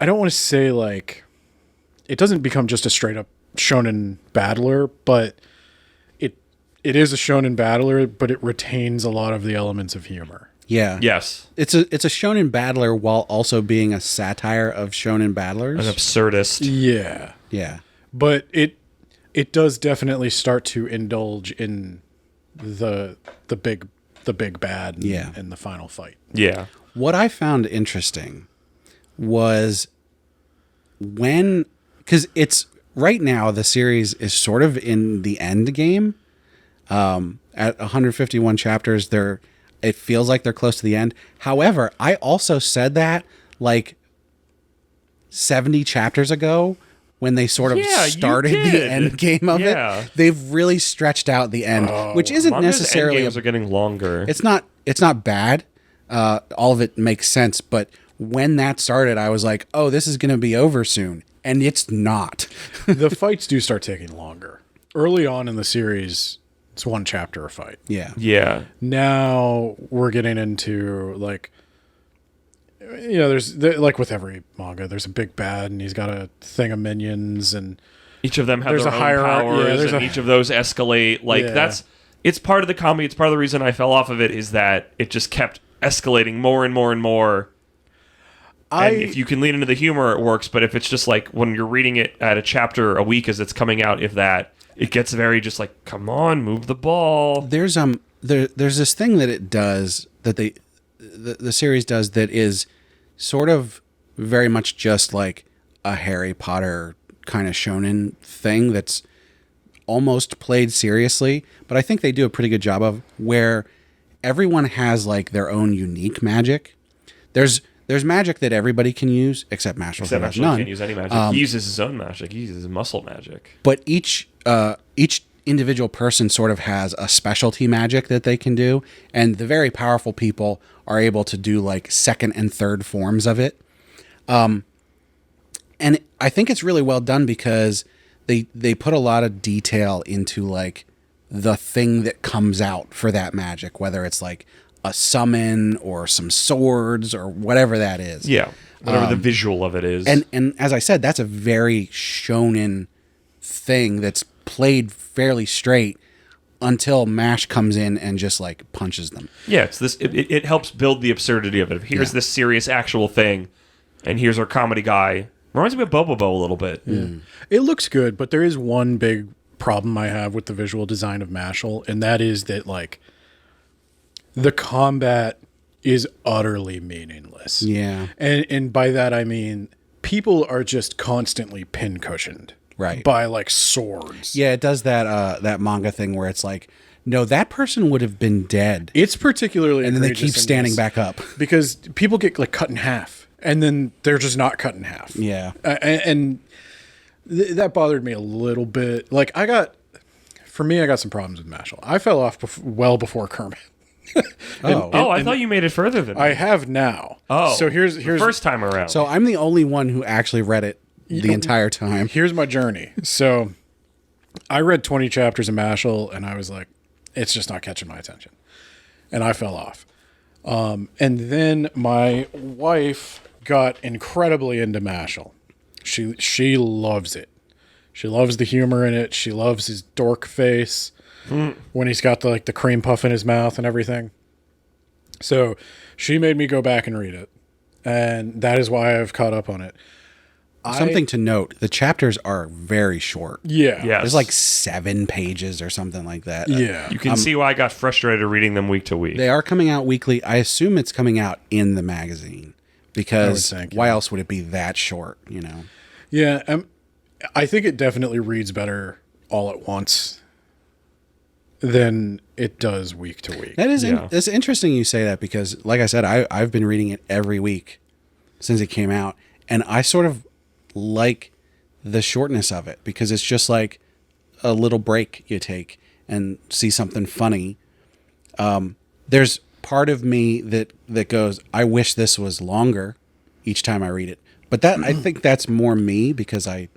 don't want to say like, it doesn't become just a straight up shonen battler, but it is a shonen battler, but it retains a lot of the elements of humor. Yeah. Yes. It's a shonen battler while also being a satire of shonen battlers. An absurdist. Yeah. Yeah. But it does definitely start to indulge in the big bad and the final fight. Yeah. What I found interesting was because it's right now the series is sort of in the end game. At 151 chapters, it feels like they're close to the end. However, I also said that like 70 chapters ago when they sort of started the end game of it. They've really stretched out the end, which isn't necessarily. End games are getting longer. It's not bad. All of it makes sense, but when that started, I was like, "Oh, this is going to be over soon," and it's not. The fights do start taking longer. Early on in the series, it's one chapter a fight. Yeah. Yeah. Now we're getting into like, there's like with every manga, there's a big bad, and he's got a thing of minions, and each of them have their own powers, and each of those escalate. Like it's part of the comedy. It's part of the reason I fell off of it is that it just kept escalating more and more and more. And if you can lean into the humor, it works. But if it's just like when you're reading it at a chapter a week as it's coming out, it gets very just like, come on, move the ball. There's this thing that it does that the series does that is sort of very much just like a Harry Potter kind of shonen thing that's almost played seriously, but I think they do a pretty good job of where everyone has like their own unique magic. There's magic that everybody can use except Mashle. Except Mashle can't use any magic. He uses his own magic. He uses muscle magic. But each individual person sort of has a specialty magic that they can do, and the very powerful people are able to do like second and third forms of it. And I think it's really well done because they put a lot of detail into like the thing that comes out for that magic, whether it's like a summon or some swords or whatever that is. Yeah. Whatever the visual of it is. And as I said, that's a very shonen thing that's played fairly straight until MASH comes in and just like punches them. Yeah, it's this. It helps build the absurdity of it. Here's this serious actual thing, and here's our comedy guy. Reminds me of Bobobo a little bit. Yeah. It looks good, but there is one big problem I have with the visual design of Mashle, and that is that like the combat is utterly meaningless. Yeah. And by that I mean people are just constantly pincushioned. Right. By like swords. Yeah, it does that manga thing where it's like, no, that person would have been dead. It's particularly and then they egregious keep in standing this back up. because people get like cut in half and then they're just not cut in half. Yeah. That bothered me a little bit. Like I got some problems with Mashle. I fell off well before Kermit. I thought you made it further than me. I have now. Oh, so here's first time around. So I'm the only one who actually read it the entire time. Here's my journey. So I read 20 chapters of Mashle and I was like, it's just not catching my attention. And I fell off. And then my wife got incredibly into Mashle. She loves it. She loves the humor in it. She loves his dork face when he's got the cream puff in his mouth and everything. So she made me go back and read it. And that is why I've caught up on it. Something to note, the chapters are very short. Yeah. Yes. There's like 7 pages or something like that. Yeah. You can see why I got frustrated reading them week to week. They are coming out weekly. I assume it's coming out in the magazine because why else would it be that short, you know? Yeah. I think it definitely reads better all at once than it does week to week. That is it's interesting you say that because, like I said, I've been reading it every week since it came out, and I sort of like the shortness of it because it's just like a little break you take and see something funny. There's part of me that goes, I wish this was longer each time I read it, but that I think that's more me because I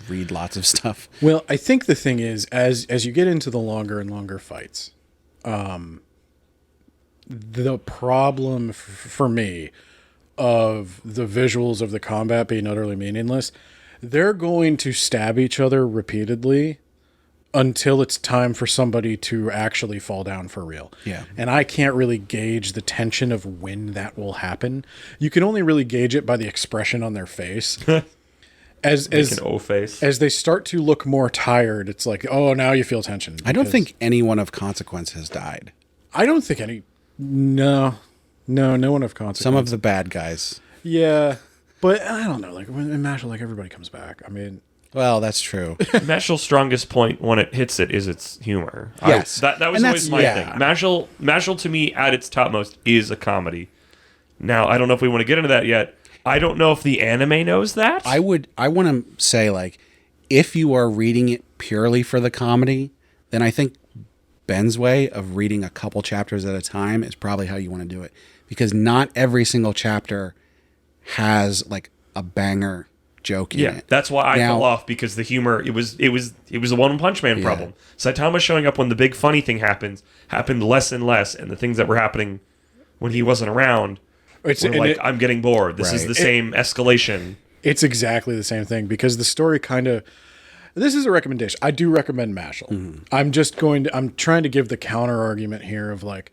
read lots of stuff. Well, I think the thing is, as you get into the longer and longer fights, the problem for me of the visuals of the combat being utterly meaningless, they're going to stab each other repeatedly until it's time for somebody to actually fall down for real. Yeah. And I can't really gauge the tension of when that will happen. You can only really gauge it by the expression on their face. As an O face. As they start to look more tired, it's like, oh, now you feel tension. I don't think anyone of consequence has died. I don't think any. No one of consequence. Some of the bad guys. Yeah, but I don't know. Like in Mashle, like everybody comes back. I mean, well, that's true. Mashle's strongest point when it hits it is its humor. Yes. That was always my thing. Mashle to me at its topmost is a comedy. Now, I don't know if we want to get into that yet. I don't know if the anime knows that. I want to say, like, if you are reading it purely for the comedy, then I think Ben's way of reading a couple chapters at a time is probably how you want to do it. Because not every single chapter has, like, a banger joke in it. That's why I fell off, because the humor, it was a One Punch Man problem. Saitama showing up when the big funny thing happened less and less, and the things that were happening when he wasn't around I'm getting bored. This is the same escalation. It's exactly the same thing, because the story kind of... This is a recommendation. I do recommend Mashle. Mm-hmm. I'm trying to give the counter argument here of, like,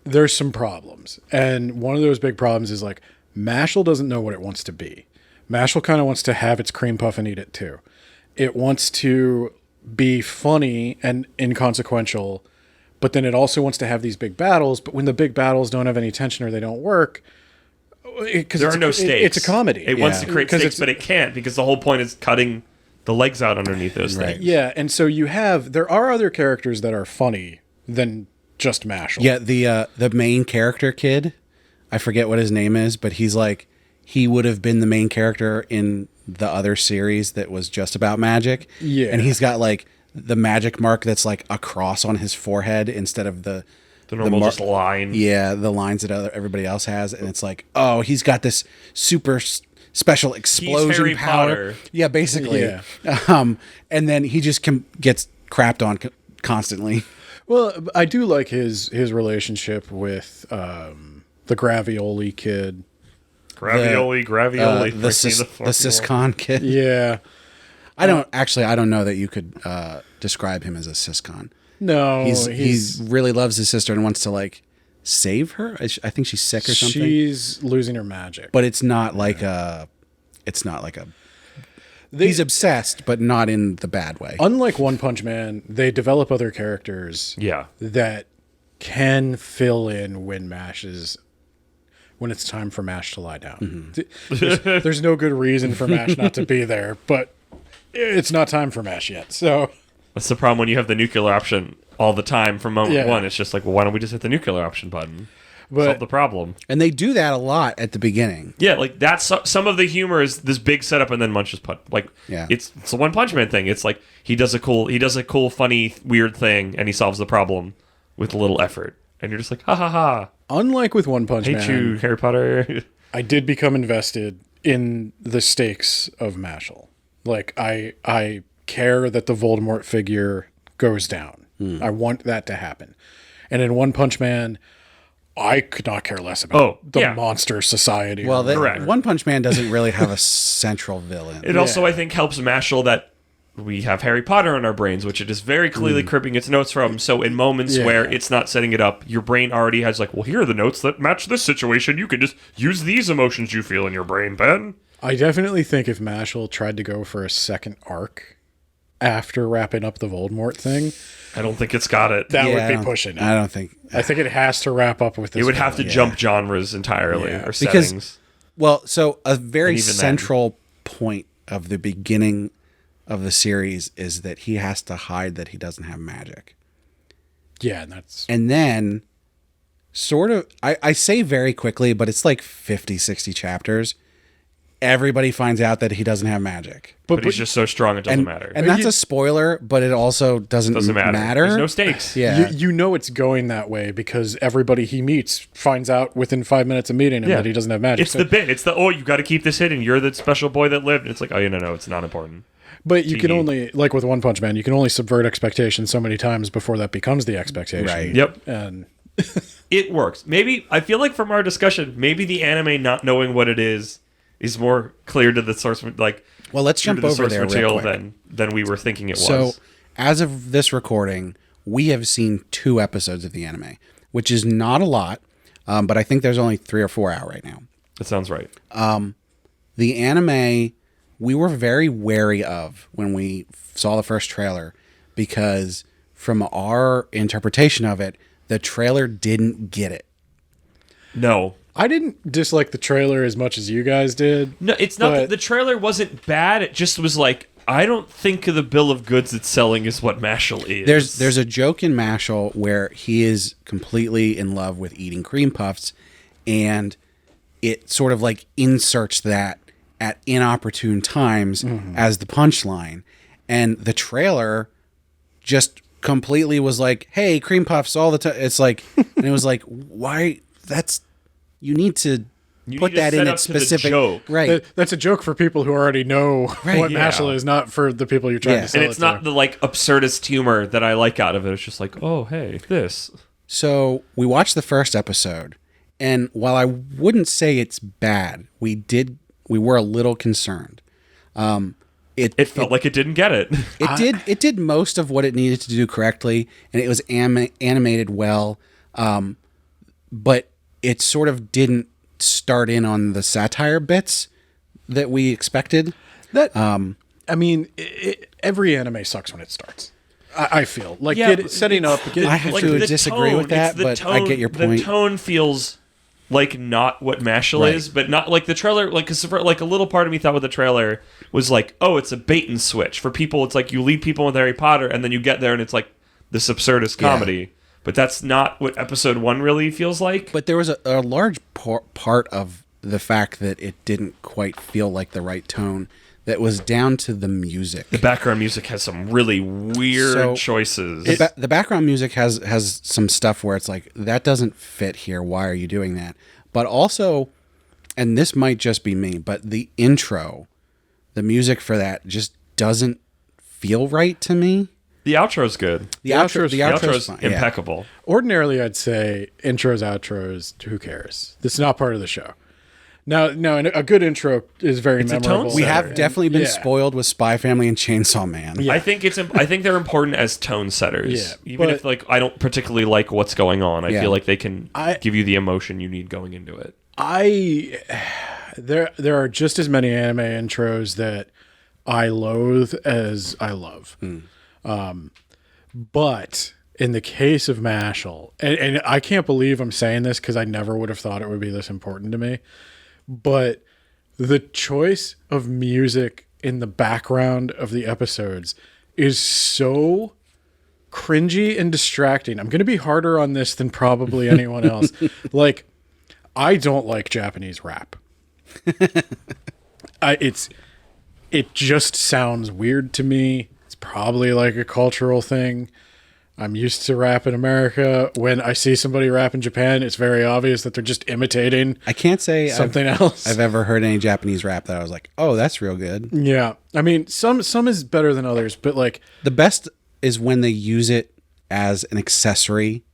there's some problems. And one of those big problems is, like, Mashle doesn't know what it wants to be. Mashle kind of wants to have its cream puff and eat it too. It wants to be funny and inconsequential, but then it also wants to have these big battles. But when the big battles don't have any tension or they don't work, there are no stakes. It's a comedy. It wants to create stakes, but it can't, because the whole point is cutting the legs out underneath those things. Yeah, and so there are other characters that are funny than just Mashle. Yeah, the main character kid, I forget what his name is, but he's like, he would have been the main character in the other series that was just about magic. Yeah. And he's got like the magic mark that's like a cross on his forehead instead of the normal just line. Yeah, the lines that everybody else has, and it's like, oh, he's got this super special explosion Harry power. Potter. Yeah, basically. Yeah. And then he just gets crapped on constantly. Well, I do like his relationship with the Gravioli kid. Gravioli. The Siscon kid. Yeah. I don't know that you could describe him as a Siscon. No, He really loves his sister and wants to like save her. I think she's sick or something. She's losing her magic. But it's not like he's obsessed, but not in the bad way. Unlike One Punch Man, they develop other characters that can fill in when it's time for Mash to lie down. Mm-hmm. There's no good reason for Mash not to be there, but it's not time for Mash yet. So that's the problem when you have the nuclear option all the time from moment one. It's just like, well, why don't we just hit the nuclear option button? Solve the problem. And they do that a lot at the beginning. Yeah, like that's some of the humor is this big setup and then Munch just put it's the One Punch Man thing. It's like he does a cool, funny, weird thing and he solves the problem with a little effort. And you're just like, ha ha ha. Unlike with One Punch Man, Hate you, Harry Potter. I did become invested in the stakes of Mashle. Like I care that the Voldemort figure goes down. I want that to happen. And in One Punch Man, I could not care less about the monster society. Well, One Punch Man doesn't really have a central villain. It also, I think, helps Mashle that we have Harry Potter in our brains, which it is very clearly cribbing its notes from. So in moments where it's not setting it up, your brain already has like, well, here are the notes that match this situation. You can just use these emotions you feel in your brain, Ben. I definitely think if Mashle tried to go for a second arc after wrapping up the Voldemort thing, I don't think it's got it. That would be pushing it. I think it has to wrap up with this. It would have to jump genres entirely or because, settings. Well, so a very central point of the beginning of the series is that he has to hide that he doesn't have magic. Yeah, and then sort of, I say very quickly, but it's like 50, 60 chapters. Everybody finds out that he doesn't have magic. But he's just so strong it doesn't matter. And that's a spoiler, but it also doesn't matter. There's no stakes. Yeah. You know it's going that way because everybody he meets finds out within 5 minutes of meeting him that he doesn't have magic. It's the bit. It's the, you've got to keep this hidden. You're the special boy that lived. And it's like, oh, no, it's not important. But you can only, like with One Punch Man, you can only subvert expectations so many times before that becomes the expectation. Right. Yep. And it works. Maybe, I feel like from our discussion, maybe the anime not knowing what it is more clear to the source, like, well, let's jump over there real quick. than we were thinking it was. So, as of this recording, we have seen 2 episodes of the anime, which is not a lot, but I think there's only 3 or 4 out right now. That sounds right. The anime, we were very wary of when we saw the first trailer, because from our interpretation of it, the trailer didn't get it. No. I didn't dislike the trailer as much as you guys did. No, it's not that the trailer wasn't bad. It just was like, I don't think the bill of goods it's selling is what Mashle is. There's a joke in Mashle where he is completely in love with eating cream puffs, and it sort of like inserts that at inopportune times as the punchline. And the trailer just completely was like, hey, cream puffs all the time. It's like, and it was like, why? You need to put that in its specific joke. Right. That's a joke for people who already know what Mashle is, not for the people you're trying to sell. And it's not the like absurdist humor that I like out of it. It's just like, oh, hey, this. So we watched the first episode, and while I wouldn't say it's bad, we were a little concerned. It felt like it didn't get it. It did most of what it needed to do correctly, and it was animated well, but it sort of didn't start in on the satire bits that we expected. I mean, every anime sucks when it starts. I feel like setting up. I have to disagree with that, but I get your point. The tone feels like not what Mashle is, but not like the trailer. Like, cause like a little part of me thought with the trailer was like, oh, it's a bait and switch for people. It's like you lead people with Harry Potter, and then you get there, and it's like this absurdist comedy. Yeah. But that's not what episode 1 really feels like. But there was a large part of the fact that it didn't quite feel like the right tone that was down to the music. The background music has some really weird choices. The background music has some stuff where it's like, that doesn't fit here. Why are you doing that? But also, and this might just be me, but the intro, the music for that just doesn't feel right to me. The outro's good. The outro's fine. Impeccable. Yeah. Ordinarily, I'd say intros, outros, who cares? This is not part of the show. Now, a good intro is very memorable. We have definitely been spoiled with Spy Family and Chainsaw Man. Yeah. I think they're important as tone setters. Yeah, even if I don't particularly like what's going on, I feel like they can give you the emotion you need going into it. There are just as many anime intros that I loathe as I love. But in the case of Mashle, and I can't believe I'm saying this because I never would have thought it would be this important to me, but the choice of music in the background of the episodes is so cringy and distracting. I'm going to be harder on this than probably anyone else. Like, I don't like Japanese rap. It just sounds weird to me. It's probably like a cultural thing. I'm used to rap in America. When I see somebody rap in Japan, it's very obvious that they're just imitating. I can't say something else. I've ever heard any Japanese rap that I was like, oh, that's real good. Yeah. I mean, some is better than others, but like the best is when they use it as an accessory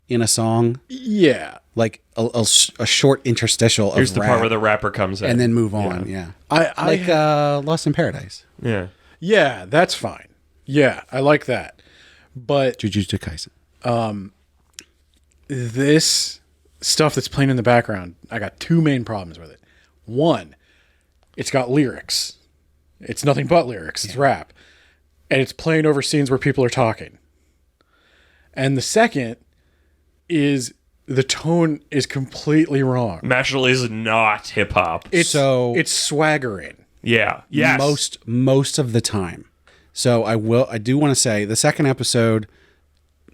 in a song. Yeah. Like a short interstitial of Here's the rap, part where the rapper comes in. and then move on. Yeah. Like Lost in Paradise. Yeah. Yeah, that's fine. Yeah, I like that. But Jujutsu Kaisen. This stuff that's playing in the background, I got two main problems with it. One, it's got lyrics. It's nothing but lyrics. It's rap. And it's playing over scenes where people are talking. And the second is the tone is completely wrong. Mashle is not hip hop. It's swaggering. Yeah. Yes. Most of the time. So I do want to say the second episode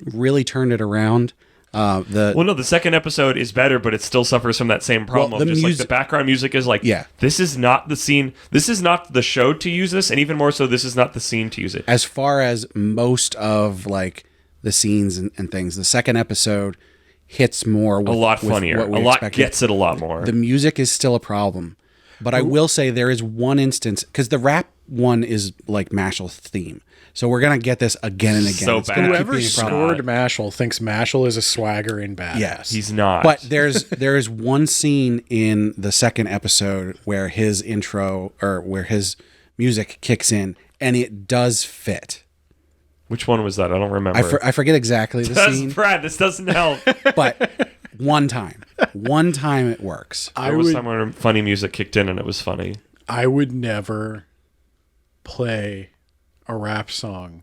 really turned it around. The second episode is better, but it still suffers from that same problem of just like the background music is like, this is not the scene. This is not the show to use this, and even more so, this is not the scene to use it. As far as most of like the scenes and things, the second episode hits more. A lot funnier. A lot gets it a lot more. The music is still a problem, but I will say there is one instance because the rap one is like Mashle's theme. So we're going to get this again and again. So bad. Whoever scored Mashle thinks Mashle is a swaggering badass. Yes. He's not. But there is one scene in the second episode where his intro or where his music kicks in and it does fit. Which one was that? I don't remember. I forget exactly the scene. Brad, this doesn't help. But one time it works. There was time when funny music kicked in and it was funny. I would never play a rap song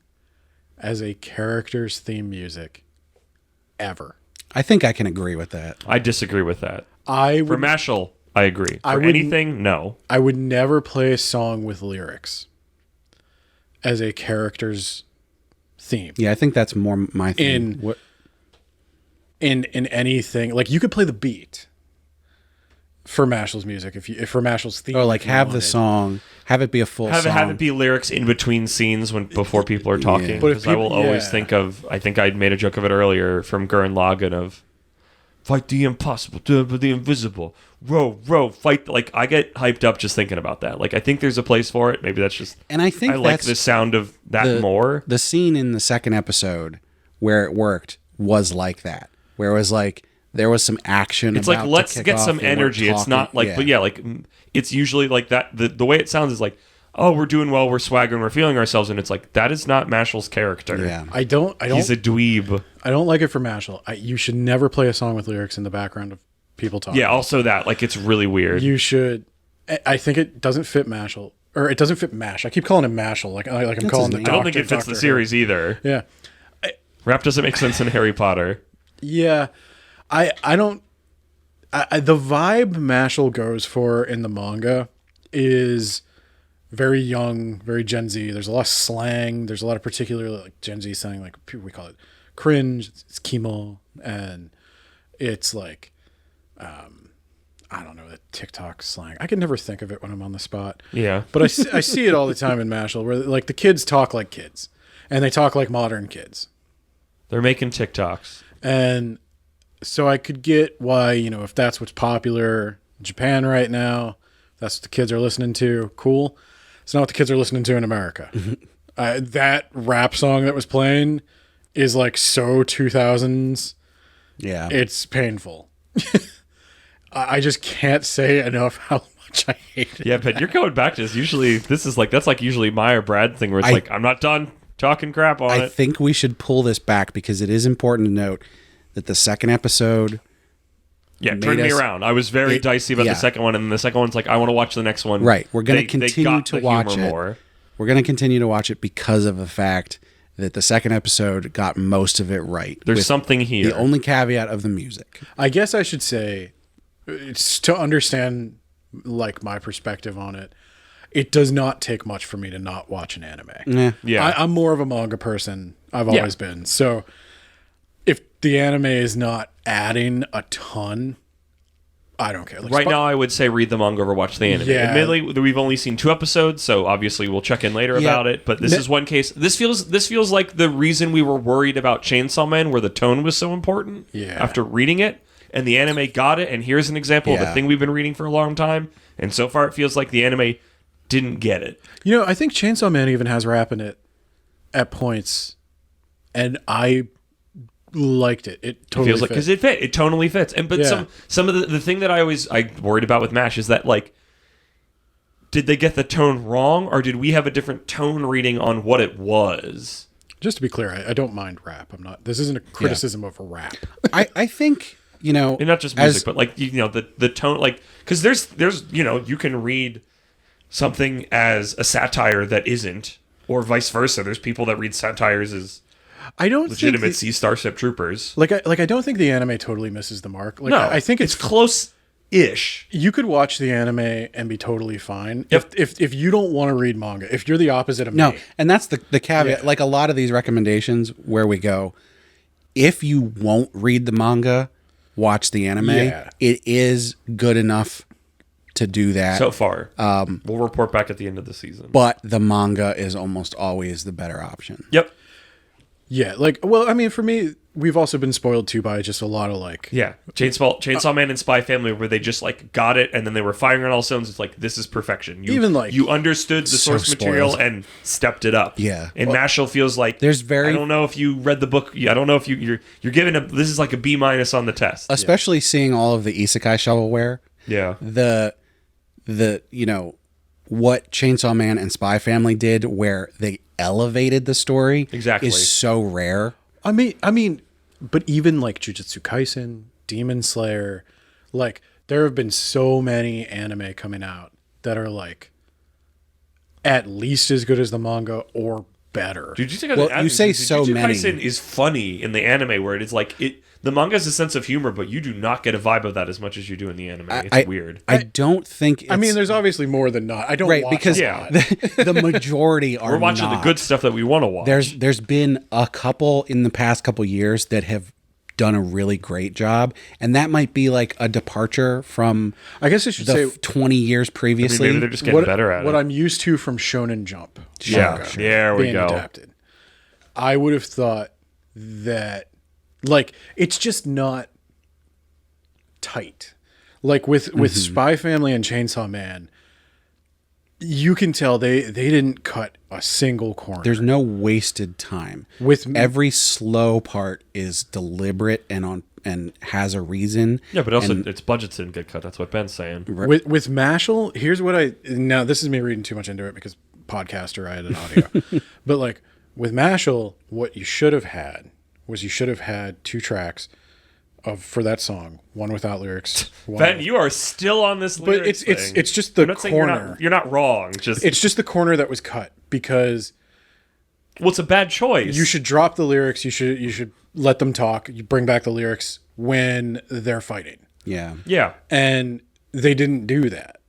as a character's theme music ever. I think I can agree with that. I disagree with that. For Mashle, I agree. For anything, no. I would never play a song with lyrics as a character's theme. Yeah, I think that's more my thing. In anything, like you could play the beat for Mashle's music if for Mashle's theme. Or like have the song, have it be a full song. Have it be lyrics in between scenes before people are talking. Yeah. Because I will always think of, I think I made a joke of it earlier from Gurren Lagann of fight the impossible, do the invisible, row, fight. Like I get hyped up just thinking about that. Like I think there's a place for it. Maybe that's just, and I think like the sound of that more. The scene in the second episode where it worked was like that, where it was like, there was some action. It's like, let's get some energy. It's not like, but yeah, like it's usually like that. The way it sounds is like, oh, we're doing well, we're swaggering, we're feeling ourselves, and it's like that is not Mashle's character. Yeah, I don't. He's a dweeb. I don't like it for Mashle. You should never play a song with lyrics in the background of people talking. Yeah, also that like it's really weird. You should. I think it doesn't fit Mashle, or it doesn't fit Mash. I keep calling him Mashle, like I'm calling the doctor. I don't think it fits the series either. Yeah, rap doesn't make sense in Harry Potter. Yeah. I don't. The vibe Mashle goes for in the manga is very young, very Gen Z. There's a lot of slang. There's a lot of particular like Gen Z slang, like we call it cringe. It's kimo, and it's like, I don't know. TikTok slang. I can never think of it when I'm on the spot. Yeah. But I see it all the time in Mashle, where like the kids talk like kids, and they talk like modern kids. They're making TikToks. And so I could get why, if that's what's popular in Japan right now, that's what the kids are listening to, cool. It's not what the kids are listening to in America. That rap song that was playing is like so 2000s. Yeah. It's painful. I just can't say enough how much I hate it. Yeah, but you're going back to this. Usually, that's usually my or Brad thing where it's I'm not done talking crap on it. I think we should pull this back because it is important to note that the second episode turned me around. I was very dicey about the second one, and the second one's like, I want to watch the next one. Right. We're going to continue to watch it. More. We're going to continue to watch it because of the fact that the second episode got most of it right. There's something here. The only caveat of the music. I guess I should say, it's to understand like my perspective on it, it does not take much for me to not watch an anime. Yeah. I'm more of a manga person. I've always been. So if the anime is not adding a ton, I don't care. Like now, I would say read the manga over watch the anime. Yeah. Admittedly, we've only seen 2 episodes, so obviously we'll check in later about it. But this is one case. This feels like the reason we were worried about Chainsaw Man, where the tone was so important. Yeah. After reading it, and the anime got it, and here's an example of a thing we've been reading for a long time. And so far, it feels like the anime didn't get it. I think Chainsaw Man even has rap in it at points, and I liked it. It totally feels like because it fit. It tonally fits. And but some of the thing that I worried about with MASH is that like, did they get the tone wrong, or did we have a different tone reading on what it was? Just to be clear, I don't mind rap. I'm not. This isn't a criticism of rap. I think and not just music, but like the tone, like because there's you can read something as a satire that isn't, or vice versa. There's people that read satires as legitimate sea Starship Troopers. Like I don't think the anime totally misses the mark. Like no, I think it's close-ish. You could watch the anime and be totally fine. Yep. If you don't want to read manga, if you're the opposite of me. No, and that's the caveat. Like a lot of these recommendations where we go, if you won't read the manga, watch the anime. Yeah. It is good enough to do that. So far. We'll report back at the end of the season. But the manga is almost always the better option. Yep. Yeah, like, well, I mean, for me, we've also been spoiled too by just a lot of like... Yeah, Chainsaw Man and Spy Family, where they just like got it and then they were firing on all cylinders. It's like, this is perfection. You understood the source material and stepped it up. Yeah. And Mashle feels like I don't know if you read the book. I don't know if you're giving this is like a B- on the test. Especially seeing all of the isekai shovelware. Yeah. The what Chainsaw Man and Spy Family did, where they elevated the story, is so rare. I mean, but even like Jujutsu Kaisen, Demon Slayer, like there have been so many anime coming out that are like at least as good as the manga or better. You say so many. Jujutsu Kaisen is funny in the anime, where it is like the manga has a sense of humor, but you do not get a vibe of that as much as you do in the anime. It's weird. I don't think it's... I mean, there's obviously more than not. I don't watch because a lot. the majority are We're watching the good stuff that we want to watch. There's been a couple in the past couple years that have done a really great job, and that might be like a departure from I guess I should say 20 years previously. Maybe they're just getting better at it. What I'm used to from Shonen Jump. There we go. Adapted. I would have thought that like it's just not tight. Like with Spy Family and Chainsaw Man, you can tell they didn't cut a single corner. There's no wasted time. With every slow part is deliberate and has a reason. Yeah, but also its budgets didn't get cut. That's what Ben's saying. With Mashle, here's what now this is me reading too much into it because podcaster, I had an audio. But like with Mashle, what you should have had was 2 tracks for that song, one without lyrics. Ben, you are still on this lyrics but it's just the corner. You're not wrong. It's just the corner that was cut because it's a bad choice. You should drop the lyrics. You should let them talk. You bring back the lyrics when they're fighting. Yeah. Yeah. And they didn't do that.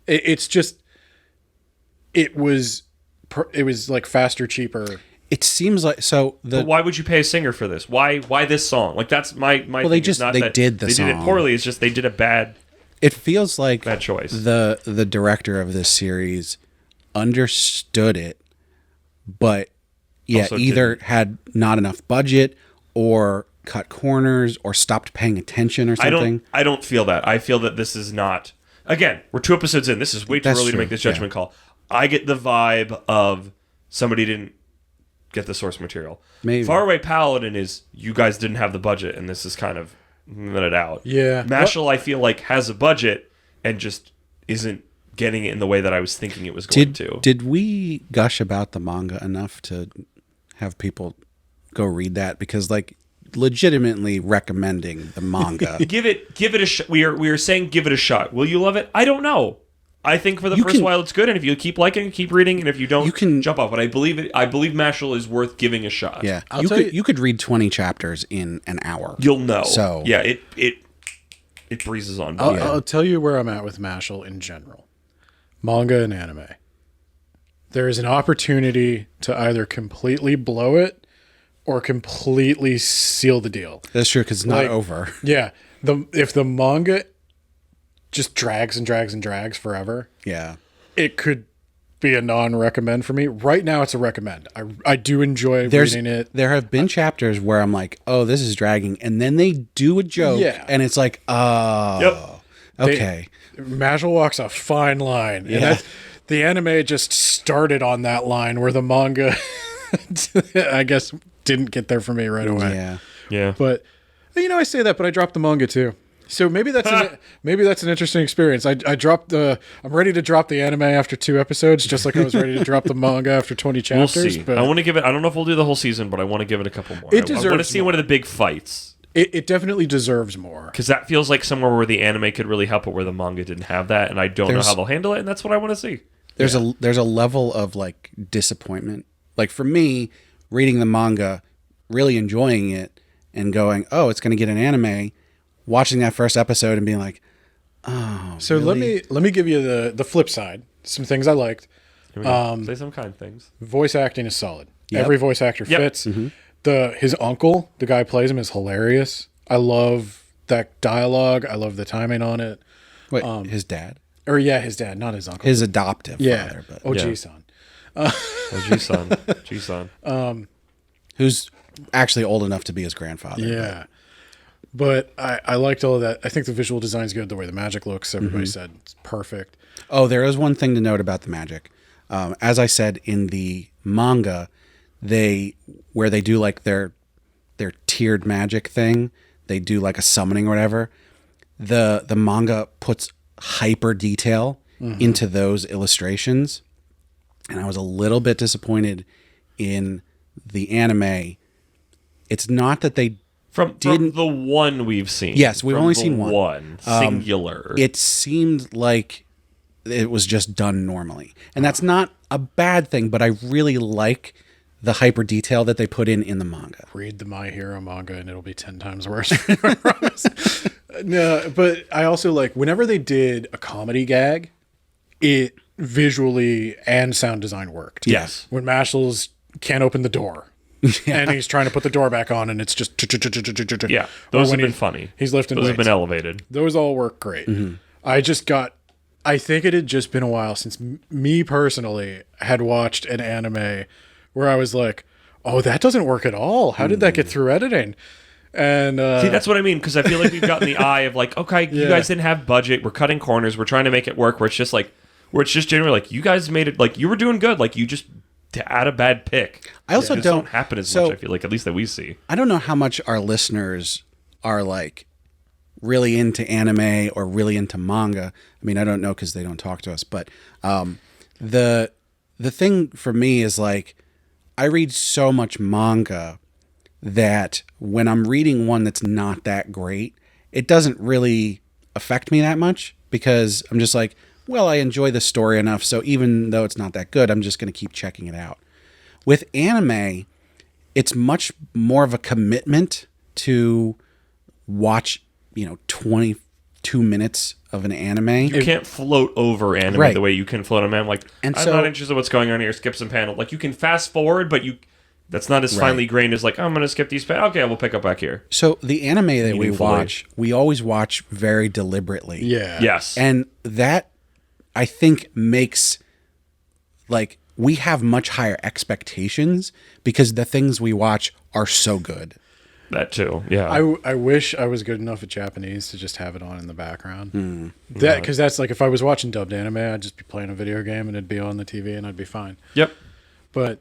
It's just it was like faster, cheaper. It seems like But why would you pay a singer for this? Why this song? Like that's my. Well, they did the song. They did it poorly. It's just they did a bad It feels like bad choice. The director of this series understood it, but Also either didn't. had not enough budget or cut corners or stopped paying attention or something. I don't feel that. I feel that this is not. Again, we're 2 episodes in. This is way too That's early true, to make this judgment call. I get the vibe of somebody didn't get the source material. Maybe. Faraway Paladin is you guys didn't have the budget, and this is kind of it out. Yeah. Mashle, I feel like, has a budget and just isn't getting it in the way that I was thinking it was going to. Did we gush about the manga enough to have people go read that? Because like legitimately recommending the manga. Give it a shot. We are saying give it a shot. Will you love it? I don't know. I think for the You first can- while it's good, and if you keep liking it, keep reading, and if you don't, You can- jump off. But I believe Mashle is worth giving a shot. Yeah, I'll you tell could you could read 20 chapters in an hour. You'll know. So- yeah, it breezes on by. I'll tell you where I'm at with Mashle in general. Manga and anime. There is an opportunity to either completely blow it or completely seal the deal. That's true because it's not Like- over. Yeah. If the manga just drags and drags and drags forever, Yeah, it could be a non-recommend for me. Right now, it's a recommend. I do enjoy reading it. There have been chapters where I'm like, oh, this is dragging, and then they do a joke, Yeah. and it's like, oh, Yep. okay. Mashle walks a fine line. And Yeah. the anime just started on that line where the manga, I guess, didn't get there for me right away. Yeah. Yeah. But I say that, but I dropped the manga too. So maybe that's an interesting experience. I dropped I'm ready to drop the anime after 2 episodes, just like I was ready to drop the manga after 20 We'll chapters. see. But I want to give it. I don't know if we'll do the whole season, but I want to give it a couple more. It I want to deserves see more. one of the big fights it definitely deserves more. because that feels like somewhere where the anime could really help, but where the manga didn't have that, and I don't know There's- how they'll handle it, and that's what I want to see. There's a level of like disappointment. Like for me, reading the manga, really enjoying it, and going, oh, it's going to get an anime. Watching that first episode and being like, oh, So really? let me give you the flip side. Some things I liked. Here we go. Say some kind things. Voice acting is solid. Yep. Every voice actor Yep. fits. His uncle, the guy who plays him, is hilarious. I love that dialogue. I love the timing on it. Wait, his dad, Or his dad, not his uncle. his adoptive father, but OG-san. Oh, G-san. G-san. who's actually old enough to be his grandfather. Yeah. But I liked all of that. I think the visual design's good. The way the magic looks, everybody said it's perfect. Oh, there is one thing to note about the magic. As I said in the manga, where they do like their tiered magic thing, they do like a summoning or whatever. The manga puts hyper detail into those illustrations, and I was a little bit disappointed in the anime. It's not that they From the one we've seen. Yes, we've From only the seen one. One singular. it seemed like it was just done normally. And that's not a bad thing, but I really like the hyper detail that they put in the manga. Read the My Hero manga and it'll be 10 times worse. I promise. No, but I also like whenever they did a comedy gag, it visually and sound design worked. Yes. When Mashle's can't open the door. And he's trying to put the door back on and it's just Yeah, Or those have when been funny. He's lifting Those have weights. been elevated. Those all work great. I think it had just been a while since me personally had watched an anime where I was like, oh, that doesn't work at all. How did that get through editing? And See, that's what I mean, because I feel like we've gotten the eye of like, okay, you guys didn't have budget. We're cutting corners. We're trying to make it work. Where it's just generally like, you guys made it, like, you were doing good. Like, you just to add a bad pick. I also It just don't happen as so- much, I feel like, at least that we see. I don't know how much our listeners are like really into anime or really into manga. I mean, I don't know because they don't talk to us, but the thing for me is like I read so much manga that when I'm reading one that's not that great, it doesn't really affect me that much because I'm just like, well, I enjoy the story enough, so even though it's not that good, I'm just going to keep checking it out. With anime, it's much more of a commitment to watch, 22 minutes of an anime. You can't float over anime Right. the way you can float on man. Like, And I'm so- not interested in what's going on here. Skip some panel. Like, you can fast forward, but That's not as finely grained as like, I'm going to skip these. Okay, we'll pick up back here. So the anime that we watch, we always watch very deliberately. Yeah. Yes. And that, I think, makes, like, we have much higher expectations because the things we watch are so good. That too, yeah. I wish I was good enough at Japanese to just have it on in the background. Because that's like, if I was watching dubbed anime, I'd just be playing a video game and it'd be on the TV and I'd be fine. Yep. But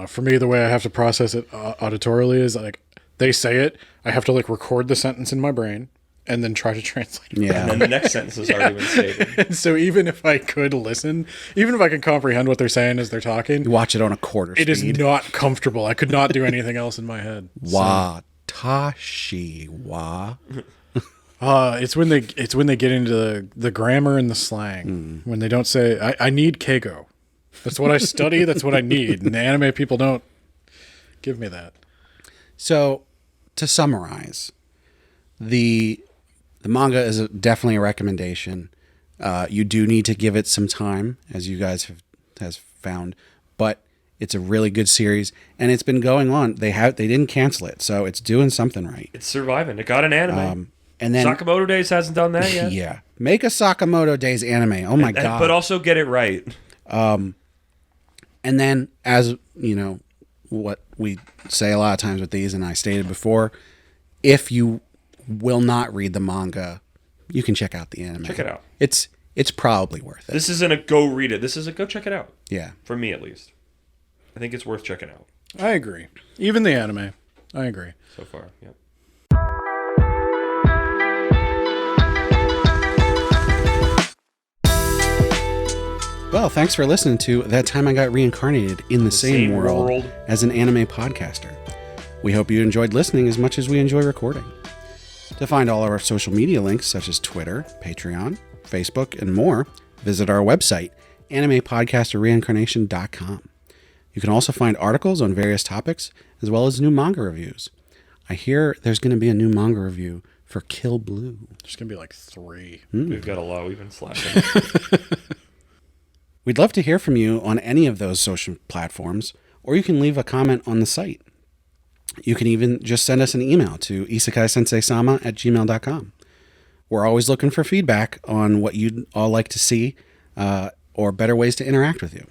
for me, the way I have to process it auditorily is like, they say it, I have to like record the sentence in my brain and then try to translate it. Yeah. And then the next sentence has already been stated. And so even if I could listen, even if I can comprehend what they're saying as they're talking, You watch it on a quarter speed. it is not comfortable. I could not do anything else in my head. Watashi wa. It's when they get into the grammar and the slang. When they don't say, I need Keigo. That's what I study. That's what I need. And the anime people don't give me that. So, to summarize, the manga is definitely a recommendation. You do need to give it some time, as you guys has found, but it's a really good series, and it's been going on. They didn't cancel it, so it's doing something right. It's surviving. It got an anime. And then Sakamoto Days hasn't done that yet. yeah, make a Sakamoto Days anime. Oh my god! But also get it right. And then, as you know, what we say a lot of times with these, and I stated before, if you will not read the manga, you can check out the anime. Check it out. It's probably worth it. This isn't a go read it. This is a go check it out. Yeah. For me, at least. I think it's worth checking out. I agree. Even the anime. I agree. So far, yep. Well, thanks for listening to That Time I Got Reincarnated in the Same World as an Anime Podcaster. We hope you enjoyed listening as much as we enjoy recording. To find all of our social media links, such as Twitter, Patreon, Facebook, and more, visit our website, animepodcasterreincarnation.com. You can also find articles on various topics, as well as new manga reviews. I hear there's going to be a new manga review for Kill Blue. There's going to be like 3. We've got a lot. We've been slacking. We'd love to hear from you on any of those social platforms, or you can leave a comment on the site. You can even just send us an email to Isekai Sensei-Sama at gmail.com. We're always looking for feedback on what you'd all like to see, or better ways to interact with you.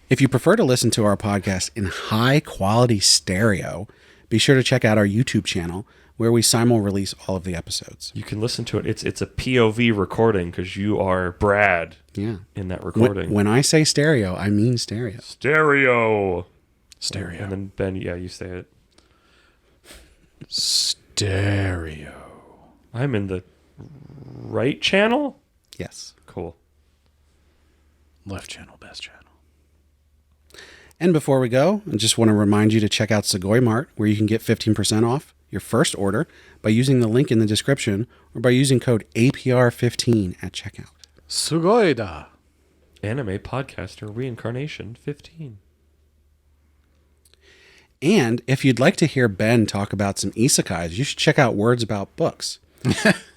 If you prefer to listen to our podcast in high quality stereo, be sure to check out our YouTube channel where we simul-release all of the episodes. You can listen to it. It's a POV recording because you are Brad in that recording. When I say stereo, I mean stereo. Stereo. Stereo. And then Ben, you say it. Stereo. I'm in the right channel? Yes. Cool. Left channel, best channel. And before we go, I just want to remind you to check out Sugoi Mart, where you can get 15% off your first order by using the link in the description or by using code APR15 at checkout. Sugoi da. Anime Podcaster Reincarnation 15. And if you'd like to hear Ben talk about some isekais, you should check out Words About Books.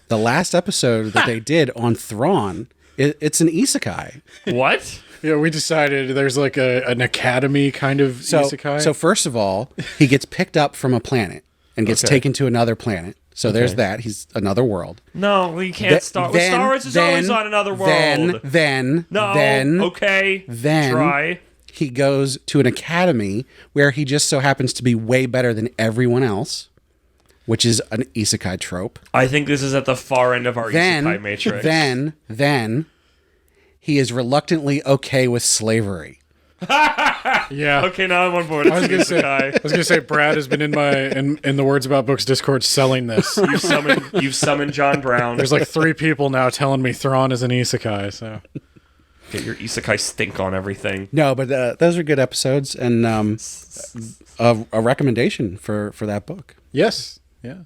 The last episode that they did on Thrawn, it's an isekai. What? Yeah, we decided there's like an academy kind of isekai. So first of all, he gets picked up from a planet and gets taken to another planet. So there's that. He's another world. No, we can't start. Star Wars is always on another world. Then try. He goes to an academy where he just so happens to be way better than everyone else, which is an isekai trope. I think this is at the far end of our isekai matrix. Then he is reluctantly okay with slavery. Yeah. Okay, now I'm on board. I was gonna say Brad has been in the Words About Books Discord selling this. You've summoned John Brown. There's like 3 people now telling me Thrawn is an isekai. So get your isekai stink on everything. No, but those are good episodes, and a recommendation for that book. yes, yeah,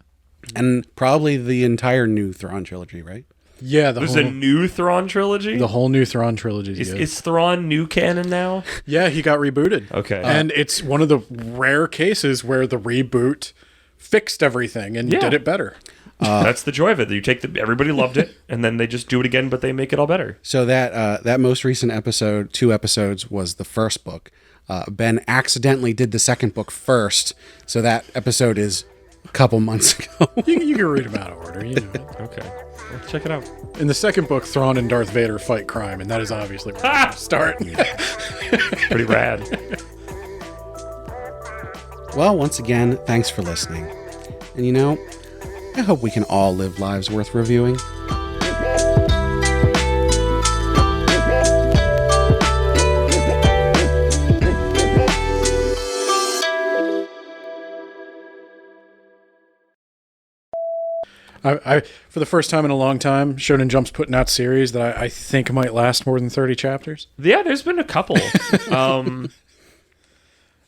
And probably the entire new Thrawn trilogy, right? yeah. There's a new Thrawn trilogy? The whole new Thrawn trilogy. Is Thrawn new canon now? Yeah, he got rebooted. Okay. And it's one of the rare cases where the reboot fixed everything and did it better. That's the joy of it. You take everybody loved it, and then they just do it again, but they make it all better. So that most recent episode, 2 episodes, was the first book. Ben accidentally did the second book first, so that episode is a couple months ago. You can read them out of order. You know it. Okay. Let's check it out. In the second book, Thrawn and Darth Vader fight crime, and that is obviously where we're start. Pretty rad. Well, once again, thanks for listening. And you know, I hope we can all live lives worth reviewing. I for the first time in a long time, Shonen Jump's putting out series that I think might last more than 30 chapters. Yeah, there's been a couple.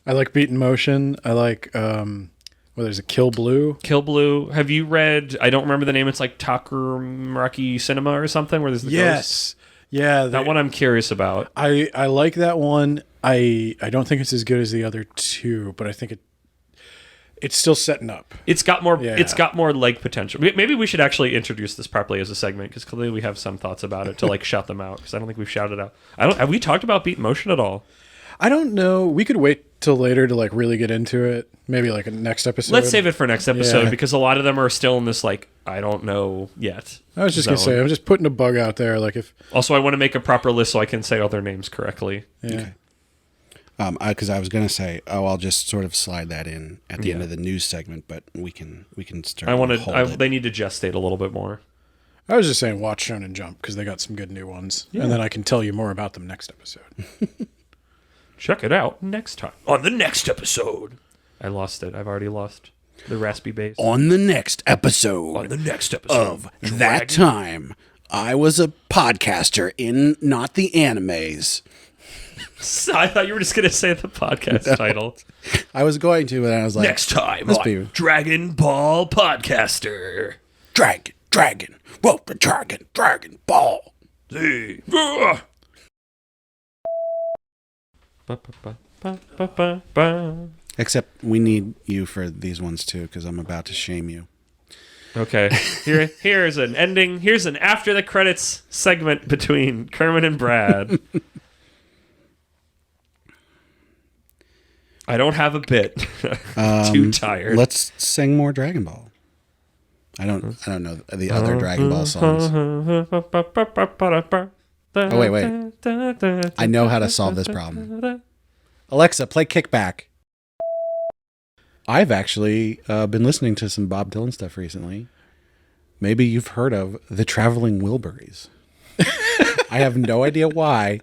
I like Beat in Motion. I like, there's a Kill Blue. Kill Blue. Have you read, I don't remember the name, it's like Takuraki Cinema or something, where there's the ghost? Yeah. That one I'm curious about. I like that one. I don't think it's as good as the other two, but I think it's still setting up. It's got more. Yeah. It's got more leg potential. Maybe we should actually introduce this properly as a segment, because clearly we have some thoughts about it to like shout them out. Because I don't think we've shouted out. Have we talked about Beat in Motion at all? I don't know. We could wait till later to like really get into it. Maybe like a next episode. Let's save it for next episode, Yeah. because a lot of them are still in this like I don't know yet. I was just gonna say, I'm just putting a bug out there. Like if Also, I want to make a proper list so I can say all their names correctly. yeah. Okay. Because I was going to say, I'll just sort of slide that in at the end of the news segment, but we can start. They need to gestate a little bit more. I was just saying, watch Shonen Jump because they got some good new ones, and then I can tell you more about them next episode. Check it out next time on the next episode. I lost it. I've already lost the raspy bass. On the next episode. Of That Time, I was a podcaster in Not the Animes. I thought you were just going to say the podcast title. I was going to, and I was like, Next time must on be Dragon Ball Podcaster. Dragon, whoa, the Dragon Ball. Z. Except we need you for these ones too, because I'm about to shame you. Okay, here's an ending. Here's an after the credits segment between Kermit and Brad. I don't have a bit. Too tired. Let's sing more Dragon Ball. I don't know the other Dragon Ball songs. Oh wait. I know how to solve this problem. Alexa, play Kickback. I've actually been listening to some Bob Dylan stuff recently. Maybe you've heard of the Traveling Wilburys. I have no idea why.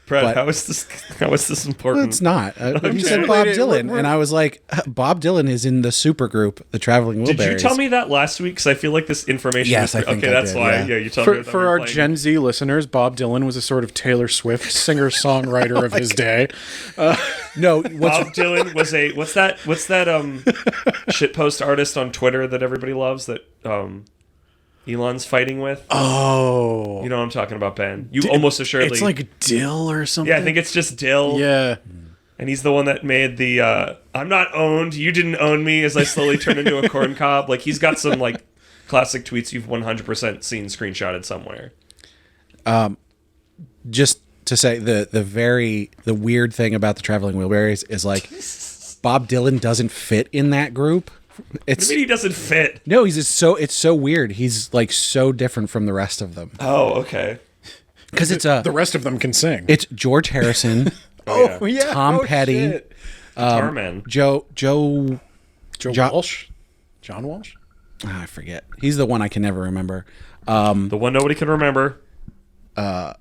Brad, how is this important? Well, it's not. You said Bob Dylan, and I was like, Bob Dylan is in the supergroup, the Traveling Wilburys. Did you tell me that last week? Because I feel like this information. Yes, I think I that's did, why. yeah. You told me. For our Gen Z listeners, Bob Dylan was a sort of Taylor Swift singer-songwriter of his day. No, Bob Dylan was a what's that shitpost artist on Twitter that everybody loves that Elon's fighting with? Oh. You know what I'm talking about, Ben. You almost assuredly... It's like Dill or something? Yeah, I think it's just Dill. Yeah. And he's the one that made the, I'm not owned, you didn't own me as I slowly turn into a corn cob. Like, he's got some, like, classic tweets you've 100% seen screenshotted somewhere. Just to say, the weird thing about the Traveling Wilburys is, like, Bob Dylan doesn't fit in that group. What do you mean he doesn't fit? No, it's so weird. He's like so different from the rest of them. Oh, okay. Because it's the rest of them can sing. It's George Harrison, yeah. Tom Petty, Shit. Tarman. Joe Walsh? John Walsh? I forget. He's the one I can never remember. The one nobody can remember. And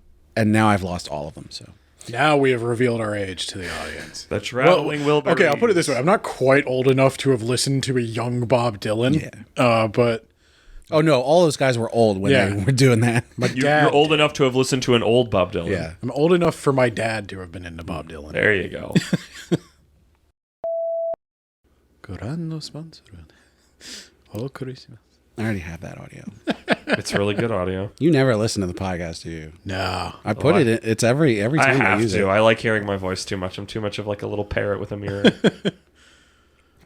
now I've lost all of them. So Now we have revealed our age to the audience. The Traveling Wilburys. Okay, I'll put it this way. I'm not quite old enough to have listened to a young Bob Dylan. Yeah. But... Oh, no. All those guys were old when they were doing that. You're old enough to have listened to an old Bob Dylan. Yeah. I'm old enough for my dad to have been into Bob Dylan. There you go. Grande sponsor. Oh, Christmas. I already have that audio. It's really good audio. You never listen to the podcast, do you? No. I put it in. It's every I time I have use to. it. I like hearing my voice too much. I'm too much of like a little parrot with a mirror.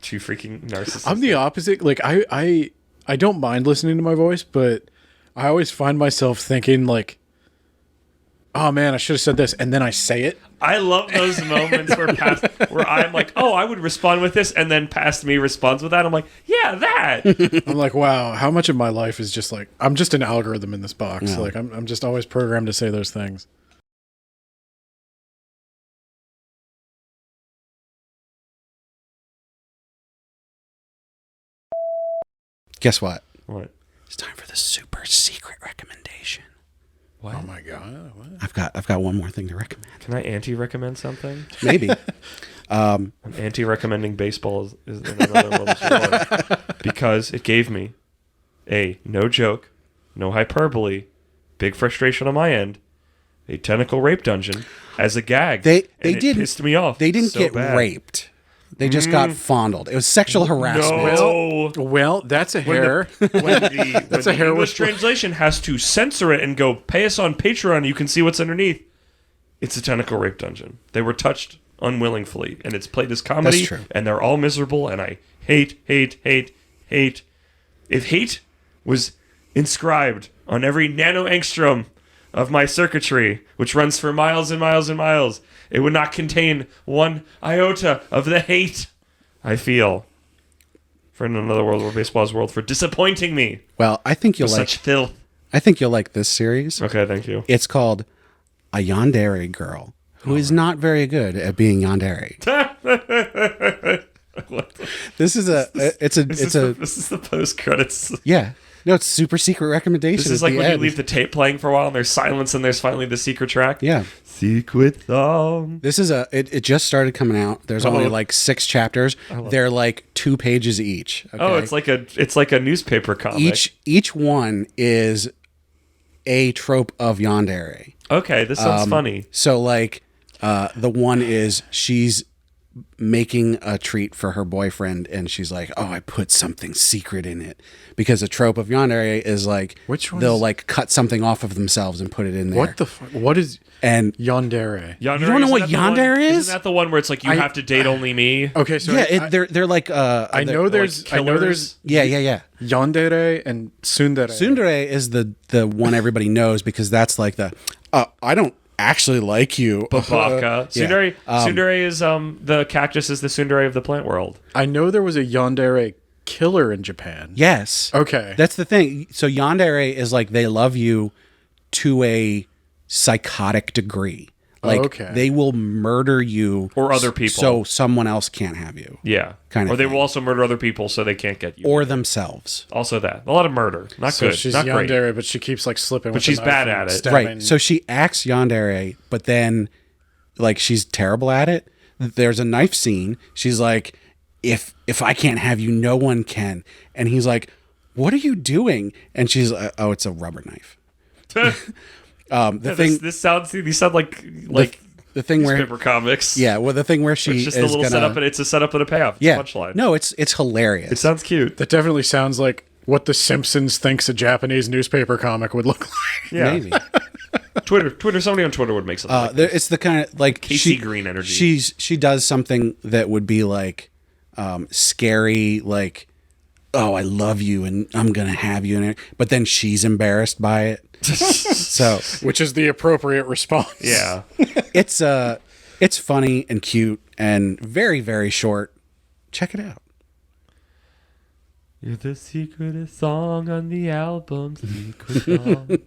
Too freaking narcissistic. I'm the opposite. Like, I don't mind listening to my voice, but I always find myself thinking, like, oh man, I should have said this, and then I say it. I love those moments where I'm like, oh, I would respond with this, and then past me responds with that. I'm like, yeah, that. I'm like, wow, how much of my life is just like, I'm just an algorithm in this box. Like, I'm just always programmed to say those things. Guess what? What? It's time for the super secret recommendation. What? Oh my god! What? I've got one more thing to recommend. Can I anti-recommend something? Maybe. I'm anti-recommending baseball is another one of those because it gave me a no joke, no hyperbole, big frustration on my end, a tentacle rape dungeon as a gag. They did pissed me off. They didn't so get bad. raped. They just got fondled. It was sexual harassment. No. Well, that's a hair. When the hair English translation has to censor it and go, pay us on Patreon, you can see what's underneath. It's a tentacle rape dungeon. They were touched unwillingly, and it's played as comedy, That's true. and they're all miserable, and I hate. If hate was inscribed on every nano-angstrom of my circuitry, which runs for miles and miles and miles, it would not contain one iota of the hate I feel for another world where baseball is world for disappointing me. Well, I think you'll With like. such filth. I think you'll like this series. Okay, thank you. It's called A Yandere Girl Who Is Not Very Good at Being Yandere. This is This is the post credits. yeah. No, it's super secret recommendation. This is at like the when you end. leave the tape playing for a while and there's silence and there's finally the secret track. Yeah. Secret song. This is it just started coming out. There's only like 6 chapters. They're like 2 pages each. Okay? Oh, it's like a newspaper comic. Each one is a trope of yandere. Okay, this sounds funny. So like the one is she's making a treat for her boyfriend and she's like, oh, I put something secret in it, because a trope of yandere is like Which one they'll is- like cut something off of themselves and put it in there. What the fuck? What is and yandere? Yandere, You don't know isn't what that the one- yandere is? Isn't that the one where it's like you have to date only me? Okay, so yeah, they're like I know like there's killers. yeah. yandere and tsundere. Tsundere is the one everybody knows because that's like the I don't actually like you. Babaka. Yeah. Tsundere is the cactus is the tsundere of the plant world. I know there was a yandere killer in Japan. Yes. Okay. That's the thing. So yandere is like they love you to a psychotic degree. Like Okay. they will murder you Or other people. so someone else can't have you. Yeah. Kind of Or they thing. will also murder other people so they can't get you. Or themselves. Also that. A lot of murder. Not So good. she's Not great. yandere, but she keeps like slipping. But she's bad at it. Right. So she acts yandere, but then like she's terrible at it. There's a knife scene. She's like, if I can't have you, no one can. And he's like, what are you doing? And she's like, oh, it's a rubber knife. The thing These sound like the thing where newspaper comics. yeah, well the thing where she It's just is a little gonna, setup and it's a setup and a payoff. It's yeah. a punchline. No, it's hilarious. It sounds cute. That definitely sounds like what The Simpsons thinks a Japanese newspaper comic would look like. Yeah. Maybe. Twitter. Somebody on Twitter would make something like that. It's the kind of like Casey Green energy. She does something that would be like scary, like, oh, I love you and I'm gonna have you, and but then she's embarrassed by it. So Which is the appropriate response. Yeah. it's funny and cute and very, very short. Check it out. You're the secret song on the album. Secret song.